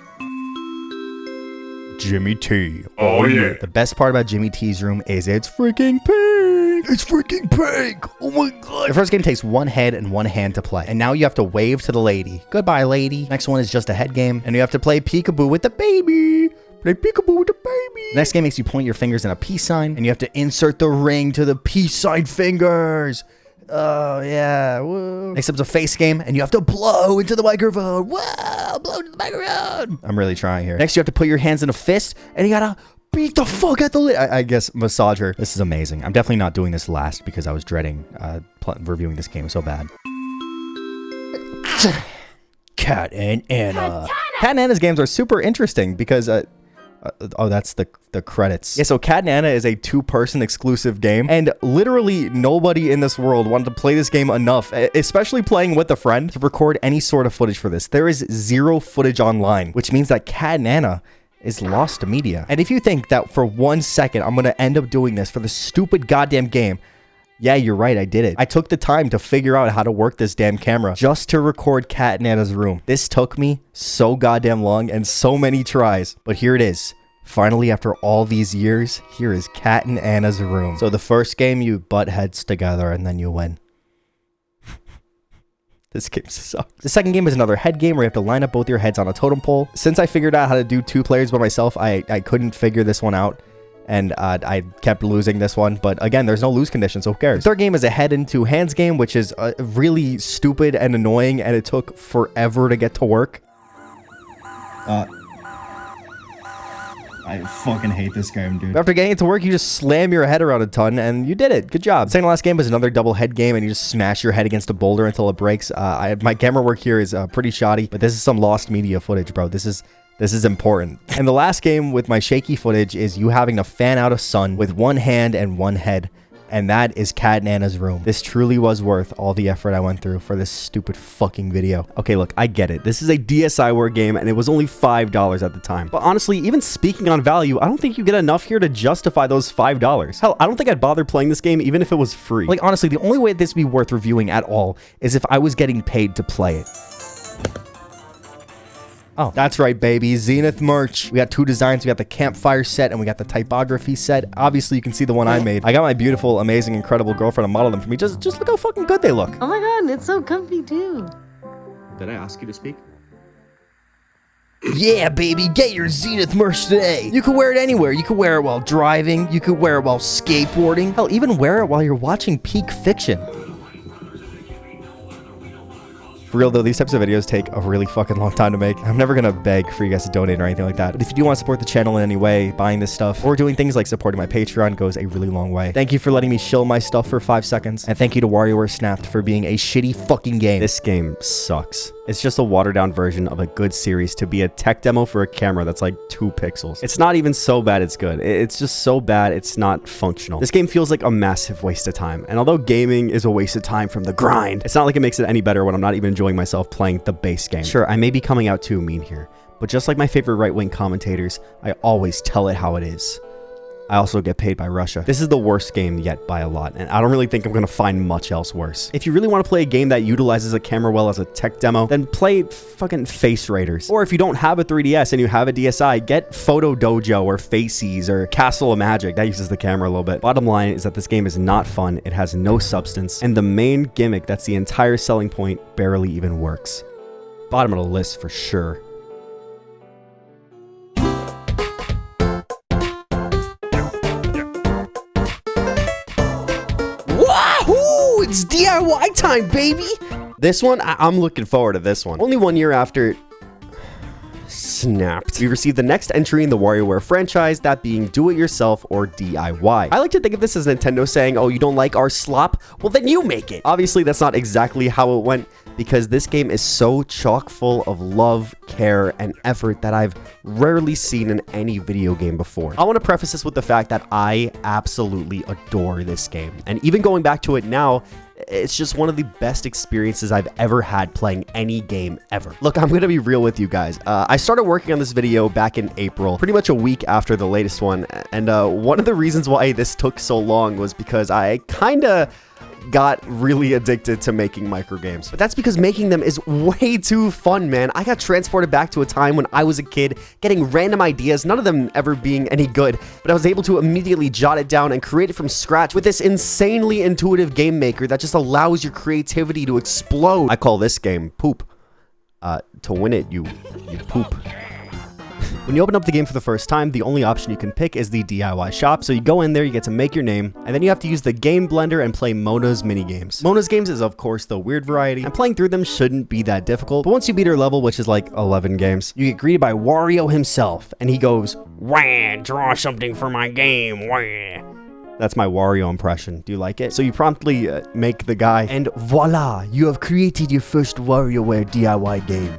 Jimmy T. Oh yeah. The best part about Jimmy T's room is it's freaking pink. It's freaking pink. Oh my god. The first game takes one head and one hand to play. And now you have to wave to the lady. Goodbye, lady. Next one is just a head game. And you have to play peekaboo with the baby. Play peekaboo with the baby. The next game makes you point your fingers in a peace sign. And you have to insert the ring to the peace sign fingers. Oh, yeah. Woo. Next up's a face game, and you have to blow into the microphone. Whoa, blow into the microphone. I'm really trying here. Next, you have to put your hands in a fist, and you gotta beat the fuck out the lid. I guess massage her. This is amazing. I'm definitely not doing this last because I was dreading reviewing this game so bad. Cat and Anna. Cat and Anna's games are super interesting because... oh, that's the credits. Yeah, so Cat and Anna is a two-person exclusive game, and literally nobody in this world wanted to play this game enough, especially playing with a friend, to record any sort of footage for this. There is zero footage online, which means that Cat and Anna is lost media. And if you think that for 1 second I'm gonna end up doing this for the stupid goddamn game, yeah, you're right, I did it. I took the time to figure out how to work this damn camera just to record Cat and Anna's room. This took me so goddamn long and so many tries, but here it is. Finally, after all these years, here is Cat and Anna's room. So the first game, you butt heads together and then you win. This game sucks. The second game is another head game where you have to line up both your heads on a totem pole. Since I figured out how to do 2 players by myself, I couldn't figure this one out. And I kept losing this one. But again, there's no lose condition, so who cares? The third game is a head into hands game, which is really stupid and annoying, and it took forever to get to work. I fucking hate this game, dude. After getting it to work, you just slam your head around a ton, and you did it. Good job. Second to last game is another double head game, and you just smash your head against a boulder until it breaks. My camera work here is pretty shoddy, but this is some lost media footage, bro. This is important. And the last game with my shaky footage is you having to fan out a sun with one hand and one head. And that is Cat and Anna's room. This truly was worth all the effort I went through for this stupid fucking video. Okay, look, I get it. This is a DSiWare game, and it was only $5 at the time. But honestly, even speaking on value, I don't think you get enough here to justify those $5. Hell, I don't think I'd bother playing this game even if it was free. Like, honestly, the only way this would be worth reviewing at all is if I was getting paid to play it. Oh, that's right, baby. Zenith merch. We got 2 designs. We got the campfire set and we got the typography set. Obviously, you can see the one I made. I got my beautiful, amazing, incredible girlfriend to model them for me. Just look how fucking good they look. Oh my god, it's so comfy too. Did I ask you to speak? Yeah, baby, get your Zenith merch today. You can wear it anywhere. You can wear it while driving. You can wear it while skateboarding. Hell, even wear it while you're watching Peak Fiction. For real though, these types of videos take a really fucking long time to make. I'm never gonna beg for you guys to donate or anything like that. But if you do want to support the channel in any way, buying this stuff, or doing things like supporting my Patreon goes a really long way. Thank you for letting me shill my stuff for 5 seconds. And thank you to Wario Ware Snapped for being a shitty fucking game. This game sucks. It's just a watered down version of a good series to be a tech demo for a camera that's like 2 pixels. It's not even so bad it's good. It's just so bad it's not functional. This game feels like a massive waste of time. And although gaming is a waste of time from the grind, it's not like it makes it any better when I'm not even enjoying myself playing the base game. Sure, I may be coming out too mean here, but just like my favorite right-wing commentators, I always tell it how it is. I also get paid by Russia. This is the worst game yet by a lot, and I don't really think I'm gonna find much else worse. If you really want to play a game that utilizes a camera well as a tech demo, then play fucking Face Raiders. Or if you don't have a 3DS and you have a DSi, get Photo Dojo or Faces or Castle of Magic. That uses the camera a little bit. Bottom line is that this game is not fun, it has no substance, and the main gimmick that's the entire selling point barely even works. Bottom of the list for sure. Wahoo! It's DIY time, baby! This one, I'm looking forward to this one. Only 1 year after Snapped, we received the next entry in the WarioWare franchise, that being do-it-yourself or DIY. I like to think of this as Nintendo saying, oh, you don't like our slop? Well, then you make it. Obviously, that's not exactly how it went, because this game is so chock full of love, care and effort that I've rarely seen in any video game before. I want to preface this with the fact that I absolutely adore this game, and even going back to it now, it's just one of the best experiences I've ever had playing any game ever. Look, I'm gonna be real with you guys. I started working on this video back in April, pretty much a week after the latest one, and one of the reasons why this took so long was because I kinda got really addicted to making microgames. But that's because making them is way too fun, man. I got transported back to a time when I was a kid, getting random ideas, none of them ever being any good, but I was able to immediately jot it down and create it from scratch with this insanely intuitive game maker that just allows your creativity to explode. I call this game Poop. To win it, you poop. When you open up the game for the first time, the only option you can pick is the DIY shop. So you go in there, you get to make your name, and then you have to use the game blender and play Mona's minigames. Mona's games is of course the weird variety, and playing through them shouldn't be that difficult. But once you beat her level, which is like 11 games, you get greeted by Wario himself, and he goes, "Wah, draw something for my game, wah." That's my Wario impression. Do you like it? So you promptly make the guy, and voila, you have created your first WarioWare DIY game.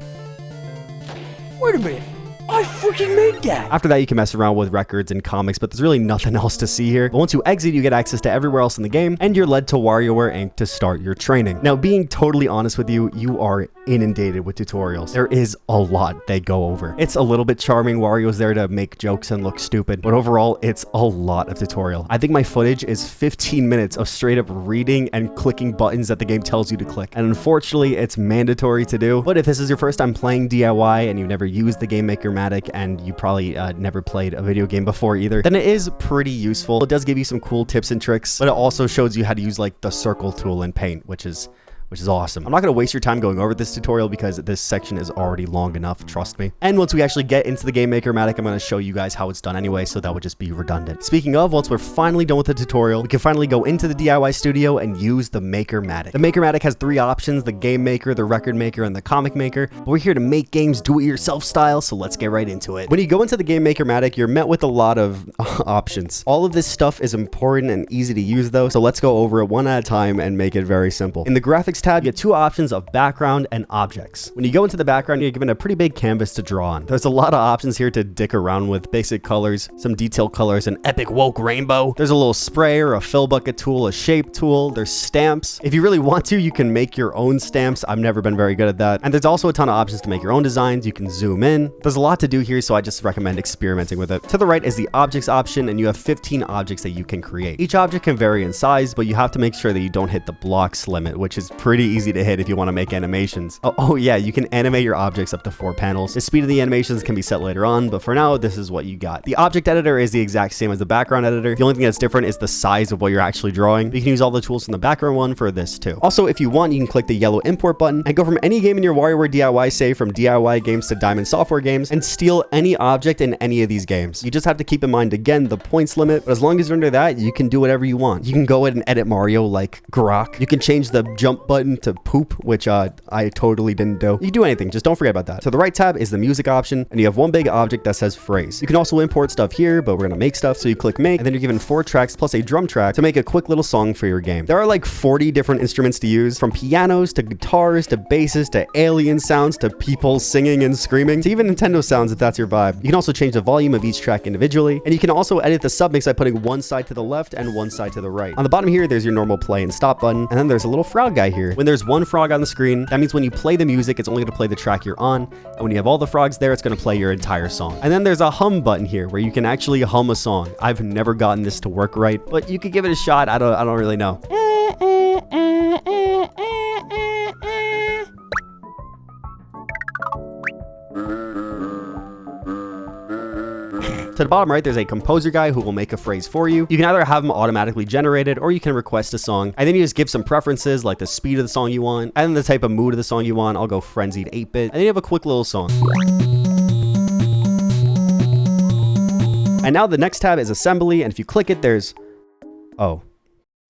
Wait a minute. I freaking made that! After that, you can mess around with records and comics, but there's really nothing else to see here. But once you exit, you get access to everywhere else in the game, and you're led to WarioWare Inc. to start your training. Now, being totally honest with you, you are inundated with tutorials. There is a lot they go over. It's a little bit charming. Wario's there to make jokes and look stupid, but overall, it's a lot of tutorial. I think my footage is 15 minutes of straight up reading and clicking buttons that the game tells you to click. And unfortunately, it's mandatory to do. But if this is your first time playing DIY and you've never used the Game Maker and you probably never played a video game before either, then it is pretty useful. It does give you some cool tips and tricks, but it also shows you how to use like the circle tool in Paint, which is awesome. I'm not going to waste your time going over this tutorial because this section is already long enough, trust me. And once we actually get into the Game Maker-matic, I'm going to show you guys how it's done anyway, so that would just be redundant. Speaking of, once we're finally done with the tutorial, we can finally go into the DIY studio and use the Maker-matic. The Maker-matic has 3 options, the Game Maker, the Record Maker, and the Comic Maker, but we're here to make games do-it-yourself style, so let's get right into it. When you go into the Game Maker-matic, you're met with a lot of options. All of this stuff is important and easy to use though, so let's go over it one at a time and make it very simple. In the Graphics tab, you get 2 options of background and objects. When you go into the background, you're given a pretty big canvas to draw on. There's a lot of options here to dick around with: basic colors, some detail colors, an epic woke rainbow. There's a little sprayer, a fill bucket tool, a shape tool. There's stamps. If you really want to, you can make your own stamps. I've never been very good at that. And there's also a ton of options to make your own designs. You can zoom in. There's a lot to do here, so I just recommend experimenting with it. To the right is the objects option, and you have 15 objects that you can create. Each object can vary in size, but you have to make sure that you don't hit the blocks limit, which is pretty easy to hit if you want to make animations. Oh yeah, you can animate your objects up to 4 panels. The speed of the animations can be set later on, but for now, this is what you got. The object editor is the exact same as the background editor. The only thing that's different is the size of what you're actually drawing. You can use all the tools from the background one for this too. Also, if you want, you can click the yellow import button and go from any game in your WarioWare DIY, say from DIY games to Diamond Software games, and steal any object in any of these games. You just have to keep in mind, again, the points limit, but as long as you're under that, you can do whatever you want. You can go ahead and edit Mario like Grok. You can change the jump button to poop, which I totally didn't do. You can do anything, just don't forget about that. So the right tab is the music option, and you have one big object that says phrase. You can also import stuff here, but we're gonna make stuff, so you click make, and then you're given 4 tracks plus a drum track to make a quick little song for your game. There are like 40 different instruments to use, from pianos to guitars to basses to alien sounds to people singing and screaming to even Nintendo sounds if that's your vibe. You can also change the volume of each track individually, and you can also edit the submix by putting one side to the left and one side to the right. On the bottom here, there's your normal play and stop button, and then there's a little frog guy here. When there's one frog on the screen, that means when you play the music, it's only going to play the track you're on, and when you have all the frogs there, it's going to play your entire song. And then there's a hum button here where you can actually hum a song. I've never gotten this to work right, but you could give it a shot. I don't really know. To the bottom right, there's a composer guy who will make a phrase for you. You can either have them automatically generated, or you can request a song, and then you just give some preferences like the speed of the song you want, and then the type of mood of the song you want. I'll go frenzied 8-bit, and then you have a quick little song. And now the next tab is assembly, and if you click it, there's... oh,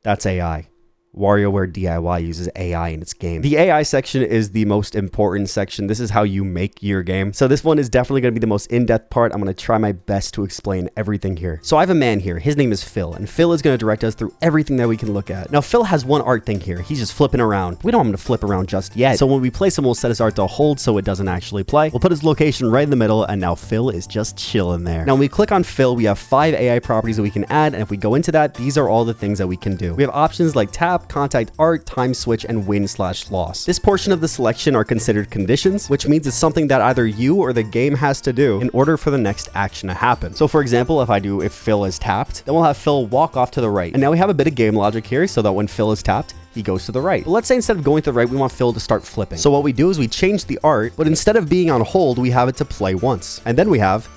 that's AI. WarioWare DIY uses AI in its game. The AI section is the most important section. This is how you make your game. So this one is definitely going to be the most in-depth part. I'm going to try my best to explain everything here. So I have a man here. His name is Phil, and Phil is going to direct us through everything that we can look at. Now, Phil has one art thing here. He's just flipping around. We don't want him to flip around just yet. So when we place him, we'll set his art to hold so it doesn't actually play. We'll put his location right in the middle, and now Phil is just chilling there. Now, when we click on Phil, we have 5 AI properties that we can add, and if we go into that, these are all the things that we can do. We have options like tap, contact art, time switch, and win/loss. This portion of the selection are considered conditions, which means it's something that either you or the game has to do in order for the next action to happen. So for example, if Phil is tapped, then we'll have Phil walk off to the right. And now we have a bit of game logic here so that when Phil is tapped, he goes to the right. But let's say instead of going to the right, we want Phil to start flipping. So what we do is we change the art, but instead of being on hold, we have it to play once. And then we have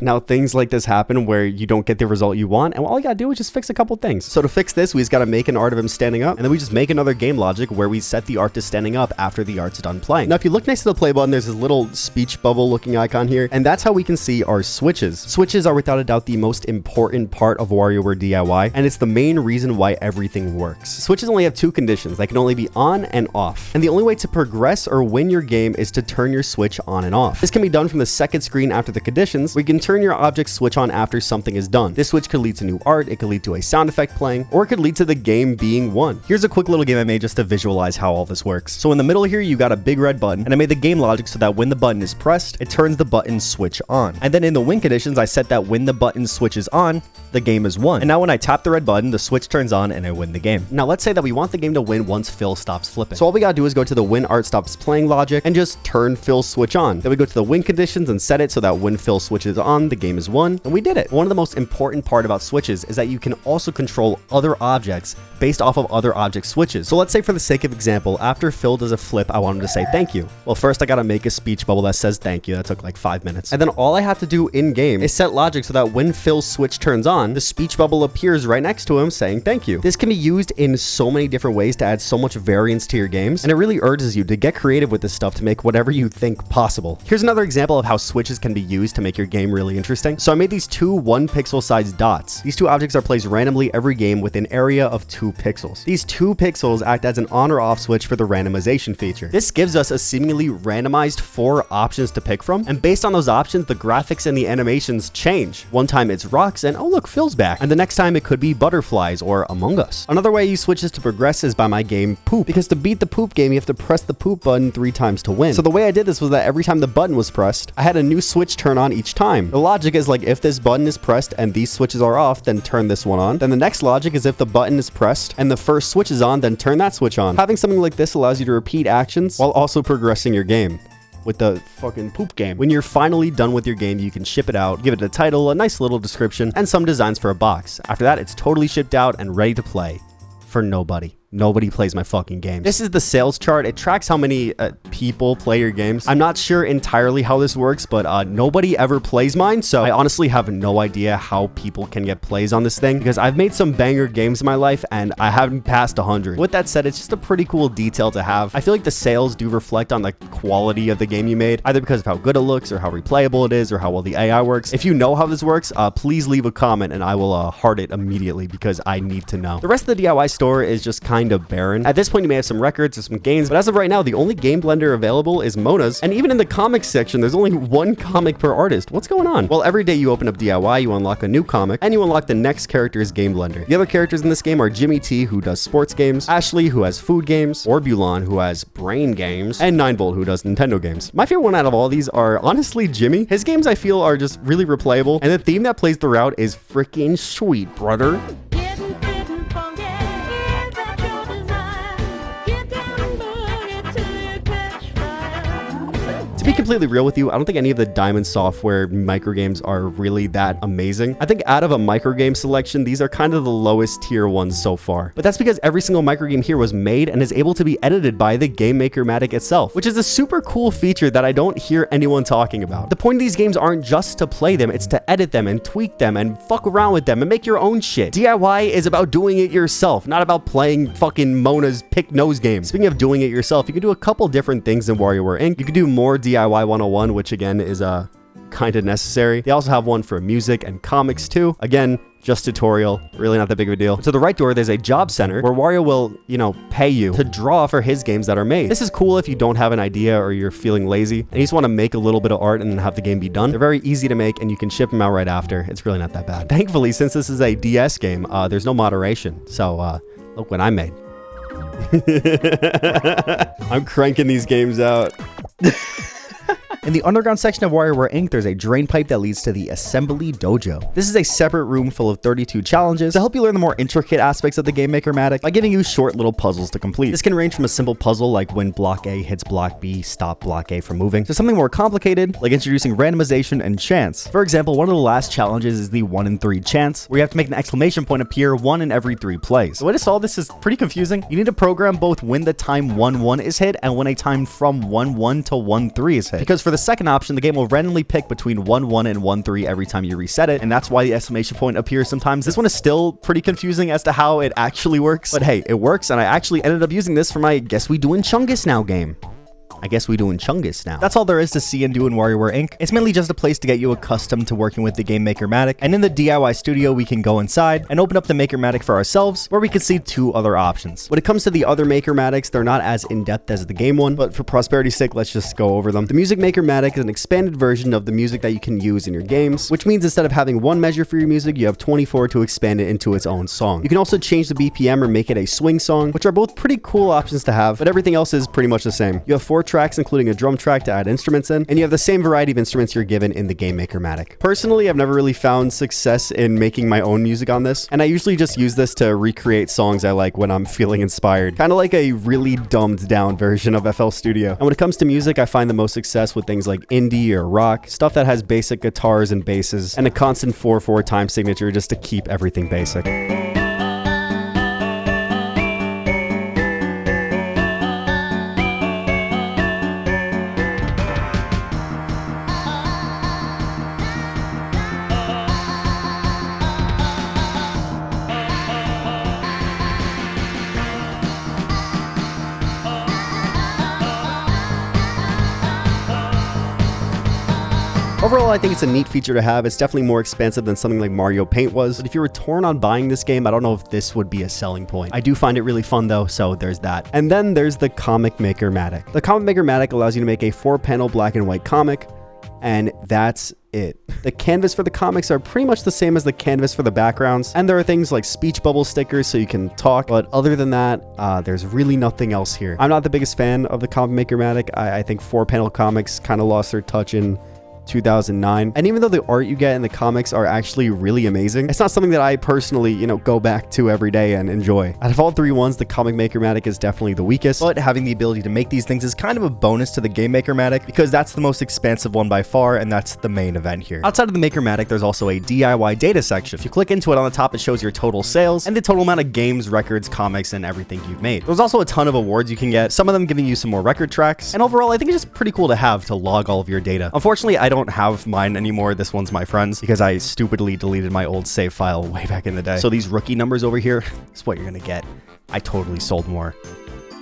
now things like this happen where you don't get the result you want, and all you gotta do is just fix a couple things. So to fix this, we just gotta make an art of him standing up, and then we just make another game logic where we set the art to standing up after the art's done playing. Now, if you look next to the play button, there's this little speech bubble looking icon here, and that's how we can see our switches. Switches are without a doubt the most important part of WarioWare DIY, and it's the main reason why everything works. Switches only have 2 conditions. They can only be on and off, and the only way to progress or win your game is to turn your switch on and off. This can be done from the second screen after the conditions. We can turn your object switch on after something is done. This switch could lead to new art, it could lead to a sound effect playing, or it could lead to the game being won. Here's a quick little game I made just to visualize how all this works. So in the middle here, you got a big red button, and I made the game logic so that when the button is pressed, it turns the button switch on. And then in the win conditions, I set that when the button switches on, the game is won. And now when I tap the red button, the switch turns on and I win the game. Now let's say that we want the game to win once Phil stops flipping. So all we gotta do is go to the when art stops playing logic and just turn Phil's switch on. Then we go to the win conditions and set it so that when Phil switches on, the game is won, and we did it. One of the most important part about switches is that you can also control other objects based off of other object switches. So let's say for the sake of example, after Phil does a flip, I want him to say thank you. Well, first I gotta make a speech bubble that says thank you. That took like 5 minutes. And then all I have to do in game is set logic so that when Phil's switch turns on, the speech bubble appears right next to him saying thank you. This can be used in so many different ways to add so much variance to your games, and it really urges you to get creative with this stuff to make whatever you think possible. Here's another example of how switches can be used to make your game really interesting. So I made these 2 1-pixel sized dots. These 2 objects are placed randomly every game with an area of 2 pixels. These 2 pixels act as an on or off switch for the randomization feature. This gives us a seemingly randomized 4 options to pick from, and based on those options, the graphics and the animations change. One time it's rocks and oh look, Phil's back, and the next time it could be butterflies or Among Us. Another way I use switches to progress is by my game Poop, because to beat the Poop game, you have to press the Poop button 3 times to win. So the way I did this was that every time the button was pressed, I had a new switch turn on each time. The logic is like if this button is pressed and these switches are off, then turn this one on. Then the next logic is if the button is pressed and the first switch is on, then turn that switch on. Having something like this allows you to repeat actions while also progressing your game. With the fucking Poop game. When you're finally done with your game, you can ship it out, give it a title, a nice little description, and some designs for a box. After that, it's totally shipped out and ready to play for nobody. Nobody plays my fucking games. This is the sales chart. It tracks how many people play your games. I'm not sure entirely how this works, but nobody ever plays mine, so I honestly have no idea how people can get plays on this thing, because I've made some banger games in my life and I haven't passed 100. With that said, it's just a pretty cool detail to have. I feel like the sales do reflect on the quality of the game you made, either because of how good it looks or how replayable it is or how well the AI works. If you know how this works, please leave a comment and I will heart it immediately because I need to know. The rest of the DIY store is just kind of barren. At this point, you may have some records or some games, but as of right now, the only game blender available is Mona's, and even in the comics section, there's only 1 comic per artist. What's going on? Well, every day you open up DIY, you unlock a new comic, and you unlock the next character's game blender. The other characters in this game are Jimmy T, who does sports games, Ashley, who has food games, Orbulon, who has brain games, and 9volt, who does Nintendo games. My favorite one out of all these are honestly Jimmy. His games I feel are just really replayable, and the theme that plays throughout is freaking sweet, brother. To be completely real with you, I don't think any of the Diamond Software microgames are really that amazing. I think out of a microgame selection, these are kind of the lowest tier ones so far. But that's because every single microgame here was made and is able to be edited by the Game Maker-matic itself, which is a super cool feature that I don't hear anyone talking about. The point of these games aren't just to play them, it's to edit them and tweak them and fuck around with them and make your own shit. DIY is about doing it yourself, not about playing fucking Mona's pick nose game. Speaking of doing it yourself, you can do a couple different things in WarioWare Inc. You can do more DIY 101, which again is kind of necessary. They also have one for music and comics too. Again, just tutorial, really not that big of a deal. To the right door, there's a job center where Wario will, you know, pay you to draw for his games that are made. This is cool if you don't have an idea or you're feeling lazy and you just want to make a little bit of art and then have the game be done. They're very easy to make and you can ship them out right after. It's really not that bad. Thankfully, since this is a DS game, there's no moderation. So look what I made. I'm cranking these games out. In the underground section of WarioWare Inc., there's a drain pipe that leads to the Assembly Dojo. This is a separate room full of 32 challenges to help you learn the more intricate aspects of the Game Maker-matic by giving you short little puzzles to complete. This can range from a simple puzzle like when block A hits block B, stop block A from moving, to something more complicated like introducing randomization and chance. For example, one of the last challenges is the 1 in 3 chance, where you have to make an exclamation point appear 1 in every 3 plays. The way to solve this is pretty confusing. You need to program both when the time 1-1 is hit and when a time from 1-1 to 1-3 is hit. Because for the second option, the game will randomly pick between 1-1 and 1-3 every time you reset it, and that's why the exclamation point appears sometimes. This one is still pretty confusing as to how it actually works, but hey, it works, and I actually ended up using this for my Guess We Doin' Chungus Now game. I guess we doing Chungus now. That's all there is to see and do in WarioWare Inc. It's mainly just a place to get you accustomed to working with the Game Maker-matic, and in the DIY studio we can go inside and open up the Maker-matic for ourselves, where we can see 2 other options. When it comes to the other Maker-matics, they're not as in-depth as the game one, but for prosperity's sake, let's just go over them. The Music Maker-matic is an expanded version of the music that you can use in your games, which means instead of having 1 measure for your music, you have 24 to expand it into its own song. You can also change the BPM or make it a swing song, which are both pretty cool options to have, but everything else is pretty much the same. You have 4 tracks, including a drum track to add instruments in, and you have the same variety of instruments you're given in the Game Maker-matic. Personally, I've never really found success in making my own music on this, and I usually just use this to recreate songs I like when I'm feeling inspired. Kind of like a really dumbed down version of FL Studio. And when it comes to music, I find the most success with things like indie or rock, stuff that has basic guitars and basses, and a constant 4/4 time signature just to keep everything basic. Overall, I think it's a neat feature to have. It's definitely more expensive than something like Mario Paint was, but if you were torn on buying this game, I don't know if this would be a selling point. I do find it really fun though, so there's that. And then there's the Comic Maker-matic. The Comic Maker-matic allows you to make a 4-panel black and white comic, and that's it. The canvas for the comics are pretty much the same as the canvas for the backgrounds, and there are things like speech bubble stickers so you can talk, but other than that, there's really nothing else here. I'm not the biggest fan of the Comic Maker-matic. I think 4-panel comics kind of lost their touch in 2009, and even though the art you get in the comics are actually really amazing, it's not something that I personally, you know, go back to every day and enjoy. Out of all 3 ones, the Comic Maker-matic is definitely the weakest, but having the ability to make these things is kind of a bonus to the Game Maker-matic because that's the most expansive one by far, and that's the main event here. Outside of the Maker-matic, there's also a DIY data section. If you click into it, on the top it shows your total sales and the total amount of games, records, comics, and everything you've made. There's also a ton of awards you can get, some of them giving you some more record tracks, and overall I think it's just pretty cool to have to log all of your data. Unfortunately, I don't have mine anymore. This one's my friend's because I stupidly deleted my old save file way back in the day. So these rookie numbers over here is what you're gonna get. I totally sold more.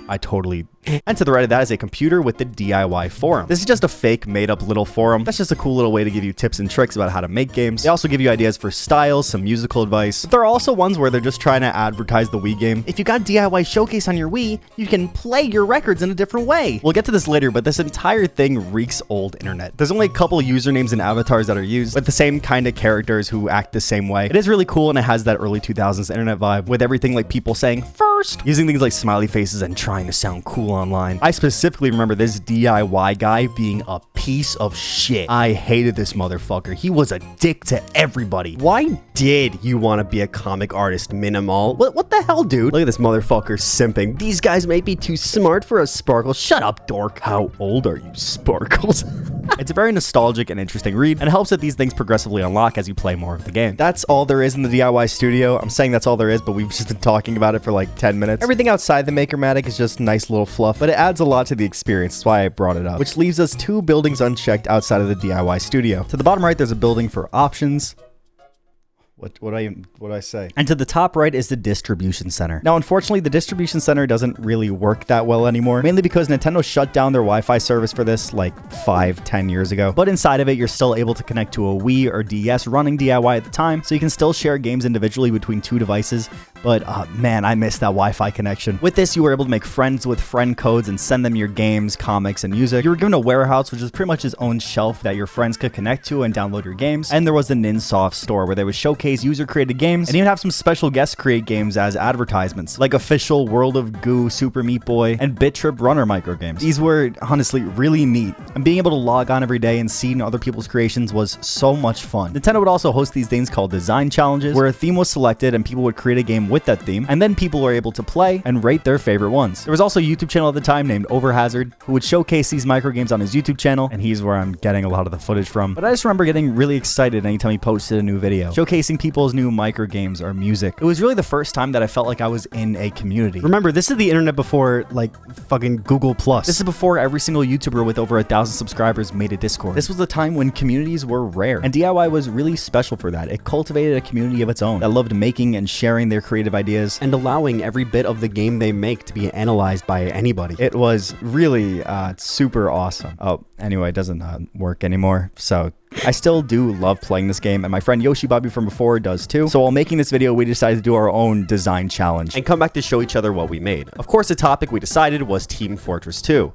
I totally... And to the right of that is a computer with the DIY forum. This is just a fake made-up little forum. That's just a cool little way to give you tips and tricks about how to make games. They also give you ideas for styles, some musical advice. But there are also ones where they're just trying to advertise the Wii game. If you got DIY Showcase on your Wii, you can play your records in a different way. We'll get to this later, but this entire thing reeks old internet. There's only a couple usernames and avatars that are used, with the same kind of characters who act the same way. It is really cool, and it has that early 2000s internet vibe, with everything like people saying first, using things like smiley faces and trying to sound cool online. I specifically remember this DIY guy being a piece of shit. I hated this motherfucker. He was a dick to everybody. Why did you want to be a comic artist, Minimal? What the hell, dude? Look at this motherfucker simping. These guys may be too smart for us, Sparkles. Shut up, dork. How old are you, Sparkles? It's a very nostalgic and interesting read, and it helps that these things progressively unlock as you play more of the game. That's all there is in the DIY studio. I'm saying that's all there is, but we've just been talking about it for like 10 minutes. Everything outside the Maker-matic is just nice little fluff, but it adds a lot to the experience. That's why I brought it up, which leaves us 2 buildings unchecked outside of the DIY studio. To the bottom right, there's a building for options. What do I say? And to the top right is the distribution center. Now, unfortunately, the distribution center doesn't really work that well anymore, mainly because Nintendo shut down their Wi-Fi service for this like 5-10 years ago. But inside of it, you're still able to connect to a Wii or DS running DIY at the time, so you can still share games individually between 2 devices. But man, I missed that Wi-Fi connection. With this, you were able to make friends with friend codes and send them your games, comics, and music. You were given a warehouse, which is pretty much its own shelf that your friends could connect to and download your games. And there was the Ninsoft store, where they would showcase user-created games and even have some special guests create games as advertisements, like official World of Goo, Super Meat Boy, and Bit Trip Runner microgames. These were honestly really neat, and being able to log on every day and see other people's creations was so much fun. Nintendo would also host these things called design challenges, where a theme was selected and people would create a game with that theme, and then people were able to play and rate their favorite ones. There was also a YouTube channel at the time named Overhazard, who would showcase these microgames on his YouTube channel, and he's where I'm getting a lot of the footage from. But I just remember getting really excited anytime he posted a new video, showcasing people's new microgames or music. It was really the first time that I felt like I was in a community. Remember, this is the internet before, like, fucking Google+. This is before every single YouTuber with over 1,000 subscribers made a Discord. This was the time when communities were rare, and DIY was really special for that. It cultivated a community of its own that loved making and sharing their creative ideas and allowing every bit of the game they make to be analyzed by anybody. It was really super awesome. Oh, anyway, it doesn't work anymore, so I still do love playing this game, and my friend Yoshi Bobby from before does too. So while making this video, we decided to do our own design challenge and come back to show each other what we made. Of course, the topic we decided was Team Fortress 2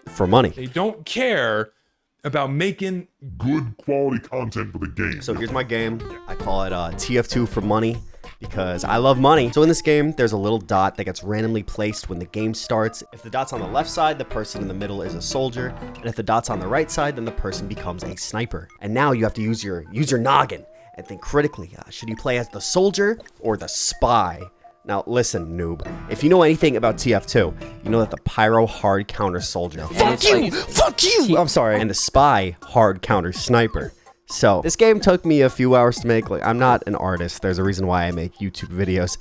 for money. They don't care about making good quality content for the game. So here's my game. I call it TF2 for money, because I love money. So in this game, there's a little dot that gets randomly placed when the game starts. If the dot's on the left side, the person in the middle is a soldier. And if the dot's on the right side, then the person becomes a sniper. And now you have to use your noggin and think critically. Should you play as the soldier or the spy? Now listen, noob. If you know anything about TF2, you know that the pyro hard counter soldier. Fuck you! Fuck you! I'm sorry. And the spy hard counter sniper. So this game took me a few hours to make. Like, I'm not an artist. There's a reason why I make YouTube videos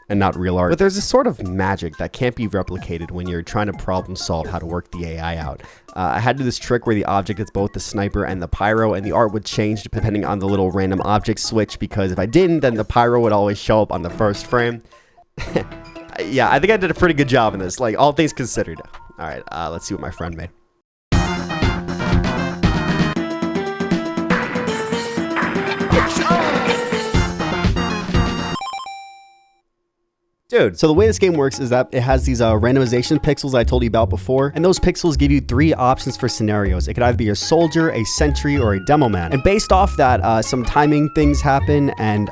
and not real art. But there's this sort of magic that can't be replicated when you're trying to problem solve how to work the AI out. I had to do this trick where the object is both the sniper and the pyro, and the art would change depending on the little random object switch, because if I didn't, then the pyro would always show up on the first frame. Yeah, I think I did a pretty good job in this, like, all things considered. All right, let's see what my friend made. Dude, so the way this game works is that it has these randomization pixels I told you about before, and those pixels give you 3 options for scenarios. It could either be a soldier, a sentry, or a demo man. And based off that, some timing things happen, and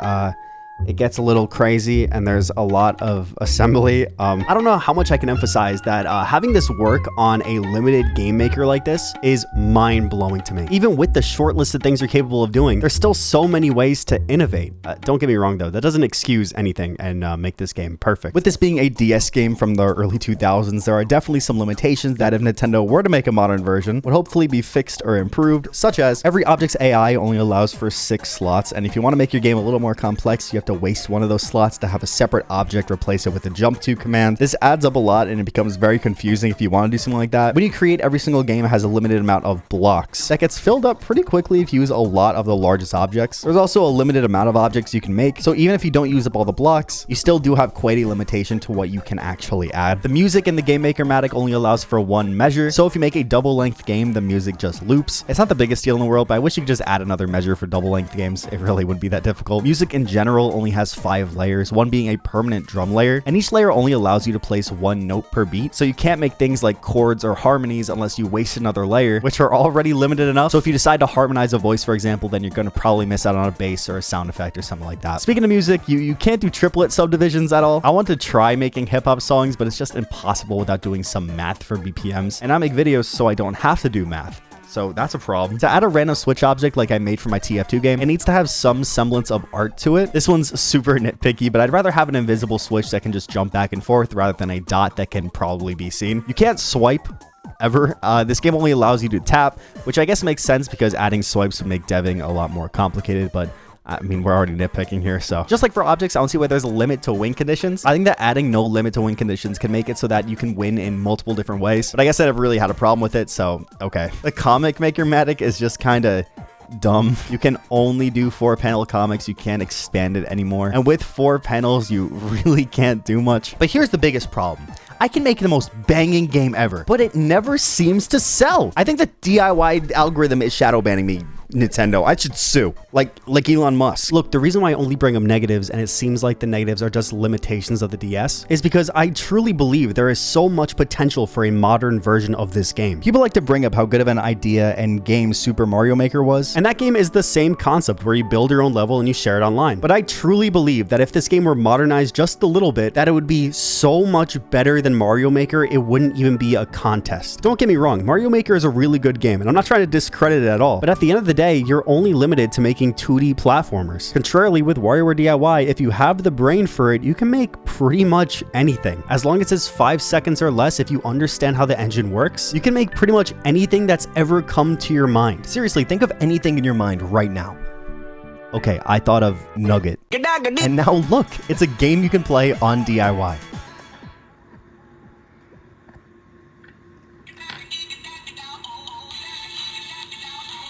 it gets a little crazy, and there's a lot of assembly. I don't know how much I can emphasize that having this work on a limited game maker like this is mind-blowing to me. Even with the short list of things you're capable of doing, there's still so many ways to innovate. Don't get me wrong though, that doesn't excuse anything and make this game perfect. With this being a DS game from the early 2000s, there are definitely some limitations that if Nintendo were to make a modern version, would hopefully be fixed or improved, such as every object's AI only allows for 6 slots, and if you want to make your game a little more complex, you have to waste one of those slots to have a separate object replace it with a jump to command. This adds up a lot, and it becomes very confusing if you want to do something like that. When you create, every single game has a limited amount of blocks that gets filled up pretty quickly if you use a lot of the largest objects. There's also a limited amount of objects you can make, so even if you don't use up all the blocks, you still do have quite a limitation to what you can actually add. The music in the Game Maker-matic only allows for 1 measure, so if you make a double-length game, the music just loops. It's not the biggest deal in the world, but I wish you could just add another measure for double-length games. It really wouldn't be that difficult. Music in general only has 5 layers, one being a permanent drum layer, and each layer only allows you to place 1 note per beat, so you can't make things like chords or harmonies unless you waste another layer, which are already limited enough. So if you decide to harmonize a voice, for example, then you're going to probably miss out on a bass or a sound effect or something like that. Speaking of music, you can't do triplet subdivisions at all. I want to try making hip-hop songs, but it's just impossible without doing some math for BPMs, and I make videos so I don't have to do math. So that's a problem. To add a random switch object like I made for my TF2 game, it needs to have some semblance of art to it. This one's super nitpicky, but I'd rather have an invisible switch that can just jump back and forth rather than a dot that can probably be seen. You can't swipe ever. This game only allows you to tap, which I guess makes sense because adding swipes would make deving a lot more complicated, but I mean, we're already nitpicking here, so. Just like for objects, I don't see why there's a limit to win conditions. I think that adding no limit to win conditions can make it so that you can win in multiple different ways, but I guess I never really had a problem with it, so okay. The Comic Maker-matic is just kind of dumb. You can only do 4-panel comics. You can't expand it anymore. And with 4 panels, you really can't do much. But here's the biggest problem. I can make the most banging game ever, but it never seems to sell. I think the DIY algorithm is shadow banning me, Nintendo. I should sue, like Elon Musk. Look, the reason why I only bring up negatives, and it seems like the negatives are just limitations of the DS, is because I truly believe there is so much potential for a modern version of this game. People like to bring up how good of an idea and game Super Mario Maker was. And that game is the same concept where you build your own level and you share it online. But I truly believe that if this game were modernized just a little bit, that it would be so much better than Mario Maker, it wouldn't even be a contest. Don't get me wrong, Mario Maker is a really good game, and I'm not trying to discredit it at all. But at the end of the day, you're only limited to making 2D platformers. Contrarily, with WarioWare DIY, if you have the brain for it, you can make pretty much anything. As long as it's 5 seconds or less, if you understand how the engine works, you can make pretty much anything that's ever come to your mind. Seriously, think of anything in your mind right now. Okay, I thought of Nugget. And now look, it's a game you can play on DIY.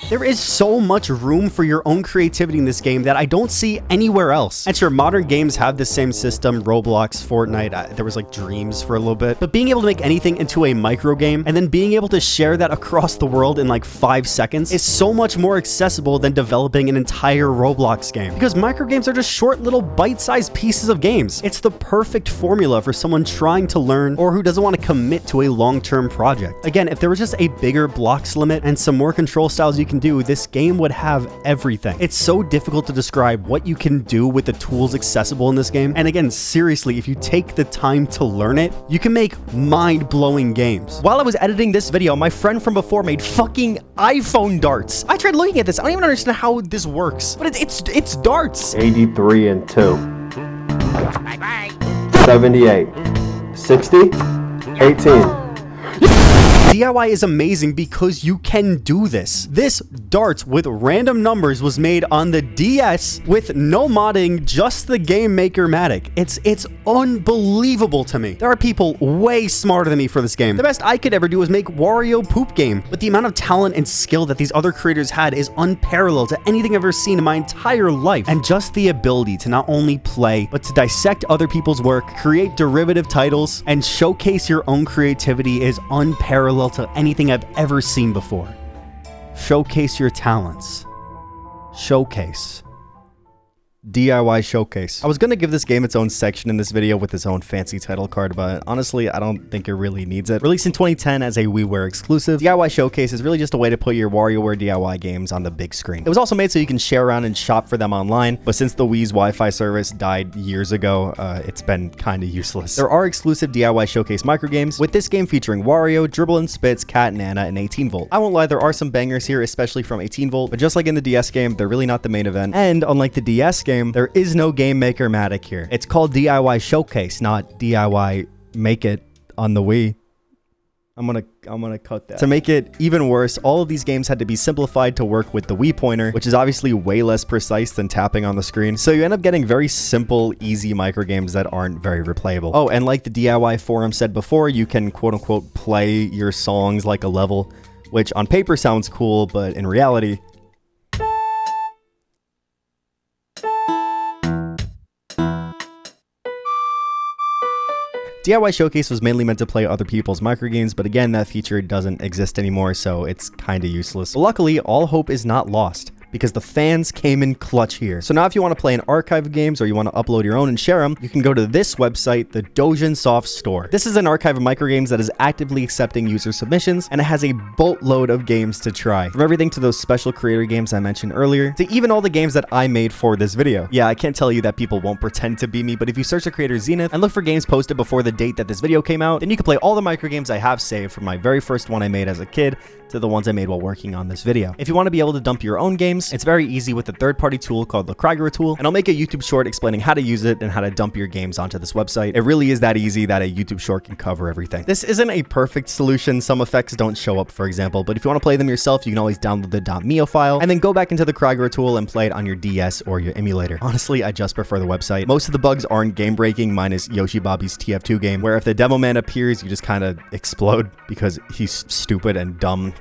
There is so much room for your own creativity in this game that I don't see anywhere else. And sure, modern games have the same system, Roblox, Fortnite, there was like Dreams for a little bit, but being able to make anything into a micro game and then being able to share that across the world in like 5 seconds is so much more accessible than developing an entire Roblox game. Because micro games are just short little bite-sized pieces of games. It's the perfect formula for someone trying to learn or who doesn't want to commit to a long-term project. Again, if there was just a bigger blocks limit and some more control styles you can do, this game would have everything. It's so difficult to describe what you can do with the tools accessible in this game. And again, seriously, if you take the time to learn it, you can make mind-blowing games. While I was editing this video, my friend from before made fucking iPhone darts. I tried looking at this. I don't even understand how this works, but it's darts. 83 and 2. 78. 60. 18. DIY is amazing because you can do this. This darts with random numbers was made on the DS with no modding, just the Game Maker-matic. It's unbelievable to me. There are people way smarter than me for this game. The best I could ever do was make Wario Poop Game, but the amount of talent and skill that these other creators had is unparalleled to anything I've ever seen in my entire life. And just the ability to not only play, but to dissect other people's work, create derivative titles, and showcase your own creativity is unparalleled to anything I've ever seen before. Showcase your talents. Showcase. DIY Showcase. I was gonna give this game its own section in this video with its own fancy title card, but honestly, I don't think it really needs it. Released in 2010 as a WiiWare exclusive, DIY Showcase is really just a way to put your WarioWare DIY games on the big screen. It was also made so you can share around and shop for them online, but since the Wii's Wi-Fi service died years ago, it's been kind of useless. There are exclusive DIY Showcase microgames, with this game featuring Wario, Dribble and Spits, Cat and Anna, and 18 Volt. I won't lie, there are some bangers here, especially from 18 Volt, but just like in the DS game, they're really not the main event, and unlike the DS game, there is no Game Maker-matic here. It's called DIY Showcase, not DIY Make It on the Wii. I'm gonna cut that. To make it even worse, all of these games had to be simplified to work with the Wii pointer, which is obviously way less precise than tapping on the screen. So you end up getting very simple, easy microgames that aren't very replayable. Oh, and like the DIY forum said before, you can quote-unquote play your songs like a level, which on paper sounds cool, but in reality, DIY Showcase was mainly meant to play other people's microgames, but again, that feature doesn't exist anymore, so it's kinda useless. But luckily, all hope is not lost, because the fans came in clutch here. So now if you want to play an archive of games or you want to upload your own and share them, you can go to this website, the Dojin Soft Store. This is an archive of microgames that is actively accepting user submissions, and it has a boatload of games to try. From everything to those special creator games I mentioned earlier, to even all the games that I made for this video. Yeah, I can't tell you that people won't pretend to be me, but if you search the creator Zenith and look for games posted before the date that this video came out, then you can play all the microgames I have saved from my very first one I made as a kid to the ones I made while working on this video. If you want to be able to dump your own games, it's very easy with a third-party tool called the Microgame tool, and I'll make a YouTube short explaining how to use it and how to dump your games onto this website. It really is that easy that a YouTube short can cover everything. This isn't a perfect solution. Some effects don't show up, for example, but if you want to play them yourself, you can always download the .mio file and then go back into the Microgame tool and play it on your DS or your emulator. Honestly, I just prefer the website. Most of the bugs aren't game-breaking, minus Yoshi Bobby's TF2 game, where if the demo man appears, you just kind of explode because he's stupid and dumb.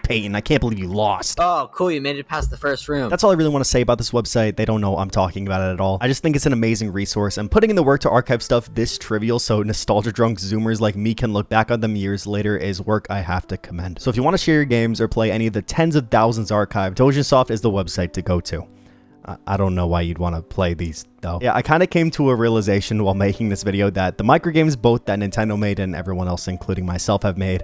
Peyton. I can't believe you lost. Oh, cool. You made it past the first room. That's all I really want to say about this website. They don't know I'm talking about it at all. I just think it's an amazing resource, and putting in the work to archive stuff this trivial so nostalgia drunk zoomers like me can look back on them years later is work I have to commend. So if you want to share your games or play any of the tens of thousands archived, Dojasoft is the website to go to. I don't know why you'd want to play these, though. Yeah, I kind of came to a realization while making this video that the microgames both that Nintendo made and everyone else, including myself, have made,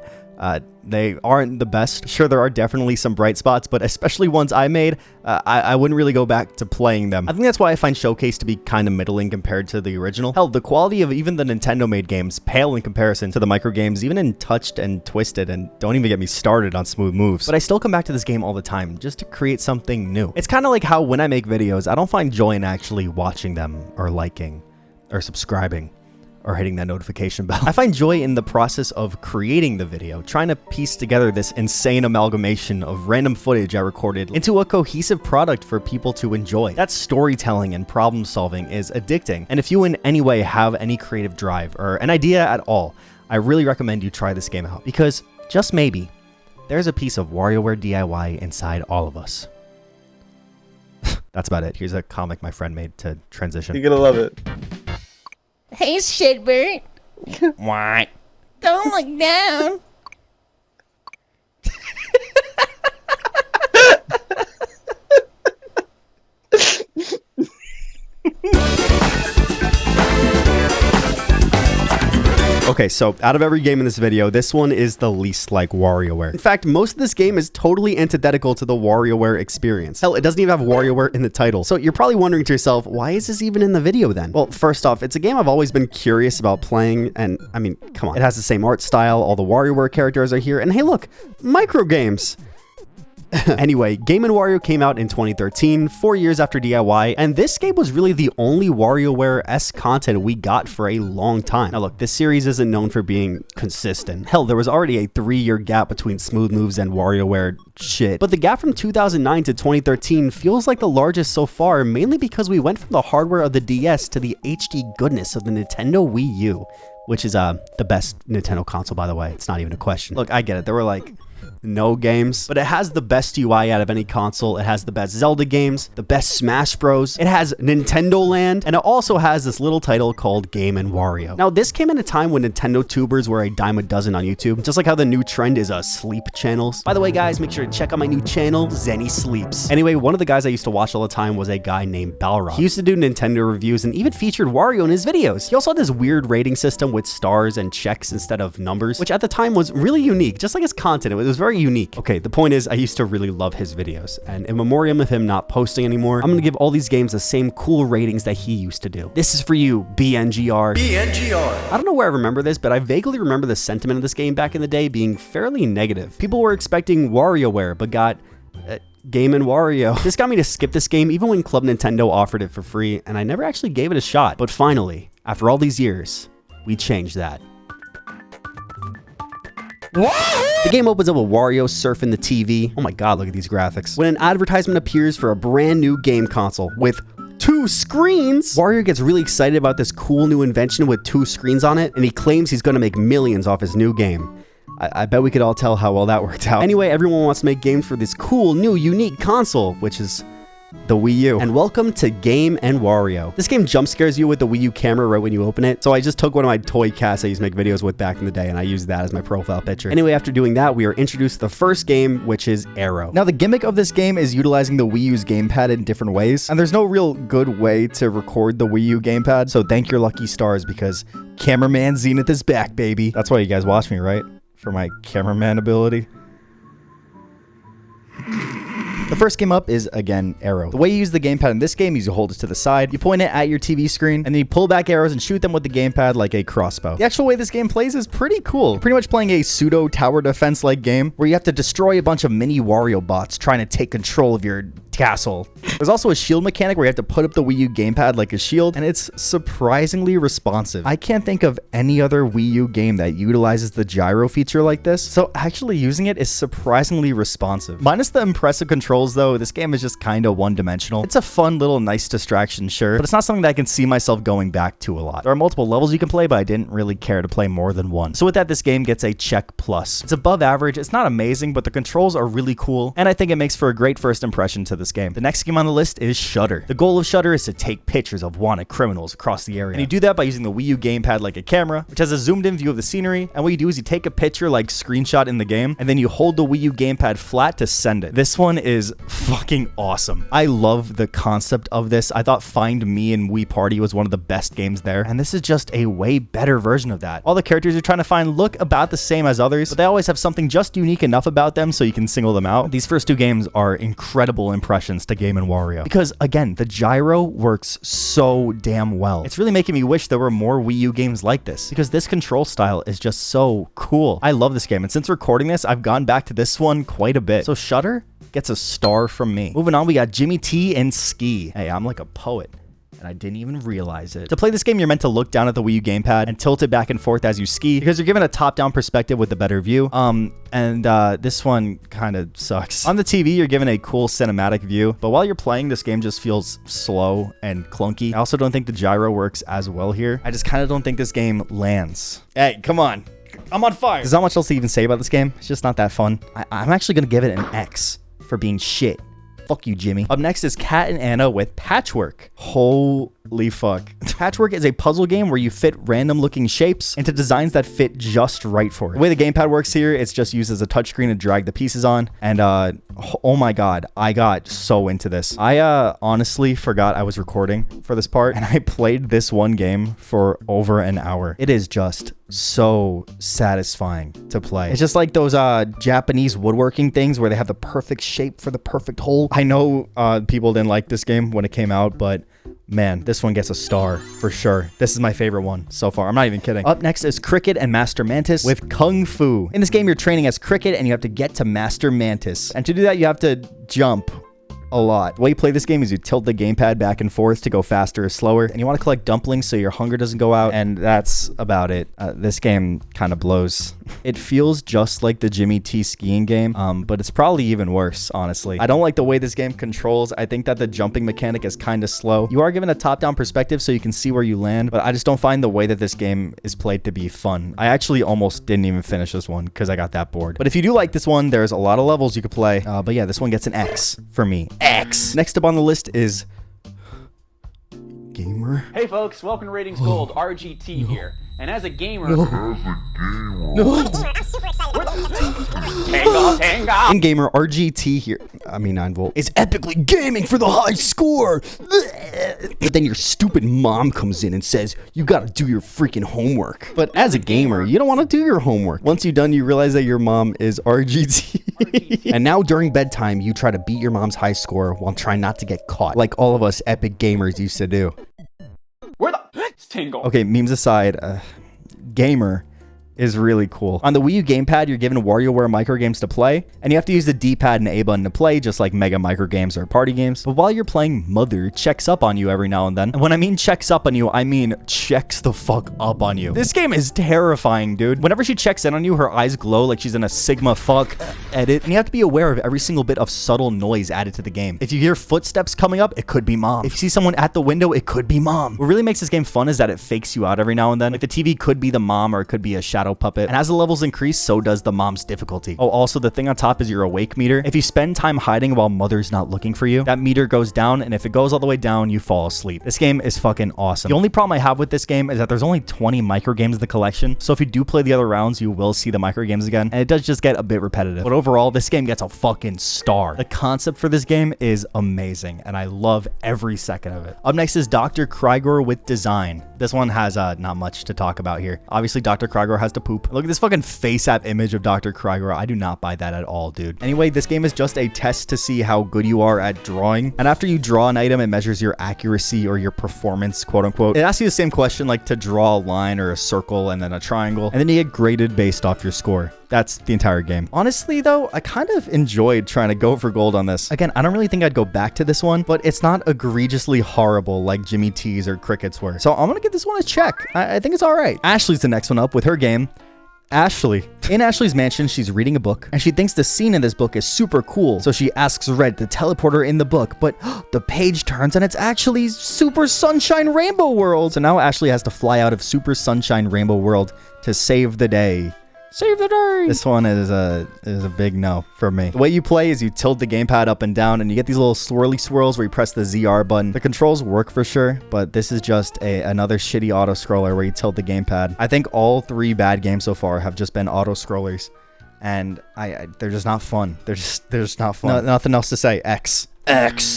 they aren't the best. Sure, there are definitely some bright spots, but especially ones I made, I wouldn't really go back to playing them. I think that's why I find Showcase to be kind of middling compared to the original. Hell, the quality of even the Nintendo-made games pale in comparison to the microgames, even in Touched and Twisted, and don't even get me started on Smooth Moves. But I still come back to this game all the time, just to create something new. It's kind of like how when I make videos, I don't find joy in actually watching them, or liking, or subscribing, or hitting that notification bell. I find joy in the process of creating the video, trying to piece together this insane amalgamation of random footage I recorded into a cohesive product for people to enjoy. That storytelling and problem solving is addicting, and if you in any way have any creative drive or an idea at all, I really recommend you try this game out, because just maybe, there's a piece of WarioWare DIY inside all of us. That's about it. Here's a comic my friend made to transition. You're gonna love it. Hey, Shitbert. What? Don't look down. Okay, so out of every game in this video, this one is the least like WarioWare. In fact, most of this game is totally antithetical to the WarioWare experience. Hell, it doesn't even have WarioWare in the title. So you're probably wondering to yourself, why is this even in the video then? Well, first off, it's a game I've always been curious about playing, and I mean, come on. It has the same art style, all the WarioWare characters are here, and hey look, microgames! Anyway, Game & Wario came out in 2013, 4 years after DIY, and this game was really the only WarioWare-esque content we got for a long time. Now look, this series isn't known for being consistent. Hell, there was already a 3-year gap between Smooth Moves and WarioWare shit. But the gap from 2009 to 2013 feels like the largest so far, mainly because we went from the hardware of the DS to the HD goodness of the Nintendo Wii U, which is the best Nintendo console, by the way. It's not even a question. Look, I get it. There were like no games, but it has the best UI out of any console. It has the best Zelda games, the best Smash Bros. It has Nintendo Land, and it also has this little title called Game & Wario. Now, this came at a time when Nintendo tubers were a dime a dozen on YouTube, just like how the new trend is sleep channels. By the way, guys, make sure to check out my new channel, Zenny Sleeps. Anyway, one of the guys I used to watch all the time was a guy named Balrog. He used to do Nintendo reviews and even featured Wario in his videos. He also had this weird rating system with stars and checks instead of numbers, which at the time was really unique, just like his content. It was very unique. Okay, the point is, I used to really love his videos, and in memoriam of him not posting anymore, I'm gonna give all these games the same cool ratings that he used to do. This is for you, BNGR. BNGR. I don't know where I remember this, but I vaguely remember the sentiment of this game back in the day being fairly negative. People were expecting WarioWare, but got Game & Wario. This got me to skip this game even when Club Nintendo offered it for free, and I never actually gave it a shot. But finally, after all these years, we changed that. The game opens up with Wario surfing the TV. Oh my god, look at these graphics. When an advertisement appears for a brand new game console with 2 screens, Wario gets really excited about this cool new invention with 2 screens on it, and he claims he's gonna make millions off his new game. I bet we could all tell how well that worked out. Anyway, everyone wants to make games for this cool, new, unique console, which is the Wii U. And welcome to Game & Wario. This game jump scares you with the Wii U camera right when you open it, so I just took one of my toy cats I used to make videos with back in the day, and I used that as my profile picture. Anyway, after doing that, we are introduced to the first game, which is Arrow. Now, the gimmick of this game is utilizing the Wii U's gamepad in different ways, and there's no real good way to record the Wii U gamepad, so thank your lucky stars, because cameraman Zenith is back, baby. That's why you guys watch me, right? For my cameraman ability. The first game up is, again, Arrow. The way you use the gamepad in this game is you hold it to the side, you point it at your TV screen, and then you pull back arrows and shoot them with the gamepad like a crossbow. The actual way this game plays is pretty cool. You're pretty much playing a pseudo tower defense-like game where you have to destroy a bunch of mini Wario bots trying to take control of your castle. There's also a shield mechanic where you have to put up the Wii U gamepad like a shield, and it's surprisingly responsive. I can't think of any other Wii U game that utilizes the gyro feature like this, so actually using it is surprisingly responsive. Minus the impressive controls though, this game is just kind of one-dimensional. It's a fun little nice distraction, sure, but it's not something that I can see myself going back to a lot. There are multiple levels you can play, but I didn't really care to play more than one. So with that, this game gets a check plus. It's above average, it's not amazing, but the controls are really cool, and I think it makes for a great first impression to this game. The next game on the list is Shudder. The goal of Shudder is to take pictures of wanted criminals across the area. And you do that by using the Wii U gamepad like a camera, which has a zoomed in view of the scenery, and what you do is you take a picture like screenshot in the game, and then you hold the Wii U gamepad flat to send it. This one is fucking awesome. I love the concept of this. I thought Find Me in Wii Party was one of the best games there, and this is just a way better version of that. All the characters you're trying to find look about the same as others, but they always have something just unique enough about them so you can single them out. These first two games are incredible impressions to Game & Wario because, again, the gyro works so damn well. It's really making me wish there were more Wii U games like this because this control style is just so cool. I love this game, and since recording this, I've gone back to this one quite a bit. So Shudder gets a star from me. Moving on, we got Jimmy T and Ski. Hey, I'm like a poet, and I didn't even realize it. To play this game, you're meant to look down at the Wii U gamepad and tilt it back and forth as you ski because you're given a top-down perspective with a better view. This one kind of sucks. On the TV, you're given a cool cinematic view, but while you're playing, this game just feels slow and clunky. I also don't think the gyro works as well here. I just kind of don't think this game lands. Hey, come on. I'm on fire. There's not much else to even say about this game. It's just not that fun. I'm actually going to give it an X for being shit. Fuck you, Jimmy. Up next is Kat and Anna with Patchwork. Holy fuck. Patchwork is a puzzle game where you fit random looking shapes into designs that fit just right for it. The way the gamepad works here, it's just used as a touchscreen to drag the pieces on. And oh my god, I got so into this. I honestly forgot I was recording for this part, and I played this one game for over an hour. It is just so satisfying to play. It's just like those Japanese woodworking things where they have the perfect shape for the perfect hole. I know people didn't like this game when it came out, but man, this one gets a star for sure. This is my favorite one so far. I'm not even kidding. Up next is Cricket and Master Mantis with Kung Fu. In this game, you're training as Cricket and you have to get to Master Mantis. And to do that, you have to jump a lot. The way you play this game is you tilt the gamepad back and forth to go faster or slower, and you want to collect dumplings so your hunger doesn't go out, and that's about it. This game kind of blows. It feels just like the Jimmy T skiing game, but it's probably even worse, honestly. I don't like the way this game controls. I think that the jumping mechanic is kind of slow. You are given a top-down perspective so you can see where you land, but I just don't find the way that this game is played to be fun. I actually almost didn't even finish this one because I got that bored. But if you do like this one, there's a lot of levels you could play. But yeah, this one gets an X for me. X. Next up on the list is Gamer. Hey folks, welcome to Ratings Gold. RGT here. And as a gamer... In Gamer, RGT here, I mean 9V, is epically gaming for the high score. But then your stupid mom comes in and says, you gotta do your freaking homework. But as a gamer, you don't want to do your homework. Once you're done, you realize that your mom is RGT. And now during bedtime, you try to beat your mom's high score while trying not to get caught, like all of us epic gamers used to do. Where the tingle? Okay, memes aside, Gamer is really cool. On the Wii U gamepad, you're given Wario Ware microgames to play, and you have to use the D-pad and A button to play, just like mega microgames or party games. But while you're playing, Mother checks up on you every now and then. And when I mean checks up on you, I mean checks the fuck up on you. This game is terrifying, dude. Whenever she checks in on you, her eyes glow like she's in a Sigma fuck edit, and you have to be aware of every single bit of subtle noise added to the game. If you hear footsteps coming up, it could be mom. If you see someone at the window, it could be mom. What really makes this game fun is that it fakes you out every now and then. Like the TV could be the mom or it could be a shadow puppet. And as the levels increase, so does the mom's difficulty. Oh, also the thing on top is your awake meter. If you spend time hiding while Mother's not looking for you, that meter goes down, and if it goes all the way down, you fall asleep. This game is fucking awesome. The only problem I have with this game is that there's only 20 microgames in the collection, so if you do play the other rounds, you will see the microgames again, and it does just get a bit repetitive. But overall, this game gets a fucking star. The concept for this game is amazing, and I love every second of it. Up next is Dr. Krygor with Design. This one has not much to talk about here. Obviously, Dr. Krygor has to poop. Look at this fucking face app image of Dr. Krygor. I do not buy that at all, dude. Anyway, this game is just a test to see how good you are at drawing. And after you draw an item, it measures your accuracy or your performance, quote unquote. It asks you the same question, like to draw a line or a circle and then a triangle, and then you get graded based off your score. That's the entire game. Honestly, though, I kind of enjoyed trying to go for gold on this. Again, I don't really think I'd go back to this one, but it's not egregiously horrible like Jimmy T's or Cricket's were. So I'm gonna give this one a check. I think it's all right. Ashley's the next one up with her game, Ashley. In Ashley's mansion, she's reading a book, and she thinks the scene in this book is super cool. So she asks Red to teleport her in the book, but the page turns and it's actually Super Sunshine Rainbow World. So now Ashley has to fly out of Super Sunshine Rainbow World to save the day. Save the day! This one is a big no for me. The way you play is you tilt the gamepad up and down, and you get these little swirly swirls where you press the ZR button. The controls work for sure, but this is just another shitty auto-scroller where you tilt the gamepad. I think all 3 bad games so far have just been auto-scrollers, and they're just not fun. They're just not fun. Nothing else to say. X.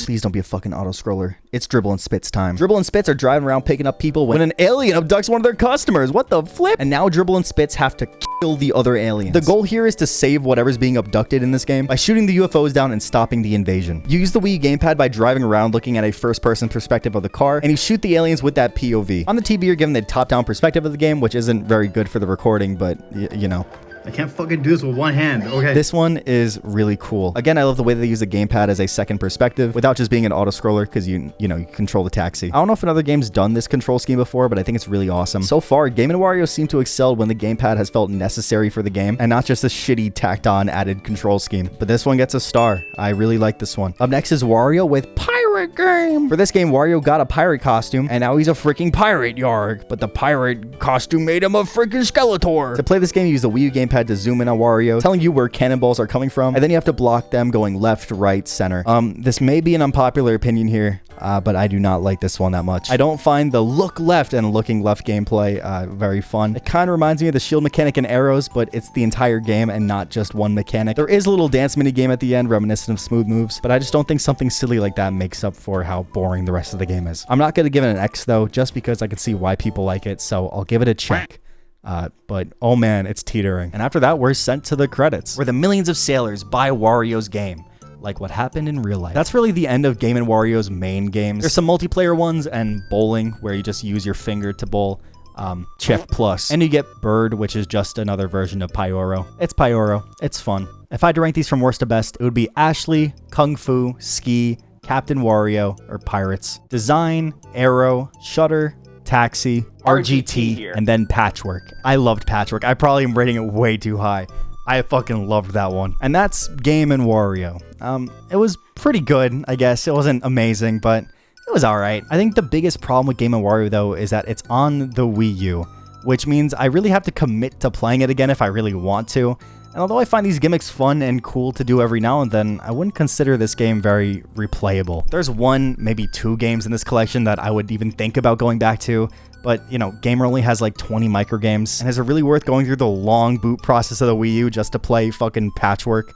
Please don't be a fucking auto-scroller. It's Dribble and Spit's time. Dribble and Spits are driving around picking up people when an alien abducts one of their customers. What the flip? And now Dribble and Spits have to kill the other aliens. The goal here is to save whatever's being abducted in this game by shooting the UFOs down and stopping the invasion. You use the Wii U gamepad by driving around looking at a first-person perspective of the car, and you shoot the aliens with that POV. On the TV, you're given the top-down perspective of the game, which isn't very good for the recording, but you know. I can't fucking do this with one hand, okay? This one is really cool. Again, I love the way they use the gamepad as a second perspective without just being an auto-scroller, because you control the taxi. I don't know if another game's done this control scheme before, but I think it's really awesome. So far, Game & Wario seem to excel when the gamepad has felt necessary for the game, and not just a shitty tacked-on added control scheme. But this one gets a star. I really like this one. Up next is Wario with Pirate Game. For this game, Wario got a pirate costume, and now he's a freaking pirate, yarg. But the pirate costume made him a freaking Skeletor. To play this game, you use the Wii U gamepad to zoom in on Wario, telling you where cannonballs are coming from, and then you have to block them going left, right, center. This may be an unpopular opinion here, but I do not like this one that much. I don't find the look left and looking left gameplay very fun. It kind of reminds me of the shield mechanic in Arrows, but it's the entire game and not just one mechanic. There is a little dance mini game at the end reminiscent of Smooth Moves, but I just don't think something silly like that makes up for how boring the rest of the game is. I'm not going to give it an X though, just because I can see why people like it, so I'll give it a check. But oh man, it's teetering. And after that, we're sent to the credits, where the millions of sailors buy Wario's game, like what happened in real life. That's really the end of Game & Wario's main games. There's some multiplayer ones and bowling, where you just use your finger to bowl. Chef Plus. And you get Bird, which is just another version of Pyoro. It's Pyoro. It's fun. If I had to rank these from worst to best, it would be Ashley, Kung Fu, Ski, Captain Wario, or Pirates. Design, Arrow, Shutter, Taxi, RGT, and then Patchwork. I loved Patchwork. I probably am rating it way too high. I fucking loved that one. And that's Game & Wario. It was pretty good, I guess. It wasn't amazing, but it was alright. I think the biggest problem with Game & Wario, though, is that it's on the Wii U, which means I really have to commit to playing it again if I really want to. And although I find these gimmicks fun and cool to do every now and then, I wouldn't consider this game very replayable. There's 1, maybe 2 games in this collection that I would even think about going back to, but, you know, Gamer only has like 20 microgames, and is it really worth going through the long boot process of the Wii U just to play fucking Patchwork?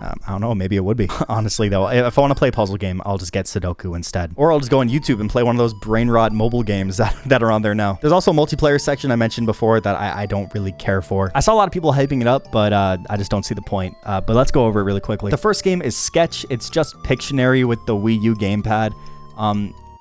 I don't know, maybe it would be. Honestly, though, if I want to play a puzzle game, I'll just get Sudoku instead. Or I'll just go on YouTube and play one of those brain rot mobile games that are on there now. There's also a multiplayer section I mentioned before that I don't really care for. I saw a lot of people hyping it up, but I just don't see the point. But let's go over it really quickly. The first game is Sketch. It's just Pictionary with the Wii U gamepad.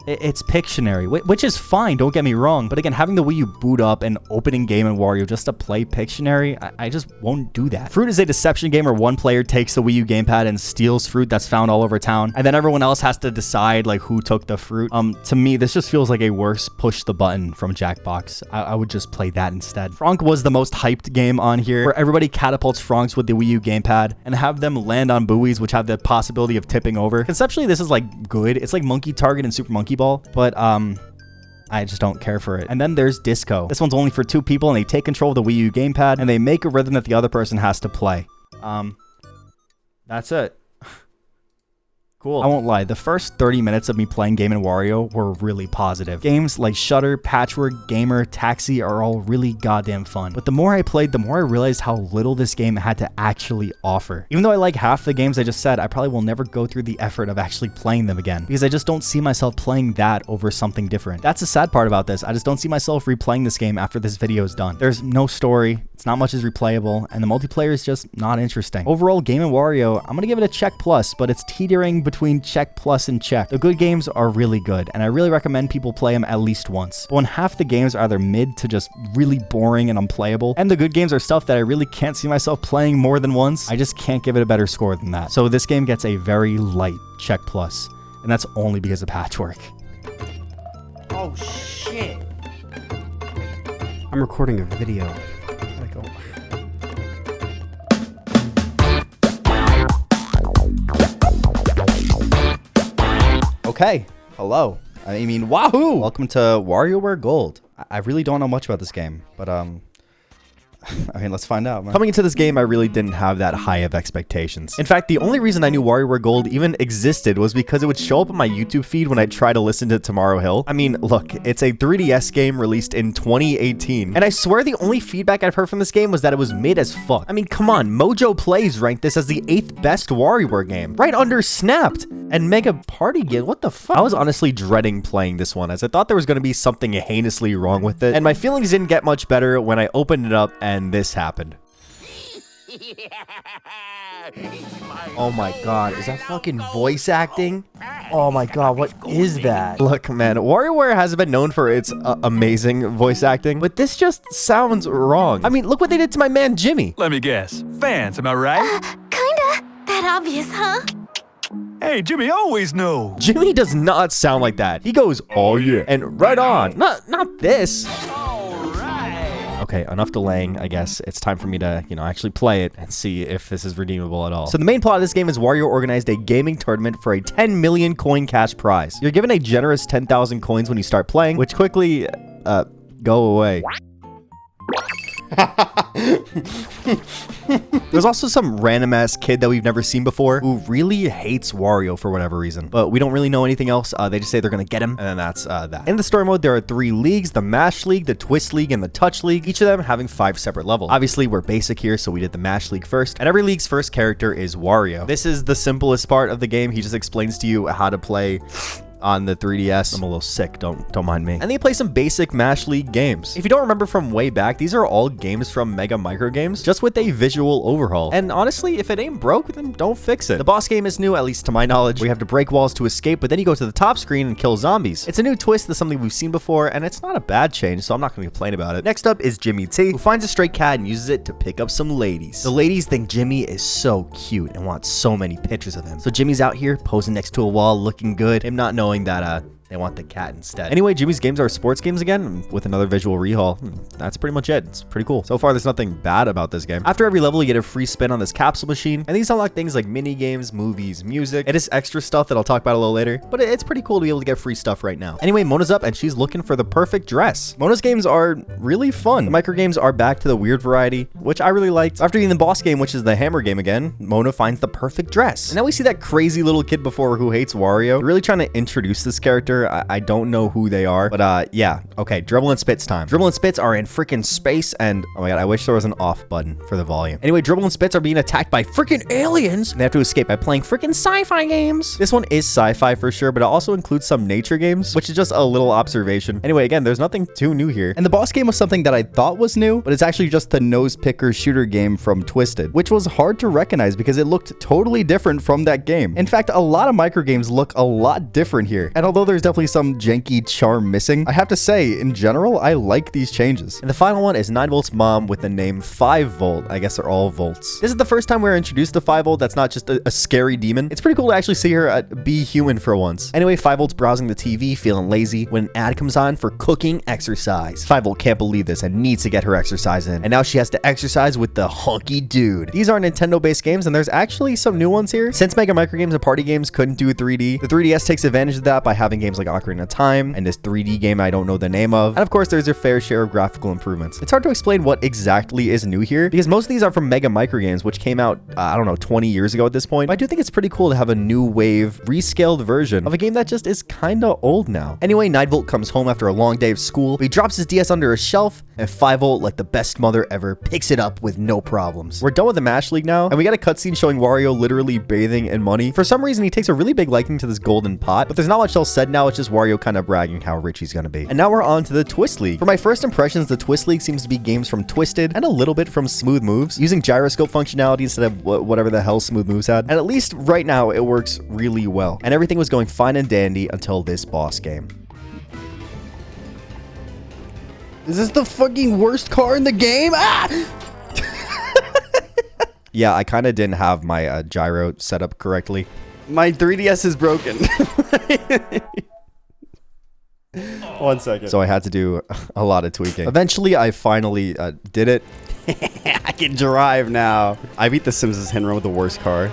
It's Pictionary, which is fine, don't get me wrong. But again, having the Wii U boot up and opening Game & Wario just to play Pictionary, I just won't do that. Fruit is a deception game where one player takes the Wii U gamepad and steals fruit that's found all over town, and then everyone else has to decide like who took the fruit. To me, this just feels like a worse push the button from Jackbox. I would just play that instead. Frank was the most hyped game on here, where everybody catapults Franks with the Wii U gamepad and have them land on buoys which have the possibility of tipping over. Conceptually, this is like good. It's like Monkey Target and Super Monkey Ball, but I just don't care for it. And then there's Disco. This one's only for 2 people, and they take control of the Wii U gamepad, and they make a rhythm that the other person has to play. That's it. Cool. I won't lie, the first 30 minutes of me playing Game & Wario were really positive. Games like Shutter, Patchwork, Gamer, Taxi are all really goddamn fun. But the more I played, the more I realized how little this game had to actually offer. Even though I like half the games I just said, I probably will never go through the effort of actually playing them again, because I just don't see myself playing that over something different. That's the sad part about this. I just don't see myself replaying this game after this video is done. There's no story, it's not much is replayable, and the multiplayer is just not interesting. Overall, Game & Wario, I'm gonna give it a check plus, but it's teetering between check, plus, and check. The good games are really good, and I really recommend people play them at least once. But when half the games are either mid to just really boring and unplayable, and the good games are stuff that I really can't see myself playing more than once, I just can't give it a better score than that. So this game gets a very light check plus, and that's only because of patchwork. Oh shit. I'm recording a video. Okay, hello. I mean, wahoo! Welcome to WarioWare Gold. I really don't know much about this game, but I mean, let's find out, man. Coming into this game, I really didn't have that high of expectations. In fact, the only reason I knew WarioWare Gold even existed was because it would show up on my YouTube feed when I try to listen to Tomorrow Hill. I mean, look, it's a 3DS game released in 2018, and I swear the only feedback I've heard from this game was that it was mid as fuck. I mean, come on, Mojo Plays ranked this as the 8th best WarioWare game, right under Snapped and Mega Party Game. What the fuck? I was honestly dreading playing this one, as I thought there was going to be something heinously wrong with it, and my feelings didn't get much better when I opened it up and this happened. Oh my god, is that fucking voice acting? Oh my god, what is that? Look, man, WarioWare hasn't been known for its amazing voice acting, but this just sounds wrong. I mean, look what they did to my man Jimmy. Let me guess. Fans, am I right? Kinda. That obvious, huh? Hey, Jimmy always knows. Jimmy does not sound like that. He goes, oh yeah, and right on. Not this. Okay, enough delaying, I guess. It's time for me to, actually play it and see if this is redeemable at all. So the main plot of this game is Wario organized a gaming tournament for a 10 million coin cash prize. You're given a generous 10,000 coins when you start playing, which quickly, go away. There's also some random ass kid that we've never seen before who really hates Wario for whatever reason, but we don't really know anything else. They just say they're gonna get him, and then that's that. In the story mode, there are 3 leagues: the Mash League, the Twist League, and the Touch League, each of them having 5 separate levels. Obviously, we're basic here, so we did the Mash League first, and every league's first character is Wario. This is the simplest part of the game. He just explains to you how to play on the 3DS. I'm a little sick, don't mind me. And they play some basic Mash League games. If you don't remember from way back, these are all games from Mega Microgames, just with a visual overhaul. And honestly, if it ain't broke, then don't fix it. The boss game is new, at least to my knowledge. We have to break walls to escape, but then you go to the top screen and kill zombies. It's a new twist to something we've seen before, and it's not a bad change, so I'm not gonna complain about it. Next up is Jimmy T, who finds a stray cat and uses it to pick up some ladies. The ladies think Jimmy is so cute and want so many pictures of him. So Jimmy's out here posing next to a wall, looking good, him not knowing that they want the cat instead. Anyway, Jimmy's games are sports games again, with another visual rehaul. That's pretty much it. It's pretty cool. So far, there's nothing bad about this game. After every level, you get a free spin on this capsule machine, and these unlock things like mini games, movies, music. It is extra stuff that I'll talk about a little later, but it's pretty cool to be able to get free stuff right now. Anyway, Mona's up, and she's looking for the perfect dress. Mona's games are really fun. The microgames are back to the weird variety, which I really liked. After beating the boss game, which is the hammer game again, Mona finds the perfect dress. And now we see that crazy little kid before who hates Wario. They're really trying to introduce this character. I don't know who they are, but yeah. Okay, Dribble and Spit's time. Dribble and Spits are in freaking space, and oh my god, I wish there was an off button for the volume. Anyway, Dribble and Spits are being attacked by freaking aliens, and they have to escape by playing freaking sci-fi games. This one is sci-fi for sure, but it also includes some nature games, which is just a little observation. Anyway, again, there's nothing too new here. And the boss game was something that I thought was new, but it's actually just the nose picker shooter game from Twisted, which was hard to recognize because it looked totally different from that game. In fact, a lot of microgames look a lot different here, and although there's definitely some janky charm missing, I have to say, in general, I like these changes. And the final one is 9Volt's mom with the name 5Volt. I guess they're all volts. This is the first time we're introduced to 5Volt that's not just a scary demon. It's pretty cool to actually see her be human for once. Anyway, 5Volt's browsing the TV, feeling lazy, when an ad comes on for cooking exercise. 5Volt can't believe this and needs to get her exercise in. And now she has to exercise with the hunky dude. These are Nintendo-based games, and there's actually some new ones here. Since Mega Microgames and party games couldn't do 3D, the 3DS takes advantage of that by having games like Ocarina of Time and this 3D game I don't know the name of. And of course, there's a fair share of graphical improvements. It's hard to explain what exactly is new here because most of these are from Mega Microgames, which came out, I don't know, 20 years ago at this point. But I do think it's pretty cool to have a new wave, rescaled version of a game that just is kind of old now. Anyway, 9Volt comes home after a long day of school, but he drops his DS under a shelf, and 5Volt, like the best mother ever, picks it up with no problems. We're done with the Mash League now, and we got a cutscene showing Wario literally bathing in money. For some reason, he takes a really big liking to this golden pot, but there's not much else said now now it's just Wario kind of bragging how rich he's gonna be. And now we're on to the Twist League. For my first impressions, the Twist League seems to be games from Twisted and a little bit from Smooth Moves, using gyroscope functionality instead of whatever the hell Smooth Moves had. And at least right now, it works really well. And everything was going fine and dandy until this boss game. Is this the fucking worst car in the game? Ah! Yeah, I kind of didn't have my gyro set up correctly. My 3DS is broken. 1 second. So I had to do a lot of tweaking. Eventually, I finally did it. I can drive now. I beat the Simpsons hit and run with the worst car.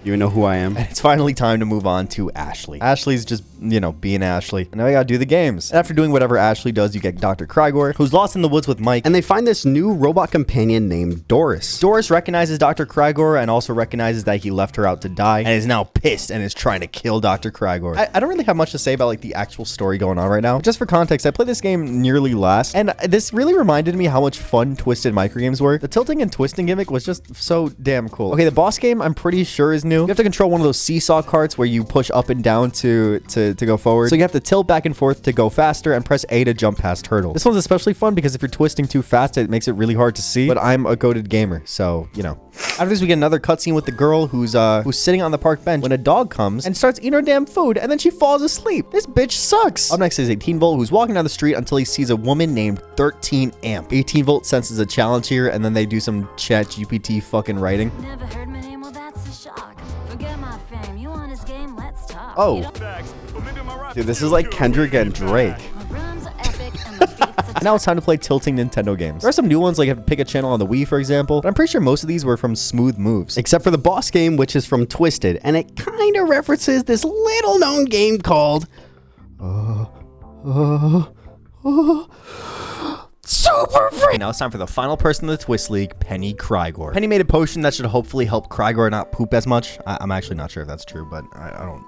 You know who I am. And it's finally time to move on to Ashley. Ashley's just, you know, being Ashley. And now I gotta do the games. And after doing whatever Ashley does, you get Dr. Crygor, who's lost in the woods with Mike. And they find this new robot companion named Doris. Doris recognizes Dr. Crygor and also recognizes that he left her out to die and is now pissed and is trying to kill Dr. Crygor. I don't really have much to say about like the actual story going on right now. Just for context, I played this game nearly last, and this really reminded me how much fun Twisted Microgames were. The tilting and twisting gimmick was just so damn cool. Okay, the boss game I'm pretty sure is new. You have to control one of those seesaw carts where you push up and down to go forward. So you have to tilt back and forth to go faster and press A to jump past hurdles. This one's especially fun because if you're twisting too fast, it makes it really hard to see. But I'm a goated gamer, so you know. After this, we get another cutscene with the girl who's sitting on the park bench when a dog comes and starts eating her damn food, and then she falls asleep. This bitch sucks. Up next is 18-Volt, who's walking down the street until he sees a woman named 13-Amp. 18-Volt senses a challenge here, and then they do some chat GPT fucking writing. Never heard my name, well that's a shock. Forget my fame, you want his game, let's talk. Oh. Dude, this is like Kendrick and Drake. Now it's time to play tilting Nintendo games. There are some new ones, like you have to pick a channel on the Wii, for example, but I'm pretty sure most of these were from Smooth Moves. Except for the boss game, which is from Twisted, and it kind of references this little known game called Super Free. Now it's time for the final person in the Twist League, Penny Crygor. Penny made a potion that should hopefully help Crygor not poop as much. I'm actually not sure if that's true, but I don't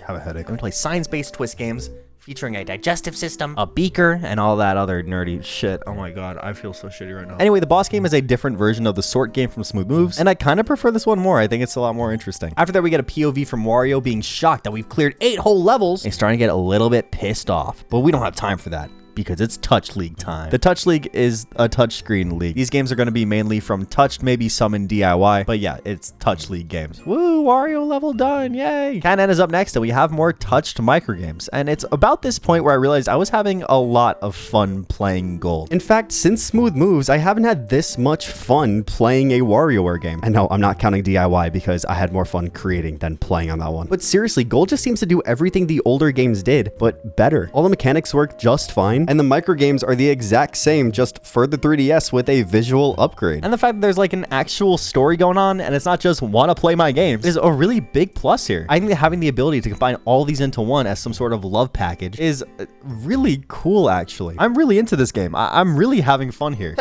have a headache. I'm gonna play science-based twist games featuring a digestive system, a beaker, and all that other nerdy shit. Oh my god, I feel so shitty right now. Anyway, the boss game is a different version of the sort game from Smooth Moves, and I kind of prefer this one more. I think it's a lot more interesting. After that, we get a POV from Wario being shocked that we've cleared 8 whole levels. He's starting to get a little bit pissed off, but we don't have time for that, because it's Touch League time. The Touch League is a touchscreen league. These games are going to be mainly from Touched, maybe some in DIY, but yeah, it's Touch League games. Woo, Wario level done, yay! Can-N is up next, and we have more touched microgames. And it's about this point where I realized I was having a lot of fun playing Gold. In fact, since Smooth Moves, I haven't had this much fun playing a WarioWare game. And no, I'm not counting DIY because I had more fun creating than playing on that one. But seriously, Gold just seems to do everything the older games did, but better. All the mechanics work just fine, and the microgames are the exact same, just for the 3DS with a visual upgrade. And the fact that there's like an actual story going on, and it's not just wanna play my games, is a really big plus here. I think that having the ability to combine all these into one as some sort of love package is really cool, actually. I'm really into this game. I'm really having fun here.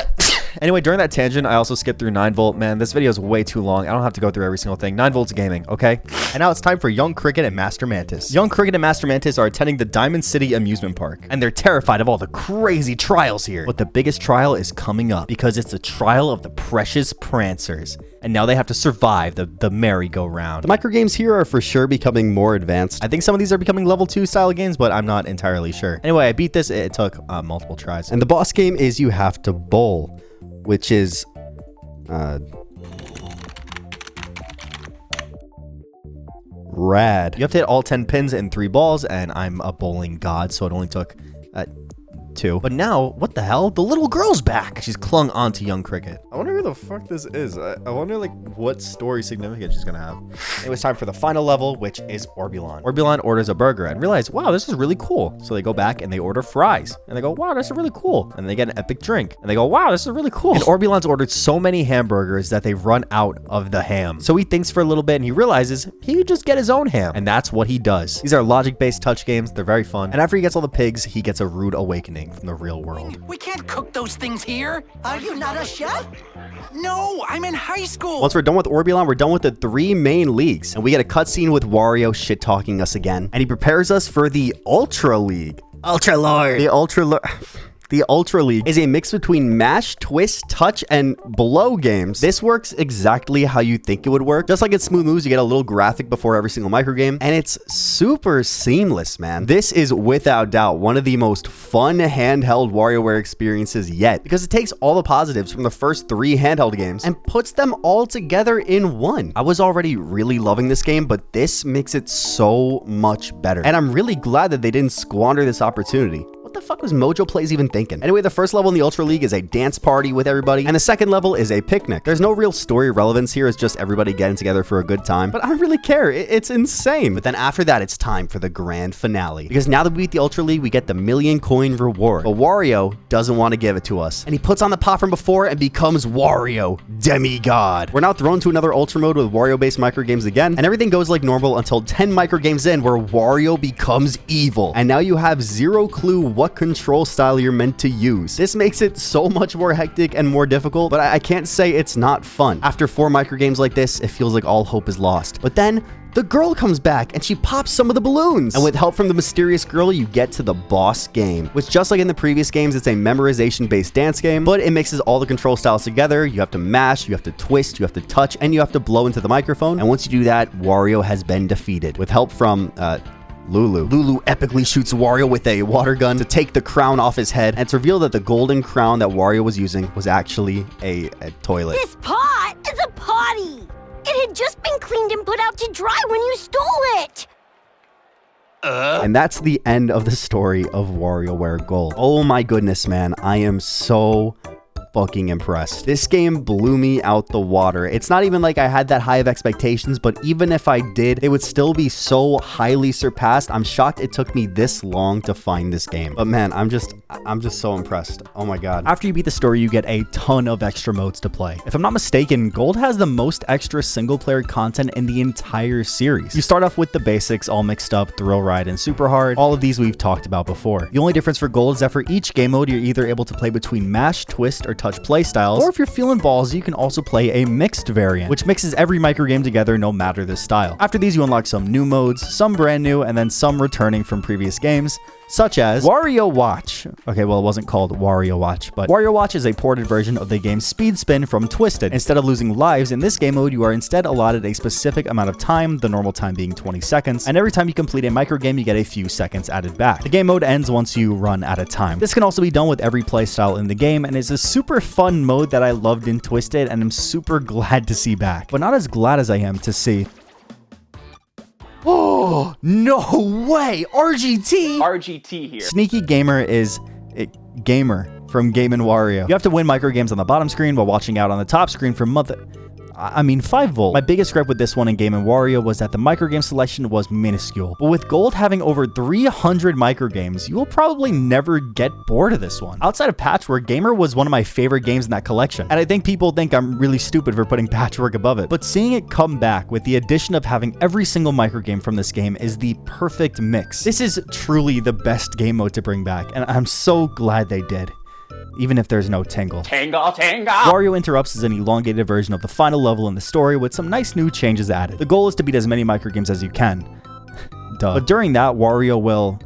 Anyway, during that tangent, I also skipped through 9-Volt. Man, this video is way too long. I don't have to go through every single thing. 9-Volt's gaming, okay? And now it's time for Young Cricket and Master Mantis. Young Cricket and Master Mantis are attending the Diamond City amusement park, and they're terrified of all the crazy trials here. But the biggest trial is coming up, because it's the trial of the precious prancers. And now they have to survive the merry-go-round. The microgames here are for sure becoming more advanced. I think some of these are becoming level 2 style games, but I'm not entirely sure. Anyway, I beat this. It took multiple tries. And the boss game is you have to bowl, which is rad. You have to hit all 10 pins in 3 balls, and I'm a bowling god, so it only took 2. But now, what the hell? The little girl's back. She's clung onto Young Cricket. I wonder who the fuck this is. I wonder like what story significance she's gonna have. It was time for the final level, which is Orbulon. Orbulon orders a burger and realizes, wow, this is really cool. So they go back and they order fries. And they go, wow, this is really cool. And they get an epic drink. And they go, wow, this is really cool. And Orbulon's ordered so many hamburgers that they run out of the ham. So he thinks for a little bit and he realizes he could just get his own ham. And that's what he does. These are logic-based touch games. They're very fun. And after he gets all the pigs, he gets a rude awakening from the real world. We can't cook those things here. Are you not a chef? No, I'm in high school. Once we're done with Orbulon, we're done with the 3 main leagues. And we get a cutscene with Wario shit-talking us again. And he prepares us for the Ultra League. Ultra Lord. The Ultra Lord. The Ultra League is a mix between mash, twist, touch, and blow games. This works exactly how you think it would work. Just like in Smooth Moves, you get a little graphic before every single microgame, and it's super seamless, man. This is without doubt one of the most fun handheld WarioWare experiences yet, because it takes all the positives from the first 3 handheld games and puts them all together in one. I was already really loving this game, but this makes it so much better, and I'm really glad that they didn't squander this opportunity. What the fuck was Mojo Plays even thinking? Anyway, the first level in the Ultra League is a dance party with everybody, and the second level is a picnic. There's no real story relevance here, it's just everybody getting together for a good time, but I don't really care. It's insane. But then after that, it's time for the grand finale, because now that we beat the Ultra League, we get the $1,000,000 reward. But Wario doesn't want to give it to us, and he puts on the pop from before and becomes Wario Demigod. We're now thrown to another Ultra mode with Wario-based microgames again, and everything goes like normal until 10 microgames in, where Wario becomes evil, and now you have zero clue what control style you're meant to use. This makes it so much more hectic and more difficult, but I can't say it's not fun. After 4 microgames like this, it feels like all hope is lost. But then the girl comes back and she pops some of the balloons. And with help from the mysterious girl, you get to the boss game, which just like in the previous games, it's a memorization-based dance game, but it mixes all the control styles together. You have to mash, you have to twist, you have to touch, and you have to blow into the microphone. And once you do that, Wario has been defeated. With help from, Lulu. Lulu epically shoots Wario with a water gun to take the crown off his head, and it's revealed that the golden crown that Wario was using was actually a toilet. This pot is a potty! It had just been cleaned and put out to dry when you stole it! And that's the end of the story of WarioWare Gold. Oh my goodness, man. I am so fucking impressed. This game blew me out the water. It's not even like I had that high of expectations, but even if I did, it would still be so highly surpassed. I'm shocked it took me this long to find this game. But man, I'm just so impressed. Oh my god. After you beat the story, you get a ton of extra modes to play. If I'm not mistaken, Gold has the most extra single-player content in the entire series. You start off with the basics all mixed up, Thrill Ride and Super Hard. All of these we've talked about before. The only difference for Gold is that for each game mode, you're either able to play between mash, twist, or touch playstyles, or if you're feeling ballsy, you can also play a mixed variant, which mixes every microgame together no matter the style. After these, you unlock some new modes, some brand new, and then some returning from previous games, such as Wario Watch. Okay, well, it wasn't called Wario Watch, but Wario Watch is a ported version of the game Speed Spin from Twisted. Instead of losing lives in this game mode, you are instead allotted a specific amount of time, the normal time being 20 seconds, and every time you complete a microgame, you get a few seconds added back. The game mode ends once you run out of time. This can also be done with every playstyle in the game, and is a super fun mode that I loved in Twisted, and I'm super glad to see back. But not as glad as I am to see... Oh, no way! RGT! RGT here. Sneaky Gamer is a gamer from Game & Wario. You have to win microgames on the bottom screen while watching out on the top screen for 5 volt. My biggest gripe with this one in Game & Wario was that the microgame selection was minuscule. But with Gold having over 300 microgames, you will probably never get bored of this one. Outside of Patchwork, Gamer was one of my favorite games in that collection, and I think people think I'm really stupid for putting Patchwork above it. But seeing it come back with the addition of having every single microgame from this game is the perfect mix. This is truly the best game mode to bring back, and I'm so glad they did. Even if there's no tingle. Tingle, tingle! Wario Interrupts is an elongated version of the final level in the story with some nice new changes added. The goal is to beat as many microgames as you can. Duh. But during that, Wario will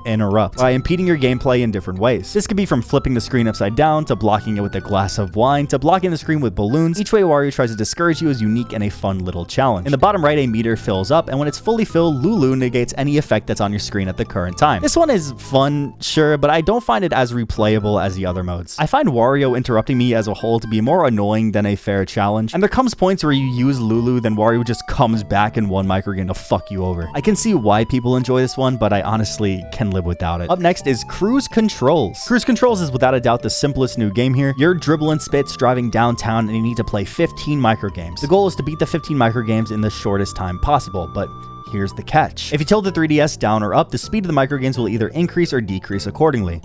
interrupt by impeding your gameplay in different ways. This could be from flipping the screen upside down, to blocking it with a glass of wine, to blocking the screen with balloons. Each way Wario tries to discourage you is unique and a fun little challenge. In the bottom right, a meter fills up, and when it's fully filled, Lulu negates any effect that's on your screen at the current time. This one is fun, sure, but I don't find it as replayable as the other modes. I find Wario interrupting me as a whole to be more annoying than a fair challenge, and there comes points where you use Lulu, then Wario just comes back in one microgame to fuck you over. I can see why people enjoy this one, but I honestly can live without it. Up next is Cruise Controls. Cruise Controls is without a doubt the simplest new game here. You're Dribble and Spits driving downtown, and you need to play 15 microgames. The goal is to beat the 15 microgames in the shortest time possible, but here's the catch. If you tilt the 3DS down or up, the speed of the microgames will either increase or decrease accordingly.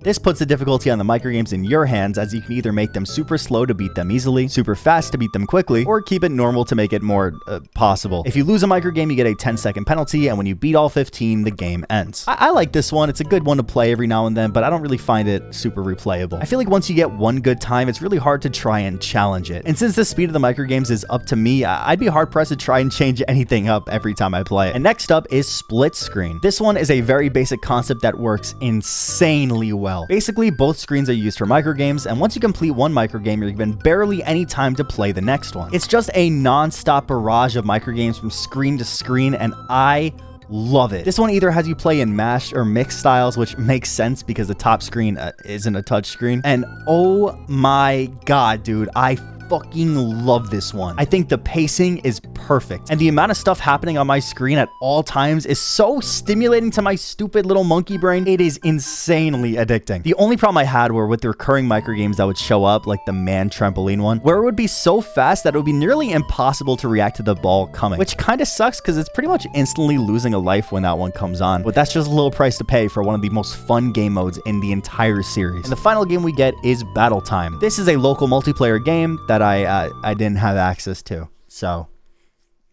This puts the difficulty on the microgames in your hands, as you can either make them super slow to beat them easily, super fast to beat them quickly, or keep it normal to make it more possible. If you lose a microgame, you get a 10-second penalty, and when you beat all 15, the game ends. I like this one. It's a good one to play every now and then, but I don't really find it super replayable. I feel like once you get one good time, it's really hard to try and challenge it. And since the speed of the microgames is up to me, I'd be hard-pressed to try and change anything up every time I play it. And next up is split screen. This one is a very basic concept that works insanely well. Basically, both screens are used for microgames, and once you complete one microgame, you're given barely any time to play the next one. It's just a non-stop barrage of microgames from screen to screen, and I love it. This one either has you play in mashed or mixed styles, which makes sense because the top screen isn't a touch screen. And oh my god, dude, I fucking love this one. I think the pacing is perfect, and the amount of stuff happening on my screen at all times is so stimulating to my stupid little monkey brain. It is insanely addicting. The only problem I had were with the recurring microgames that would show up, like the man trampoline one, where it would be so fast that it would be nearly impossible to react to the ball coming, which kind of sucks because it's pretty much instantly losing a life when that one comes on. But that's just a little price to pay for one of the most fun game modes in the entire series. And the final game we get is Battle Time. This is a local multiplayer game that I didn't have access to. So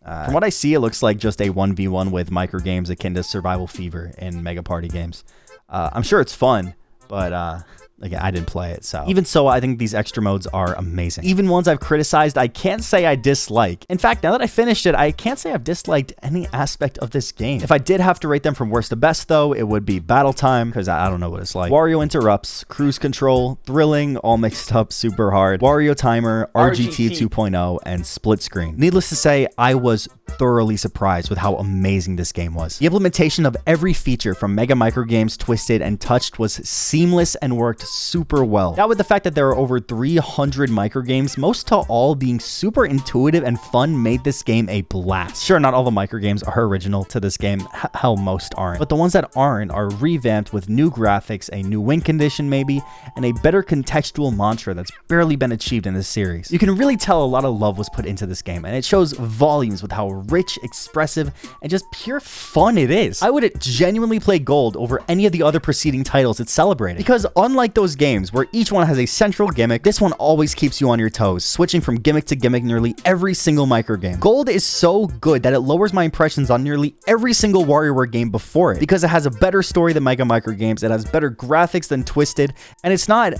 from what I see, it looks like just a 1v1 with microgames akin to Survival Fever in Mega Party games. I'm sure it's fun, but again, I didn't play it, so. Even so, I think these extra modes are amazing. Even ones I've criticized, I can't say I dislike. In fact, now that I finished it, I can't say I've disliked any aspect of this game. If I did have to rate them from worst to best, though, it would be Battle Time, because I don't know what it's like. Wario Interrupts, Cruise Control, Thrilling, All Mixed Up, Super Hard, Wario Timer, RGT 2.0, and Split Screen. Needless to say, I was thoroughly surprised with how amazing this game was. The implementation of every feature from Mega Microgames, Twisted, and Touched was seamless and worked super well. Now, with the fact that there are over 300 microgames, most to all being super intuitive and fun, made this game a blast. Sure, not all the microgames are original to this game, hell, most aren't, but the ones that aren't are revamped with new graphics, a new win condition maybe, and a better contextual mantra that's barely been achieved in this series. You can really tell a lot of love was put into this game, and it shows volumes with how rich, expressive, and just pure fun it is. I would genuinely play Gold over any of the other preceding titles it celebrated, because unlike those games where each one has a central gimmick, this one always keeps you on your toes, switching from gimmick to gimmick nearly every single microgame. Gold is so good that it lowers my impressions on nearly every single WarioWare game before it, because it has a better story than Mega Microgames, it has better graphics than Twisted, and it's not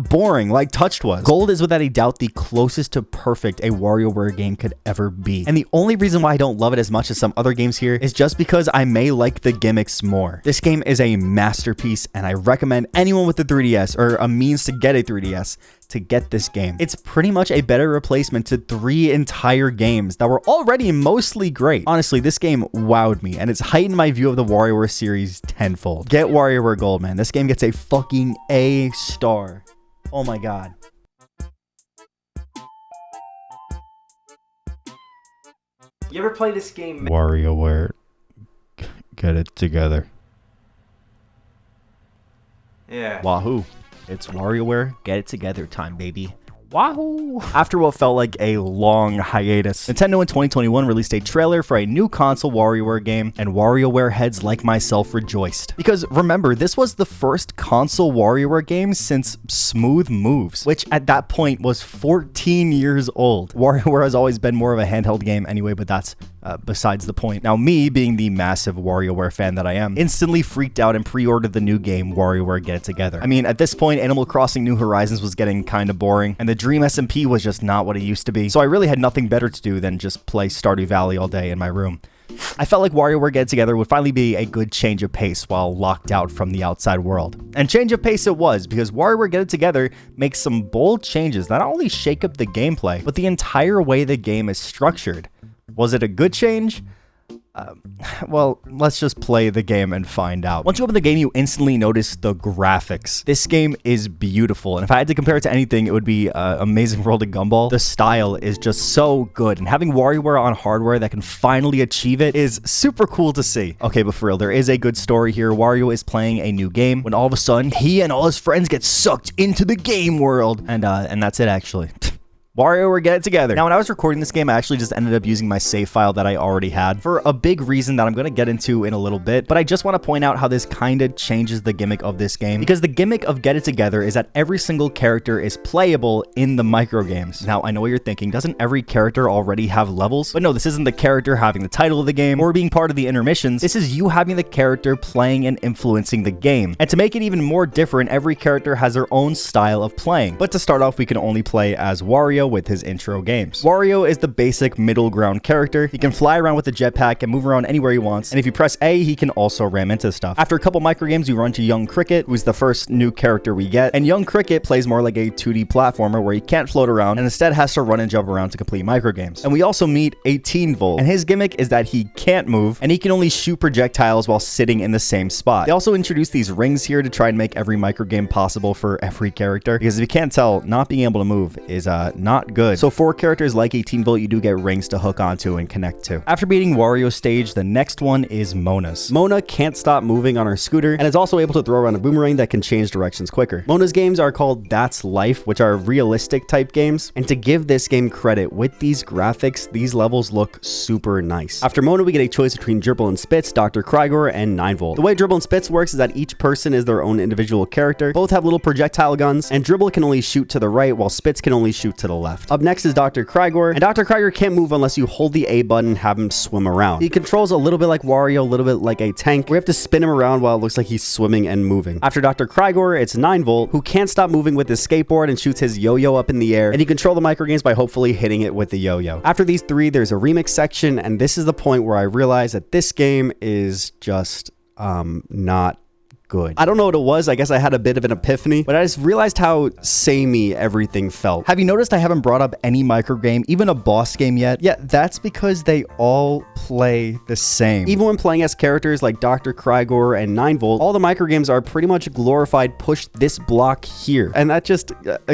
boring like Touched was. Gold is without a doubt the closest to perfect a WarioWare game could ever be. And the only reason why I don't love it as much as some other games here is just because I may like the gimmicks more. This game is a masterpiece, and I recommend anyone with a 3DS or a means to get a 3DS to get this game. It's pretty much a better replacement to 3 entire games that were already mostly great. Honestly, this game wowed me, and it's heightened my view of the WarioWare series tenfold. Get WarioWare Gold, man. This game gets a fucking A star. Oh my god. You ever play this game? WarioWare, get it together. Yeah. Wahoo. It's WarioWare, get it together time, baby. Wahoo! After what felt like a long hiatus, Nintendo in 2021 released a trailer for a new console WarioWare game, and WarioWare heads like myself rejoiced. Because remember, this was the first console WarioWare game since Smooth Moves, which at that point was 14 years old. WarioWare has always been more of a handheld game anyway, but that's besides the point. Now, me, being the massive WarioWare fan that I am, instantly freaked out and pre-ordered the new game, WarioWare Get It Together. I mean, at this point, Animal Crossing New Horizons was getting kind of boring, and the Dream SMP was just not what it used to be, so I really had nothing better to do than just play Stardew Valley all day in my room. I felt like WarioWare Get It Together would finally be a good change of pace while locked out from the outside world. And change of pace it was, because WarioWare Get It Together makes some bold changes that not only shake up the gameplay, but the entire way the game is structured. Was it a good change? Well, let's just play the game and find out. Once you open the game, you instantly notice the graphics. This game is beautiful, and if I had to compare it to anything, it would be Amazing World of Gumball. The style is just so good, and having WarioWare on hardware that can finally achieve it is super cool to see. Okay, but for real, there is a good story here. Wario is playing a new game when all of a sudden, he and all his friends get sucked into the game world, and that's it actually. WarioWare, get it together. Now, when I was recording this game, I actually just ended up using my save file that I already had for a big reason that I'm going to get into in a little bit, but I just want to point out how this kind of changes the gimmick of this game, because the gimmick of Get It Together is that every single character is playable in the microgames. Now, I know what you're thinking, doesn't every character already have levels? But no, this isn't the character having the title of the game or being part of the intermissions. This is you having the character playing and influencing the game. And to make it even more different, every character has their own style of playing. But to start off, we can only play as Wario with his intro games. Wario is the basic middle ground character. He can fly around with a jetpack and move around anywhere he wants, and if you press A, he can also ram into stuff. After a couple microgames, we run to Young Cricket, who's the first new character we get, and Young Cricket plays more like a 2D platformer where he can't float around and instead has to run and jump around to complete microgames. And we also meet 18V, and his gimmick is that he can't move, and he can only shoot projectiles while sitting in the same spot. They also introduced these rings here to try and make every microgame possible for every character, because if you can't tell, not being able to move is not good. So for characters like 18V, you do get rings to hook onto and connect to. After beating Wario's stage, the next one is Mona's. Mona can't stop moving on her scooter and is also able to throw around a boomerang that can change directions quicker. Mona's games are called That's Life, which are realistic type games, and to give this game credit, with these graphics, these levels look super nice. After Mona, we get a choice between Dribble and Spitz, Dr. Krygor, and 9V. The way Dribble and Spitz works is that each person is their own individual character. Both have little projectile guns, and Dribble can only shoot to the right while Spitz can only shoot to the left. Up next is Dr. Krygor, and Dr. Krygor can't move unless you hold the A button and have him swim around. He controls a little bit like Wario, a little bit like a tank. We have to spin him around while it looks like he's swimming and moving. After Dr. Krygor, it's 9V, who can't stop moving with his skateboard and shoots his yo-yo up in the air, and he controls the microgames by hopefully hitting it with the yo-yo. After these three, there's a remix section, and this is the point where I realize that this game is just not good. I don't know what it was. I guess I had a bit of an epiphany, but I just realized how samey everything felt. Have you noticed I haven't brought up any microgame, even a boss game yet? Yeah, that's because they all play the same. Even when playing as characters like Dr. Krygor and 9V, all the microgames are pretty much glorified push this block here, and that just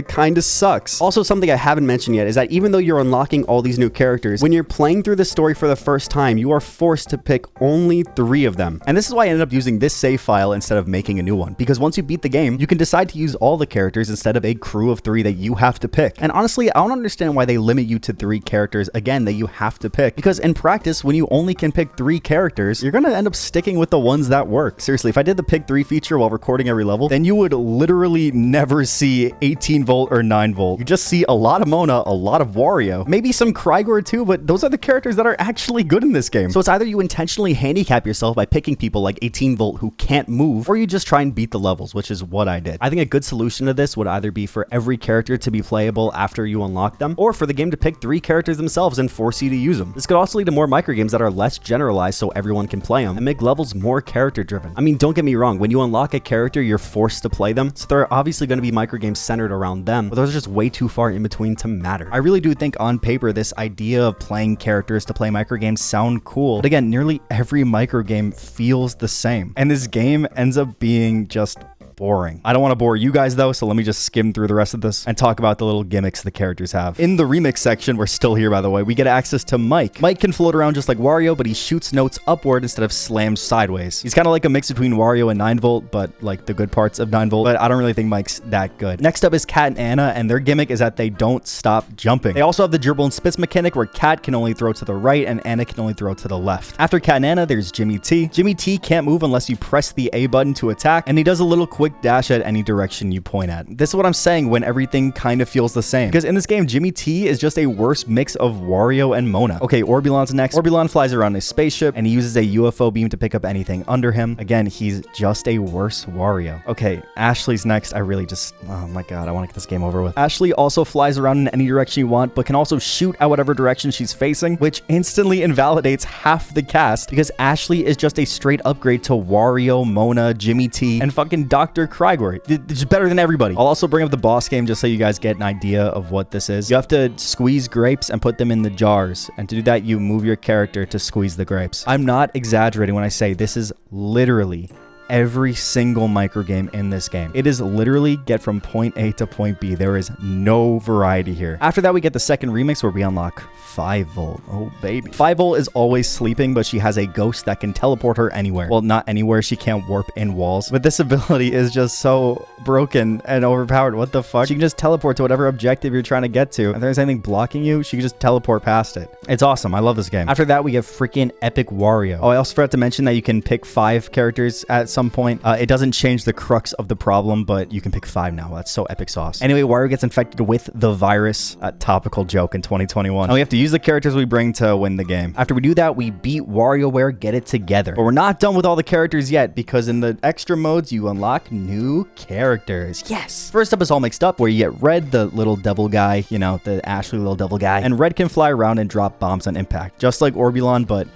kind of sucks. Also, something I haven't mentioned yet is that even though you're unlocking all these new characters, when you're playing through the story for the first time, you are forced to pick only 3 of them. And this is why I ended up using this save file instead of making a new one, because once you beat the game, you can decide to use all the characters instead of a crew of 3 that you have to pick. And honestly, I don't understand why they limit you to 3 characters again that you have to pick, because in practice, when you only can pick 3 characters, you're gonna end up sticking with the ones that work. Seriously, if I did the pick 3 feature while recording every level, then you would literally never see 18V or 9V. You just see a lot of Mona, a lot of Wario, maybe some Krygor too, but those are the characters that are actually good in this game. So it's either you intentionally handicap yourself by picking people like 18V who can't move, or you just try and beat the levels, which is what I did. I think a good solution to this would either be for every character to be playable after you unlock them, or for the game to pick 3 characters themselves and force you to use them. This could also lead to more microgames that are less generalized so everyone can play them, and make levels more character driven. I mean, don't get me wrong, when you unlock a character, you're forced to play them, so there are obviously going to be microgames centered around them, but those are just way too far in between to matter. I really do think on paper, this idea of playing characters to play microgames sound cool, but again, nearly every microgame feels the same, and this game ends up being just boring. I don't want to bore you guys though, so let me just skim through the rest of this and talk about the little gimmicks the characters have. In the remix section, we're still here by the way, we get access to Mike. Mike can float around just like Wario, but he shoots notes upward instead of slams sideways. He's kind of like a mix between Wario and 9V, but like the good parts of 9V, but I don't really think Mike's that good. Next up is Cat and Anna, and their gimmick is that they don't stop jumping. They also have the Dribble and Spitz mechanic where Cat can only throw to the right and Anna can only throw to the left. After Cat and Anna, there's Jimmy T. Jimmy T can't move unless you press the A button to attack, and he does a little quick dash at any direction you point at. This is what I'm saying when everything kind of feels the same, because in this game, Jimmy T is just a worse mix of Wario and Mona. Okay, Orbulon's next. Orbulon flies around a spaceship, and he uses a UFO beam to pick up anything under him. Again, he's just a worse Wario. Okay, Ashley's next. I really just, oh my god, I want to get this game over with. Ashley also flies around in any direction you want, but can also shoot at whatever direction she's facing, which instantly invalidates half the cast, because Ashley is just a straight upgrade to Wario, Mona, Jimmy T, and fucking Dr. Krygor. It's better than everybody. I'll also bring up the boss game just so you guys get an idea of what this is. You have to squeeze grapes and put them in the jars, and to do that, you move your character to squeeze the grapes. I'm not exaggerating when I say this is literally every single microgame in this game. It is literally get from point A to point B. There is no variety here. After that, we get the second remix where we unlock 5-Volt. Oh, baby. 5-Volt is always sleeping, but she has a ghost that can teleport her anywhere. Well, not anywhere. She can't warp in walls. But this ability is just so broken and overpowered. What the fuck? She can just teleport to whatever objective you're trying to get to. If there's anything blocking you, she can just teleport past it. It's awesome. I love this game. After that, we have freaking Epic Wario. Oh, I also forgot to mention that you can pick 5 characters at some point. It doesn't change the crux of the problem, but you can pick 5 now. That's so epic sauce. Anyway, Wario gets infected with the virus. A topical joke in 2021. And we have to use the characters we bring to win the game. After we do that, we beat Wario Ware, get it together. But we're not done with all the characters yet, because in the extra modes, you unlock new characters. Yes! First up is All Mixed Up, where you get Red, the little devil guy, you know, the Ashley little devil guy. And Red can fly around and drop bombs on impact, just like Orbulon, but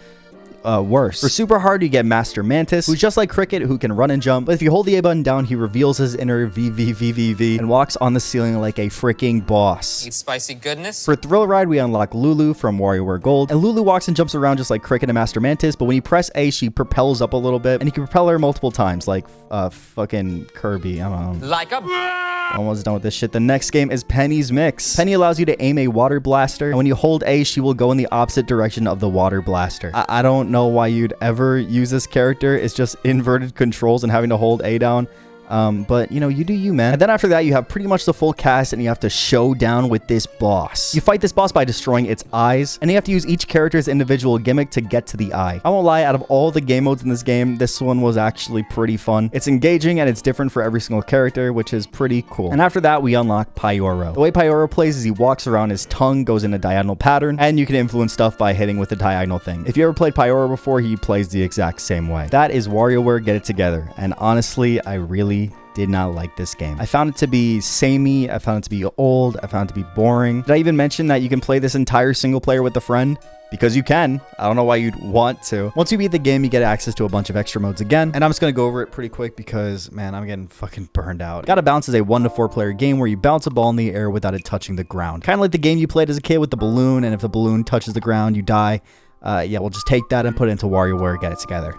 worse. For super hard, you get Master Mantis, who's just like Cricket, who can run and jump, but if you hold the A button down, he reveals his inner VVVVV and walks on the ceiling like a freaking boss. Eat spicy goodness. For Thrill Ride, we unlock Lulu from WarioWare Gold, and Lulu walks and jumps around just like Cricket and Master Mantis, but when you press A, she propels up a little bit, and you can propel her multiple times, like fucking Kirby. I don't know. Like a... Almost done with this shit. The next game is Penny's Mix. Penny allows you to aim a water blaster, and when you hold A, she will go in the opposite direction of the water blaster. I don't know why you'd ever use this character. It's just inverted controls and having to hold A down. But you know, you do you, man. And then after that, you have pretty much the full cast, and you have to show down with this boss. You fight this boss by destroying its eyes, and you have to use each character's individual gimmick to get to the eye. I won't lie, out of all the game modes in this game, this one was actually pretty fun. It's engaging, and it's different for every single character, which is pretty cool. And after that, we unlock Pyoro. The way Pyoro plays is he walks around, his tongue goes in a diagonal pattern, and you can influence stuff by hitting with the diagonal thing. If you ever played Pyoro before, he plays the exact same way. That is WarioWare Get It Together, and honestly, I really did not like this game. I found it to be samey, I found it to be old, I found it to be boring. Did I even mention that you can play this entire single player with a friend? Because you can. I don't know why you'd want to. Once you beat the game, you get access to a bunch of extra modes again, and I'm just gonna go over it pretty quick because, man, I'm getting fucking burned out. Gotta Bounce is a 1 to 4 player game where you bounce a ball in the air without it touching the ground. Kind of like the game you played as a kid with the balloon, and if the balloon touches the ground, you die. Yeah, we'll just take that and put it into WarioWare Get It Together.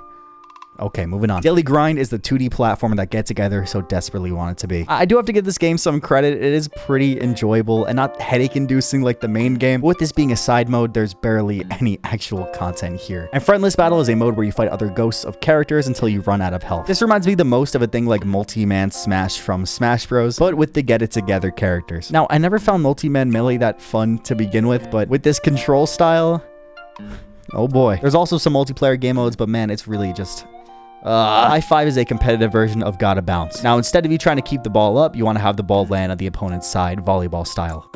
Okay, moving on. Daily Grind is the 2D platformer that Get Together so desperately want it to be. I do have to give this game some credit. It is pretty enjoyable and not headache-inducing like the main game. But with this being a side mode, there's barely any actual content here. And Friendless Battle is a mode where you fight other ghosts of characters until you run out of health. This reminds me the most of a thing like Multi-Man Smash from Smash Bros, but with the Get It Together characters. Now, I never found Multi-Man Melee that fun to begin with, but with this control style, oh boy. There's also some multiplayer game modes, but man, it's really just... I-5 is a competitive version of Gotta Bounce. Now, instead of you trying to keep the ball up, you want to have the ball land on the opponent's side, volleyball style.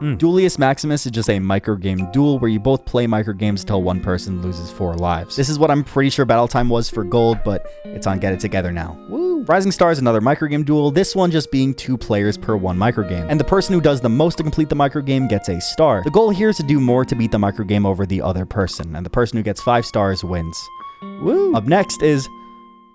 Duelius Maximus is just a microgame duel where you both play microgames until one person loses 4 lives. This is what I'm pretty sure Battle Time was for Gold, but it's on Get It Together now. Woo! Rising Star is another microgame duel, this one just being 2 players per 1 microgame. And the person who does the most to complete the microgame gets a star. The goal here is to do more to beat the microgame over the other person, and the person who gets 5 stars wins. Woo! Up next is...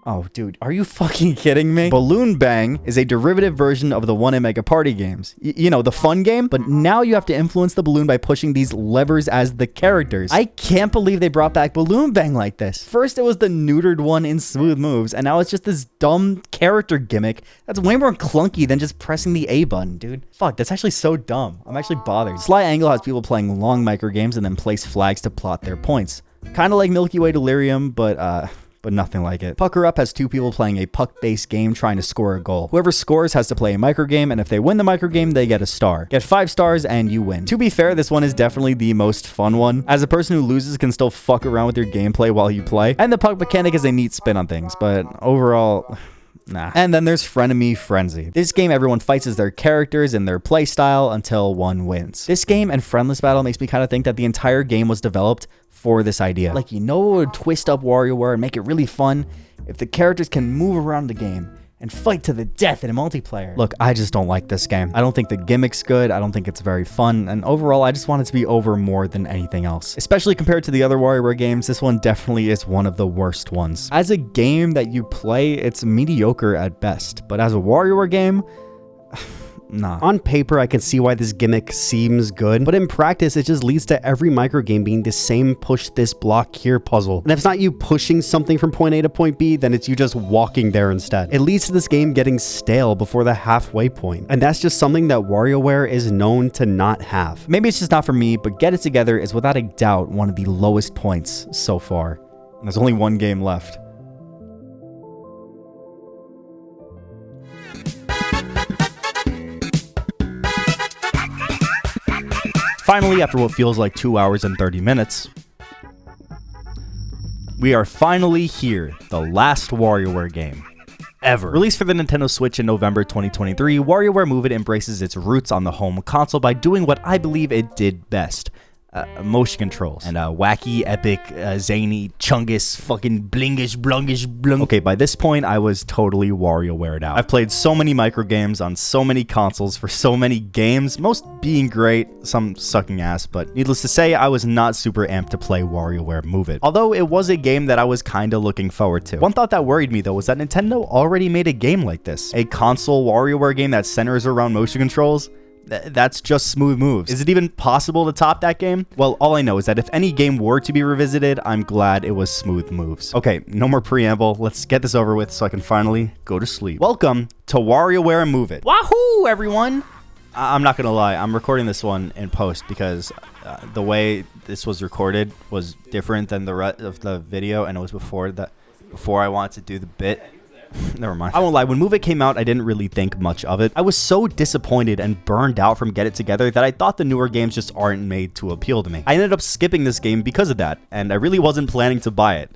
Oh, dude, are you fucking kidding me? Balloon Bang is a derivative version of the 1A Mega Party games. You know, the fun game, but now you have to influence the balloon by pushing these levers as the characters. I can't believe they brought back Balloon Bang like this. First, it was the neutered one in Smooth Moves, and now it's just this dumb character gimmick that's way more clunky than just pressing the A button, dude. Fuck, that's actually so dumb. I'm actually bothered. Sly Angle has people playing long microgames and then place flags to plot their points. Kind of like Milky Way Delirium, but nothing like it. Pucker Up has 2 people playing a puck-based game trying to score a goal. Whoever scores has to play a microgame, and if they win the microgame, they get a star. Get 5 stars and you win. To be fair, this one is definitely the most fun one, as a person who loses can still fuck around with your gameplay while you play, and the puck mechanic is a neat spin on things, but overall... Nah. And then there's Frenemy Frenzy. This game, everyone fights as their characters and their play style until one wins. This game and Friendless Battle makes me kind of think that the entire game was developed for this idea. Like, you know what would twist up WarioWare and make it really fun? If the characters can move around the game and fight to the death in a multiplayer. Look, I just don't like this game. I don't think the gimmick's good. I don't think it's very fun. And overall, I just want it to be over more than anything else. Especially compared to the other WarioWare games, this one definitely is one of the worst ones. As a game that you play, it's mediocre at best. But as a WarioWare game, nah. On paper, I can see why this gimmick seems good, but in practice, it just leads to every microgame being the same push this block here puzzle. And if it's not you pushing something from point A to point B, then it's you just walking there instead. It leads to this game getting stale before the halfway point, and that's just something that WarioWare is known to not have. Maybe it's just not for me, but Get It Together is without a doubt one of the lowest points so far. And there's only one game left. Finally, after what feels like 2 hours and 30 minutes, we are finally here, the last WarioWare game ever. Released for the Nintendo Switch in November 2023, WarioWare Move It embraces its roots on the home console by doing what I believe it did best. Motion controls and wacky, epic, zany, chungus, fucking blingish, blungish, blung. Okay, by this point, I was totally WarioWared out. I've played so many microgames on so many consoles for so many games, most being great, some sucking ass, but needless to say, I was not super amped to play WarioWare Move It. Although it was a game that I was kinda looking forward to. One thought that worried me though was that Nintendo already made a game like this. A console WarioWare game that centers around motion controls. That's just smooth moves. Is it even possible to top that game? Well, all I know is that if any game were to be revisited, I'm glad it was smooth moves. Okay, no more preamble. Let's get this over with so I can finally go to sleep. Welcome to WarioWare Move It. Wahoo, everyone! I'm not gonna lie, I'm recording this one in post because the way this was recorded was different than the rest of the video, and it was before I wanted to do the bit. Never mind. I won't lie, when Move It came out, I didn't really think much of it. I was so disappointed and burned out from Get It Together that I thought the newer games just aren't made to appeal to me. I ended up skipping this game because of that, and I really wasn't planning to buy it.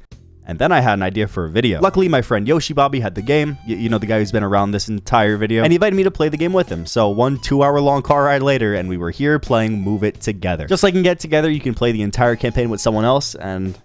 And then I had an idea for a video. Luckily, my friend Yoshi Bobby had the game, you know, the guy who's been around this entire video, and he invited me to play the game with him. So 1 2-hour-long car ride later, and we were here playing Move It Together. Just like in Get It Together, you can play the entire campaign with someone else, and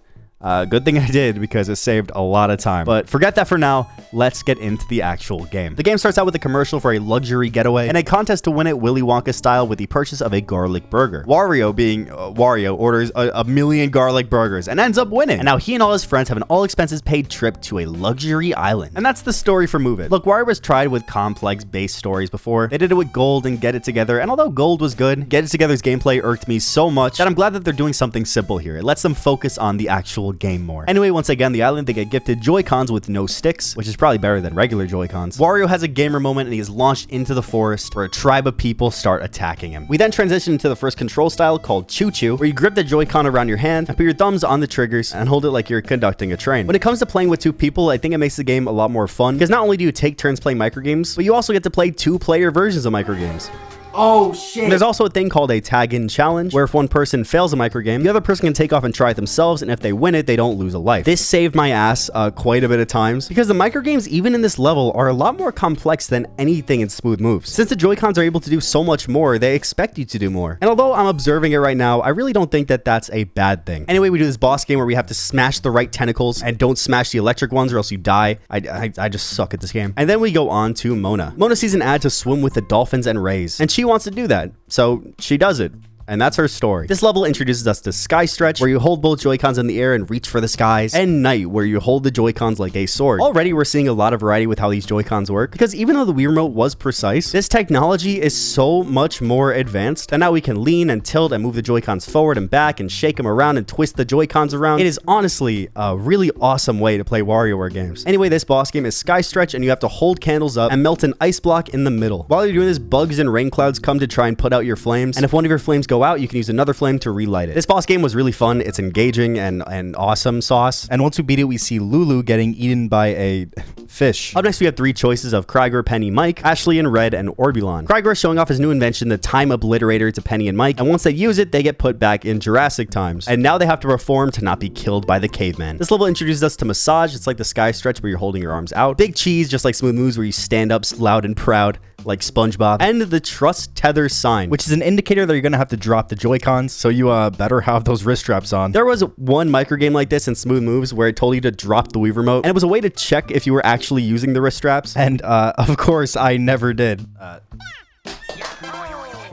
good thing I did because it saved a lot of time. But forget that for now. Let's get into the actual game. The game starts out with a commercial for a luxury getaway and a contest to win it Willy Wonka style with the purchase of a garlic burger. Wario, being Wario, orders a million garlic burgers and ends up winning. And now he and all his friends have an all expenses paid trip to a luxury island. And that's the story for Move It. Look, Wario has tried with complex base stories before. They did it with Gold and Get It Together, and although Gold was good, Get It Together's gameplay irked me so much that I'm glad that they're doing something simple here. It lets them focus on the actual game more. Anyway, once again, the island, they get gifted Joy-Cons with no sticks, which is probably better than regular Joy-Cons. Wario has a gamer moment and he is launched into the forest where a tribe of people start attacking him. We then transition into the first control style called Choo Choo, where you grip the Joy-Con around your hand and put your thumbs on the triggers and hold it like you're conducting a train. When it comes to playing with 2 people, I think it makes the game a lot more fun because not only do you take turns playing microgames, but you also get to play 2-player versions of microgames. Oh, shit. And there's also a thing called a tag-in challenge, where if one person fails a microgame, the other person can take off and try it themselves, and if they win it, they don't lose a life. This saved my ass quite a bit of times, because the microgames, even in this level, are a lot more complex than anything in Smooth Moves. Since the Joy-Cons are able to do so much more, they expect you to do more. And although I'm observing it right now, I really don't think that that's a bad thing. Anyway, we do this boss game where we have to smash the right tentacles, and don't smash the electric ones or else you die. I just suck at this game. And then we go on to Mona. Mona sees an ad to swim with the dolphins and rays, and she wants to do that. So she does it. And that's her story. This level introduces us to Sky Stretch, where you hold both Joy-Cons in the air and reach for the skies, and Night, where you hold the Joy-Cons like a sword. Already we're seeing a lot of variety with how these Joy-Cons work, because even though the Wii Remote was precise, this technology is so much more advanced, and now we can lean and tilt and move the Joy-Cons forward and back and shake them around and twist the Joy-Cons around. It is honestly a really awesome way to play WarioWare games. Anyway, this boss game is Sky Stretch, and you have to hold candles up and melt an ice block in the middle. While you're doing this, bugs and rain clouds come to try and put out your flames, and if one of your flames go out, you can use another flame to relight it. This boss game was really fun. It's engaging and awesome sauce. And once we beat it, we see Lulu getting eaten by a fish. Up next, we have 3 choices of Krieger, Penny, Mike, Ashley and Red, and Orbulon. Krieger is showing off his new invention, the Time Obliterator, to Penny and Mike, and once they use it, they get put back in Jurassic times. And now they have to reform to not be killed by the caveman. This level introduces us to Massage. It's like the Sky Stretch where you're holding your arms out. Big Cheese, just like Smooth Moves, where you stand up loud and proud like SpongeBob. And the Trust Tether sign, which is an indicator that you're gonna have to drop the Joy-Cons, so you better have those wrist straps on. There was one microgame like this in Smooth Moves where it told you to drop the Wii Remote, and it was a way to check if you were actually using the wrist straps, and of course I never did.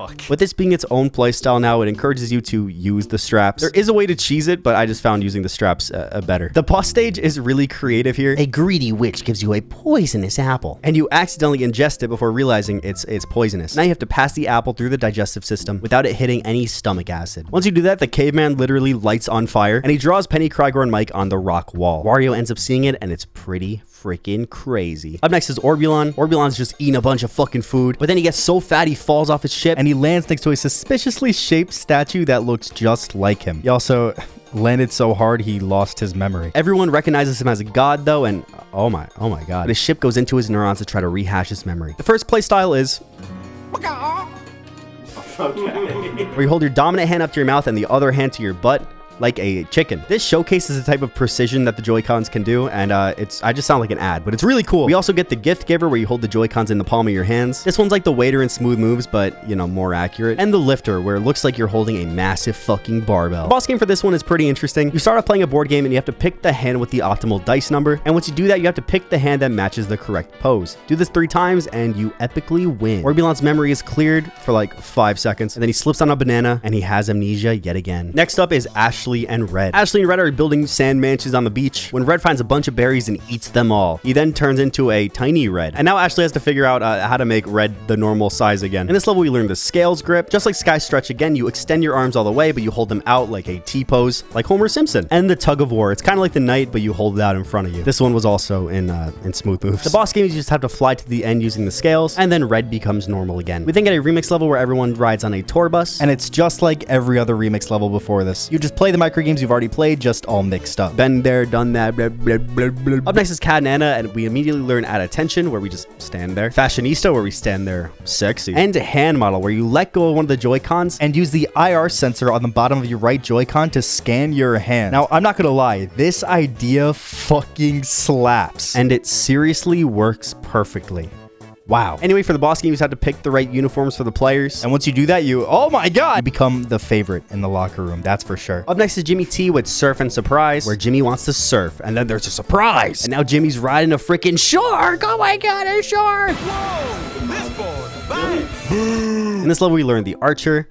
fuck. With this being its own playstyle now, it encourages you to use the straps. There is a way to cheese it, but I just found using the straps better. The boss stage is really creative here. A greedy witch gives you a poisonous apple, and you accidentally ingest it before realizing it's poisonous. Now you have to pass the apple through the digestive system without it hitting any stomach acid. Once you do that, the caveman literally lights on fire, and he draws Penny, Crygor, and Mike on the rock wall. Wario ends up seeing it, and it's pretty freaking crazy. Up next is Orbulon. Orbulon's just eating a bunch of fucking food, but then he gets so fat he falls off his ship, And he lands next to a suspiciously shaped statue that looks just like him. He also landed so hard he lost his memory. everyone recognizes him as a god though, and oh my god. His ship goes into his neurons to try to rehash his memory. The first playstyle is where you hold your dominant hand up to your mouth and the other hand to your butt, like a chicken. This showcases the type of precision that the Joy-Cons can do, and I just sound like an ad, but it's really cool. We also get the gift giver, where you hold the Joy-Cons in the palm of your hands. This one's like the waiter in Smooth Moves, but you know, more accurate. And the lifter, where it looks like you're holding a massive fucking barbell. The boss game for this one is pretty interesting. You start off playing a board game and you have to pick the hand with the optimal dice number, and once you do that, you have to pick the hand that matches the correct pose. Do this 3 times and you epically win. Orbulon's memory is cleared for like 5 seconds, and then he slips on a banana and he has amnesia yet again. Next up is Ashley and Red. Ashley and Red are building sand mansions on the beach when Red finds a bunch of berries and eats them all. He then turns into a tiny Red, and now Ashley has to figure out how to make Red the normal size again. In this level, we learn the scales grip. Just like Sky Stretch again, you extend your arms all the way, but you hold them out like a T-pose, like Homer Simpson. And the tug of war. It's kind of like the knight, but you hold it out in front of you. This one was also in Smooth Moves. The boss game, you just have to fly to the end using the scales, and then Red becomes normal again. We then get a remix level where everyone rides on a tour bus, And it's just like every other remix level before this. You just play the microgames you've already played, just all mixed up. been there, done that, blah, blah, blah, blah. Up next is Cat and Anna, and we immediately learn At Attention, where we just stand there. Fashionista, where we stand there sexy. And Hand Model, where you let go of one of the Joy-Cons And use the IR sensor on the bottom of your right Joy-Con to scan your hand. Now, I'm not gonna lie, this idea fucking slaps. and it seriously works perfectly. Wow. Anyway, for the boss game, you just have to pick the right uniforms for the players. And once you do that, oh my god, you become the favorite in the locker room, that's for sure. Up next is Jimmy T with Surf and Surprise, where Jimmy wants to surf, and then there's a surprise. And now Jimmy's riding a freaking shark. Oh my god, a shark! Whoa! This board, bang! In this level, we learn the Archer,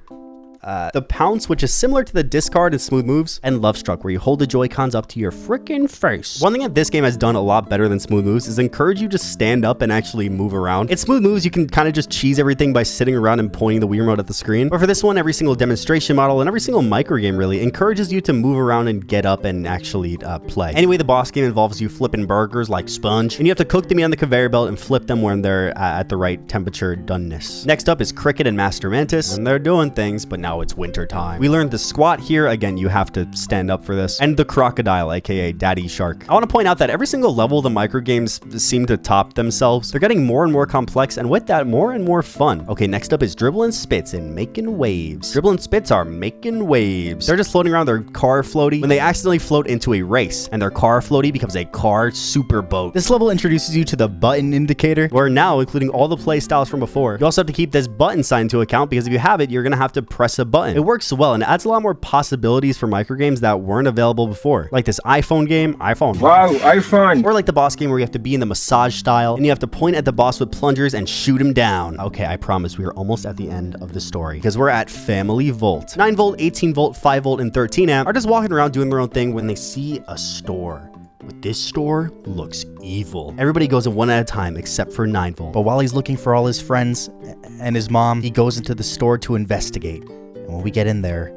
the Pounce, which is similar to the Discard in Smooth Moves, and Love Struck, where you hold the Joy-Cons up to your freaking face. One thing that this game has done a lot better than Smooth Moves is encourage you to stand up and actually move around. In Smooth Moves, you can kind of just cheese everything by sitting around and pointing the Wii remote at the screen. But for this one, every single demonstration model and every single microgame really encourages you to move around and get up and actually play. Anyway, the boss game involves you flipping burgers like sponge, and you have to cook them on the conveyor belt and flip them when they're at the right temperature doneness. Next up is Cricket and Master Mantis, and they're doing things, but now it's winter time. We learned the squat here. Again, you have to stand up for this. And the crocodile, aka Daddy Shark. I want to point out that every single level, the microgames seem to top themselves. They're getting more and more complex, and with that, more and more fun. Okay, next up is Dribble and Spits and Making Waves. Dribble and Spits are making waves. They're just floating around their car floaty when they accidentally float into a race, and their car floaty becomes a car super boat. This level introduces you to the button indicator, where now, including all the play styles from before, you also have to keep this button sign into account, because if you have it, you're gonna have to press a button. It works well, and it adds a lot more possibilities for microgames that weren't available before. Like this iPhone game, Wow, iPhone. Or like the boss game where you have to be in the massage style, and you have to point at the boss with plungers and shoot him down. Okay, I promise we are almost at the end of the story, because we're at Family Volt. 9 volt, 18 volt, 5 volt, and 13 amp are just walking around doing their own thing when they see a store. But this store looks evil. Everybody goes in one at a time except for 9 volt. but while he's looking for all his friends and his mom, he goes into the store to investigate. And when we get in there,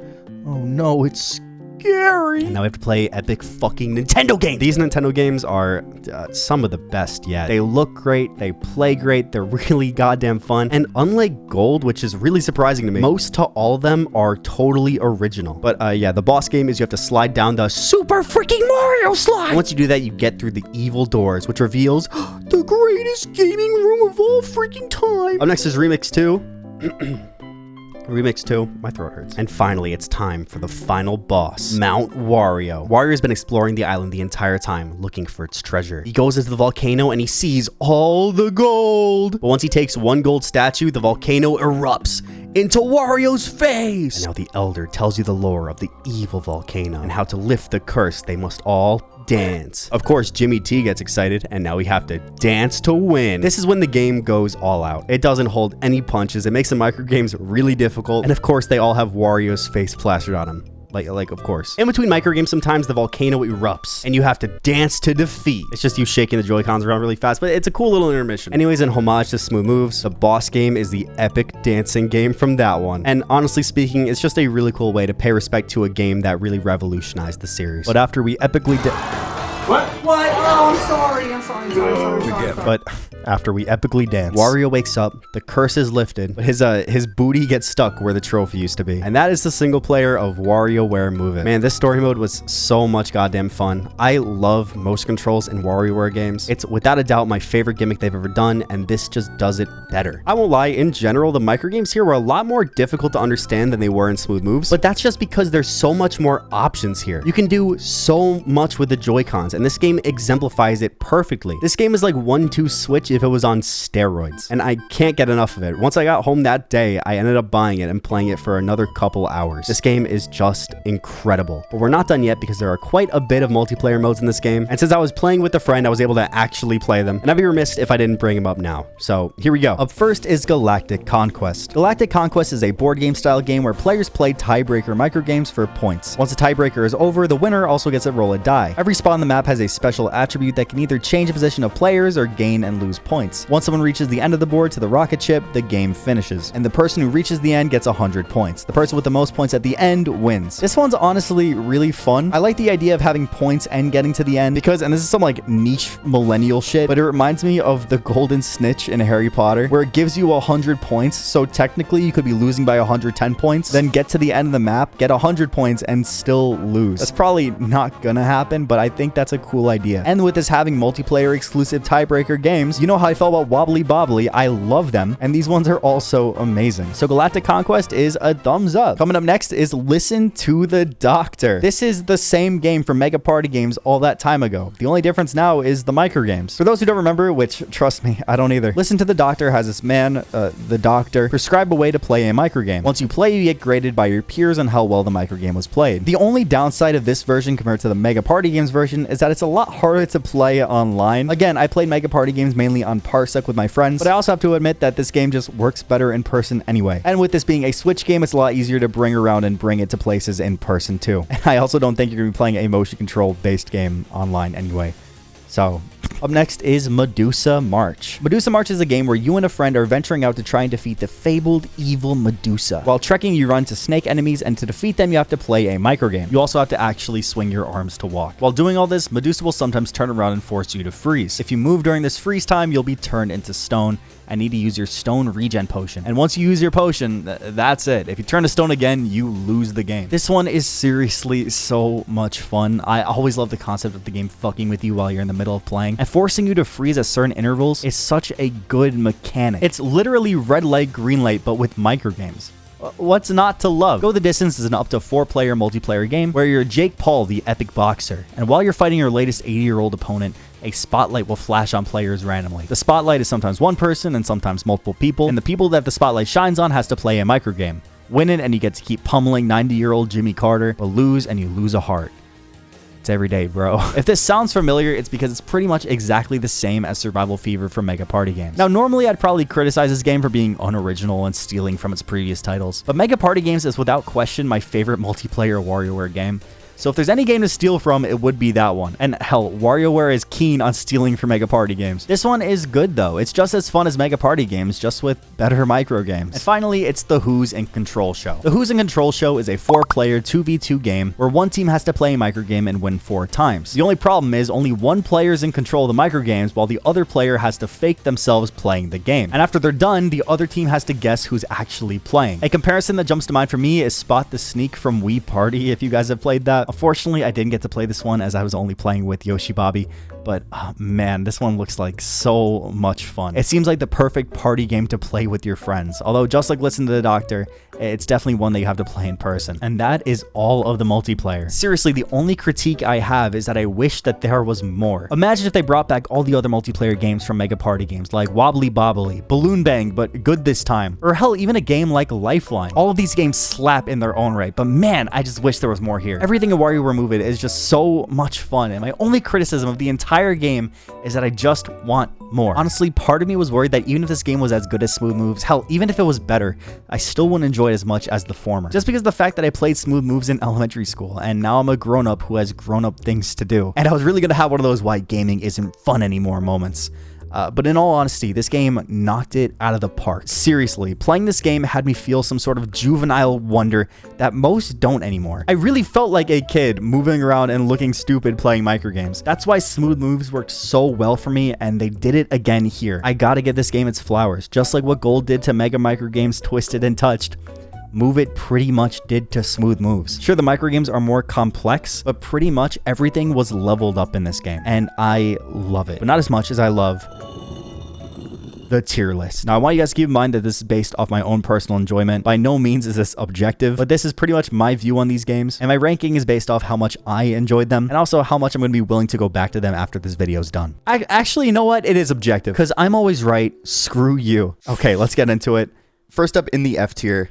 oh no, it's scary. And now we have to play epic fucking Nintendo games. These Nintendo games are some of the best yet. They look great, they play great, they're really goddamn fun. And unlike Gold, which is really surprising to me, most to all of them are totally original. But yeah, the boss game is you have to slide down the Super freaking Mario slide. And once you do that, you get through the evil doors, which reveals the greatest gaming room of all freaking time. Up next is Remix 2. Remix 2, my throat hurts. And finally, it's time for the final boss, Mount Wario. Wario has been exploring the island the entire time, looking for its treasure. He goes into the volcano and he sees all the gold. But once he takes one gold statue, the volcano erupts into Wario's face. And now the Elder tells you the lore of the evil volcano and how to lift the curse. They must all dance. Of course, Jimmy T gets excited, and now we have to dance to win. This is when the game goes all out. It doesn't hold any punches. It makes the microgames really difficult. And of course, they all have Wario's face plastered on them. Like, of course. In between microgames, sometimes the volcano erupts, and you have to dance to defeat. It's just you shaking the Joy-Cons around really fast, but it's a cool little intermission. Anyways, in homage to Smooth Moves, the boss game is the epic dancing game from that one. And honestly speaking, it's just a really cool way to pay respect to a game that really revolutionized the series. But after we epically What? Oh, I'm sorry. But after we epically dance, Wario wakes up, the curse is lifted, but his booty gets stuck where the trophy used to be. And that is the single player of Wario Ware Move It. Man, this story mode was so much goddamn fun. I love motion controls in WarioWare games. It's without a doubt my favorite gimmick they've ever done, and this just does it better. I won't lie, in general, the microgames here were a lot more difficult to understand than they were in Smooth Moves, but that's just because there's so much more options here. You can do so much with the Joy-Cons, and this game exemplifies it perfectly. This game is like 1-2 Switch if it was on steroids, and I can't get enough of it. Once I got home that day, I ended up buying it and playing it for another couple hours. This game is just incredible. But we're not done yet because there are quite a bit of multiplayer modes in this game, and since I was playing with a friend, I was able to actually play them, and I'd be remiss if I didn't bring them up now. So here we go. Up first is Galactic Conquest. Galactic Conquest is a board game style game where players play tiebreaker microgames for points. Once the tiebreaker is over, the winner also gets to roll a die. Every spot on the map has a special attribute that can either change the position of players or gain and lose points. Once someone reaches the end of the board to the rocket ship, the game finishes, and the person who reaches the end gets 100 points. The person with the most points at the end wins. This one's honestly really fun. I like the idea of having points and getting to the end because, and this is some like niche millennial shit, but it reminds me of the golden snitch in Harry Potter, where it gives you 100 points, so technically you could be losing by 110 points, then get to the end of the map, get 100 points, and still lose. That's probably not gonna happen, but I think that's a cool idea. And with this having multiplayer exclusive tiebreaker games, you know how I felt about Wobbly Bobbly. I love them, and these ones are also amazing. So Galactic Conquest is a thumbs up. Coming up next is Listen to the Doctor. This is the same game from Mega Party Games all that time ago. The only difference now is the microgames. For those who don't remember, which trust me, I don't either, Listen to the Doctor has this man, the doctor, prescribe a way to play a microgame. Once you play, you get graded by your peers on how well the microgame was played. The only downside of this version compared to the Mega Party Games version is that it's a lot harder to play online. Again, I played Mega Party Games mainly on Parsec with my friends, but I also have to admit that this game just works better in person anyway. And with this being a Switch game, it's a lot easier to bring around and bring it to places in person too. And I also don't think you're going to be playing a motion control based game online anyway. So, up next is Medusa March. Medusa March is a game where you and a friend are venturing out to try and defeat the fabled evil Medusa. While trekking, you run to snake enemies, and to defeat them, you have to play a microgame. You also have to actually swing your arms to walk. While doing all this, Medusa will sometimes turn around and force you to freeze. If you move during this freeze time, you'll be turned into stone and need to use your stone regen potion. And once you use your potion, that's it. If you turn to stone again, you lose the game. This one is seriously so much fun. I always love the concept of the game fucking with you while you're in the middle of playing, and forcing you to freeze at certain intervals is such a good mechanic. It's literally red light, green light, but with microgames. What's not to love? Go the Distance is an up to 4-player multiplayer game where you're Jake Paul, the epic boxer, and while you're fighting your latest 80-year-old opponent, a spotlight will flash on players randomly. The spotlight is sometimes one person and sometimes multiple people, and the people that the spotlight shines on has to play a microgame. Win it and you get to keep pummeling 90-year-old Jimmy Carter, but lose and you lose a heart. It's every day, bro. If this sounds familiar, it's because it's pretty much exactly the same as Survival Fever from Mega Party Games. Now, normally I'd probably criticize this game for being unoriginal and stealing from its previous titles, but Mega Party Games is without question my favorite multiplayer WarioWare game. So if there's any game to steal from, it would be that one. And hell, WarioWare is keen on stealing from Mega Party Games. This one is good though. It's just as fun as Mega Party Games, just with better microgames. And finally, it's the Who's in Control Show. The Who's in Control Show is a 4-player 2v2 game where one team has to play a microgame and win 4 times. The only problem is only one player is in control of the microgames while the other player has to fake themselves playing the game. And after they're done, the other team has to guess who's actually playing. A comparison that jumps to mind for me is Spot the Sneak from Wii Party, if you guys have played that. Unfortunately, I didn't get to play this one as I was only playing with Yoshi Bobby, but man, this one looks like so much fun. It seems like the perfect party game to play with your friends. Although just like Listen to the Doctor, it's definitely one that you have to play in person. And that is all of the multiplayer. Seriously, the only critique I have is that I wish that there was more. Imagine if they brought back all the other multiplayer games from Mega Party games like Wobbly Bobbly, Balloon Bang, but good this time. Or hell, even a game like Lifeline. All of these games slap in their own right, but man, I just wish there was more here. Everything in WarioWare Move It is just so much fun, and my only criticism of the entire game is that I just want more. Honestly, part of me was worried that even if this game was as good as Smooth Moves, hell, even if it was better, I still wouldn't enjoy it as much as the former. Just because of the fact that I played Smooth Moves in elementary school, and now I'm a grown-up who has grown-up things to do. And I was really gonna have one of those why gaming isn't fun anymore moments. But in all honesty, this game knocked it out of the park. Seriously, playing this game had me feel some sort of juvenile wonder that most don't anymore. I really felt like a kid moving around and looking stupid playing microgames. That's why Smooth Moves worked so well for me, and they did it again here. I gotta give this game its flowers. Just like what Gold did to Mega Microgames Twisted and Touched, Move It pretty much did to Smooth Moves. Sure, the microgames are more complex, but pretty much everything was leveled up in this game, and I love it. But not as much as I love the tier list. Now, I want you guys to keep in mind that this is based off my own personal enjoyment. By no means is this objective, but this is pretty much my view on these games, and my ranking is based off how much I enjoyed them, and also how much I'm going to be willing to go back to them after this video is done. Actually, you know what? It is objective, because I'm always right. Screw you. Okay, let's get into it. First up in the F tier,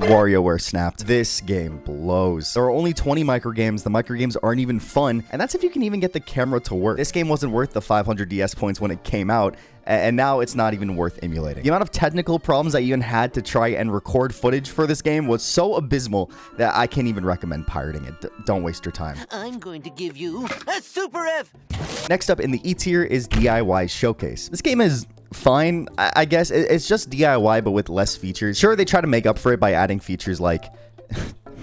WarioWare Snapped. This game blows. There are only 20 microgames. The microgames aren't even fun, and that's if you can even get the camera to work. This game wasn't worth the 500 DS points when it came out, and now it's not even worth emulating. The amount of technical problems I even had to try and record footage for this game was so abysmal that I can't even recommend pirating it. Don't waste your time. I'm going to give you a Super F. Next up in the E tier is DIY Showcase. This game is fine, I guess. It's just DIY, but with less features. Sure, they try to make up for it by adding features like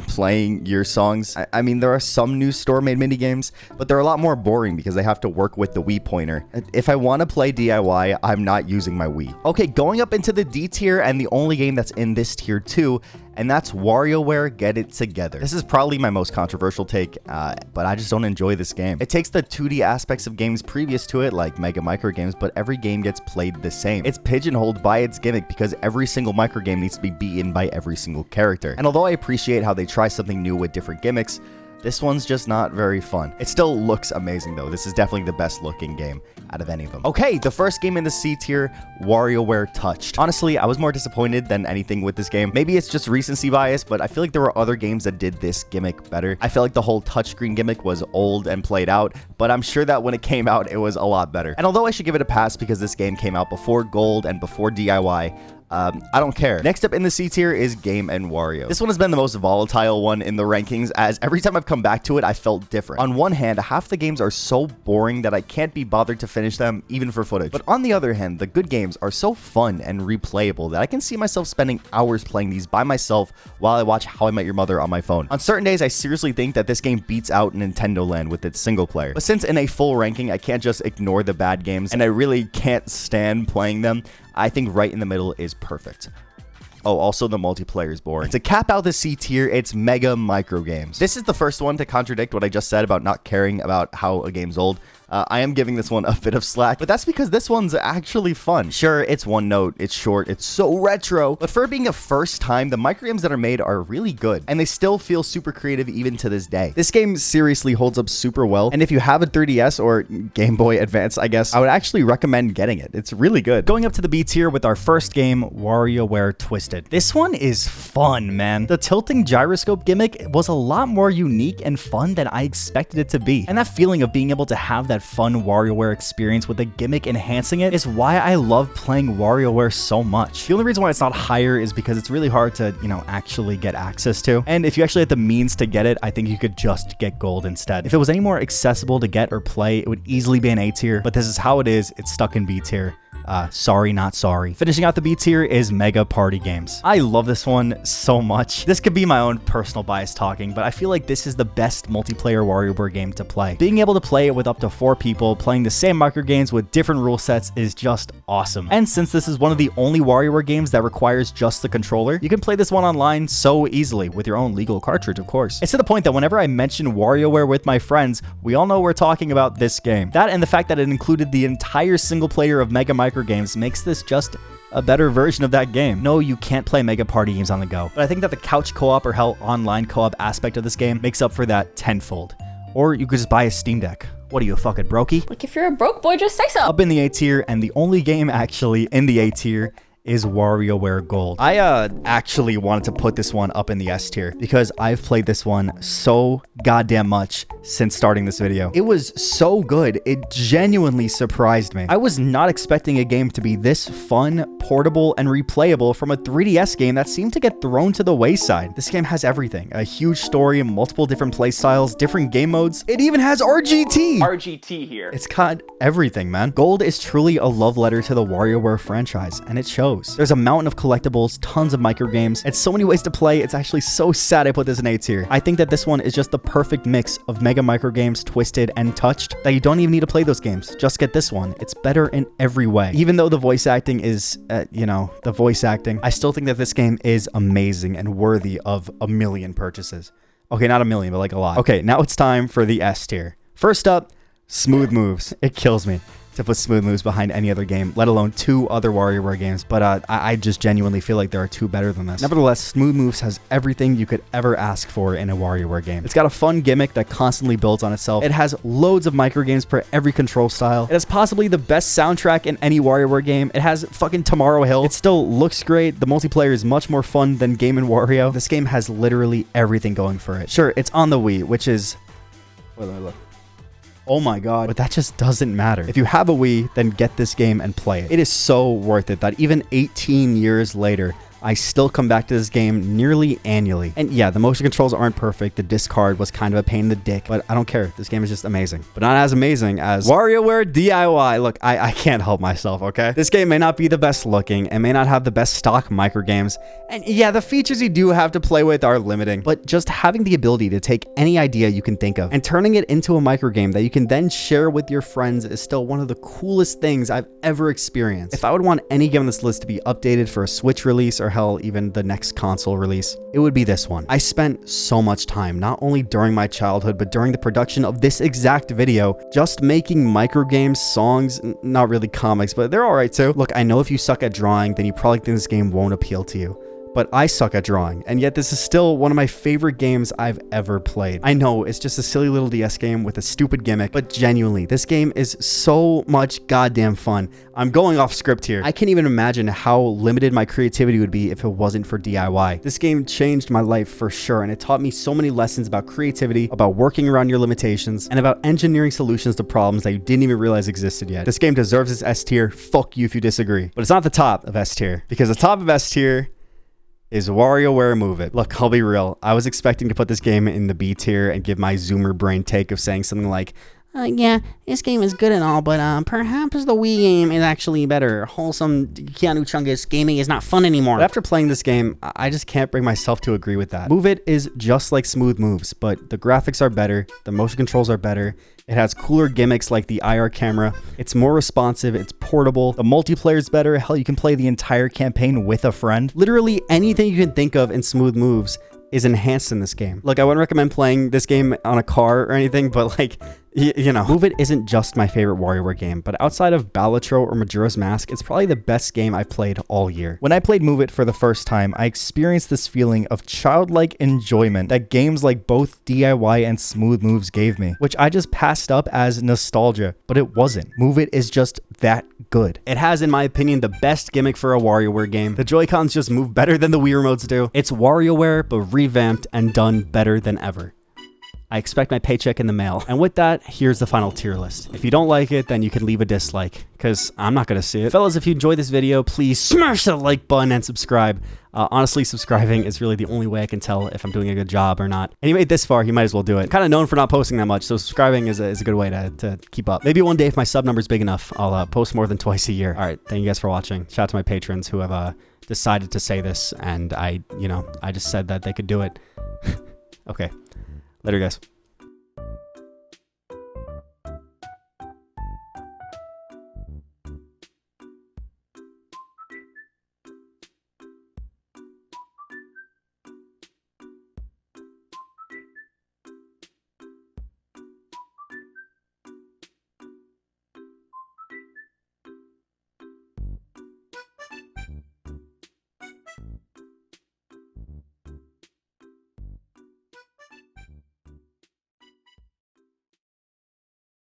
playing your songs. I mean, there are some new store-made minigames, but they're a lot more boring because they have to work with the Wii pointer. If I want to play DIY, I'm not using my Wii. Okay, going up into the D tier, and the only game that's in this tier too, and that's WarioWare Get It Together. This is probably my most controversial take, but I just don't enjoy this game. It takes the 2D aspects of games previous to it, like Mega Microgames, but every game gets played the same. It's pigeonholed by its gimmick because every single microgame needs to be beaten by every single character. And although I appreciate how they try something new with different gimmicks, this one's just not very fun. It still looks amazing though. This is definitely the best looking game out of any of them. Okay, the first game in the C tier, WarioWare Touched. Honestly, I was more disappointed than anything with this game. Maybe it's just recency bias, but I feel like there were other games that did this gimmick better. I feel like the whole touchscreen gimmick was old and played out, but I'm sure that when it came out, it was a lot better. And although I should give it a pass because this game came out before Gold and before DIY, I don't care. Next up in the C tier is Game & Wario. This one has been the most volatile one in the rankings, as every time I've come back to it, I felt different. On one hand, half the games are so boring that I can't be bothered to finish them, even for footage. But on the other hand, the good games are so fun and replayable that I can see myself spending hours playing these by myself while I watch How I Met Your Mother on my phone. On certain days, I seriously think that this game beats out Nintendo Land with its single player. But since in a full ranking, I can't just ignore the bad games, and I really can't stand playing them, I think right in the middle is perfect. Oh, also the multiplayer is boring. To cap out the C tier, it's Mega Microgames. This is the first one to contradict what I just said about not caring about how a game's old. I am giving this one a bit of slack, but that's because this one's actually fun. Sure, it's one note, it's short, it's so retro, but for being a first time, the microgames that are made are really good, and they still feel super creative even to this day. This game seriously holds up super well, and if you have a 3DS or Game Boy Advance, I guess, I would actually recommend getting it. It's really good. Going up to the B tier with our first game, WarioWare Twisted. This one is fun, man. The tilting gyroscope gimmick was a lot more unique and fun than I expected it to be, and that feeling of being able to have that fun WarioWare experience with the gimmick enhancing it is why I love playing WarioWare so much. The only reason why it's not higher is because it's really hard to, actually get access to. And if you actually had the means to get it, I think you could just get Gold instead. If it was any more accessible to get or play, it would easily be an A tier, but this is how it is. It's stuck in B tier. sorry, not sorry. Finishing out the B tier is Mega Party Games. I love this one so much. This could be my own personal bias talking, but I feel like this is the best multiplayer WarioWare game to play. Being able to play it with up to 4 people, playing the same microgames with different rule sets is just awesome. And since this is one of the only WarioWare games that requires just the controller, you can play this one online so easily with your own legal cartridge, of course. It's to the point that whenever I mention WarioWare with my friends, we all know we're talking about this game. That and the fact that it included the entire single player of Mega Microgames makes this just a better version of that game. No, you can't play Mega Party Games on the go, but I think that the couch co-op or hell online co-op aspect of this game makes up for that tenfold. Or you could just buy a Steam Deck. What are you, a fucking brokey? Like, if you're a broke boy, just say so. Up in the A tier, and the only game actually in the A tier is WarioWare Gold. I actually wanted to put this one up in the S tier because I've played this one so goddamn much since starting this video. It was so good. It genuinely surprised me. I was not expecting a game to be this fun, portable, and replayable from a 3DS game that seemed to get thrown to the wayside. This game has everything. A huge story, multiple different play styles, different game modes. It even has RGT! RGT here. It's got everything, man. Gold is truly a love letter to the WarioWare franchise, and it shows. There's a mountain of collectibles, tons of microgames, and so many ways to play. It's actually so sad I put this in A tier. I think that this one is just the perfect mix of Mega Microgames, Twisted, and Touched, that you don't even need to play those games. Just get this one. It's better in every way. Even though the voice acting is, the voice acting, I still think that this game is amazing and worthy of a million purchases. Okay, not a million, but like a lot. Okay, now it's time for the S tier. First up, Smooth Moves. It kills me to put Smooth Moves behind any other game, let alone 2 other WarioWare games, but I just genuinely feel like there are 2 better than this. Nevertheless, Smooth Moves has everything you could ever ask for in a WarioWare game. It's got a fun gimmick that constantly builds on itself. It has loads of microgames for every control style. It has possibly the best soundtrack in any WarioWare game. It has fucking Tomorrow Hill. It still looks great. The multiplayer is much more fun than Game & Wario. This game has literally everything going for it. Sure, it's on the Wii, which is... Look. Oh my god, but that just doesn't matter. If you have a Wii, then get this game and play it. It is so worth it that even 18 years later, I still come back to this game nearly annually. And yeah, the motion controls aren't perfect. The discard was kind of a pain in the dick, but I don't care. This game is just amazing. But not as amazing as WarioWare DIY. Look, I can't help myself, okay? This game may not be the best looking and may not have the best stock microgames. And yeah, the features you do have to play with are limiting, but just having the ability to take any idea you can think of and turning it into a microgame that you can then share with your friends is still one of the coolest things I've ever experienced. If I would want any game on this list to be updated for a Switch release or hell, even the next console release, it would be this one. I spent so much time, not only during my childhood, but during the production of this exact video, just making microgames, songs, not really comics, but they're alright too. Look, I know if you suck at drawing, then you probably think this game won't appeal to you. But I suck at drawing, and yet this is still one of my favorite games I've ever played. I know, it's just a silly little DS game with a stupid gimmick, but genuinely, this game is so much goddamn fun. I'm going off script here. I can't even imagine how limited my creativity would be if it wasn't for DIY. This game changed my life for sure, and it taught me so many lessons about creativity, about working around your limitations, and about engineering solutions to problems that you didn't even realize existed yet. This game deserves its S tier. Fuck you if you disagree. But it's not the top of S tier, because the top of S tier is WarioWare Move It. Look, I'll be real. I was expecting to put this game in the B tier and give my Zoomer brain take of saying something like, yeah, this game is good and all, but perhaps the Wii game is actually better. Wholesome Keanu Chungus gaming is not fun anymore. But after playing this game, I just can't bring myself to agree with that. Move It is just like Smooth Moves, but the graphics are better, the motion controls are better, it has cooler gimmicks like the IR camera, it's more responsive, it's portable, the multiplayer is better, hell, you can play the entire campaign with a friend. Literally anything you can think of in Smooth Moves is enhanced in this game. Look, I wouldn't recommend playing this game on a car or anything, but like, you know, Move It isn't just my favorite WarioWare game, but outside of Balatro or Majora's Mask, it's probably the best game I've played all year. When I played Move It for the first time, I experienced this feeling of childlike enjoyment that games like both DIY and Smooth Moves gave me, which I just passed up as nostalgia, but it wasn't. Move It is just that good. It has, in my opinion, the best gimmick for a WarioWare game. The Joy-Cons just move better than the Wii remotes do. It's WarioWare, but revamped and done better than ever. I expect my paycheck in the mail. And with that, here's the final tier list. If you don't like it, then you can leave a dislike, because I'm not going to see it. Fellas, if you enjoyed this video, please smash that like button and subscribe. Honestly, subscribing is really the only way I can tell if I'm doing a good job or not. And you made this far, you might as well do it. Kind of known for not posting that much, so subscribing is a good way to keep up. Maybe one day if my sub number is big enough, I'll post more than twice a year. All right, thank you guys for watching. Shout out to my patrons who have decided to say this, and I just said that they could do it. Okay, later guys.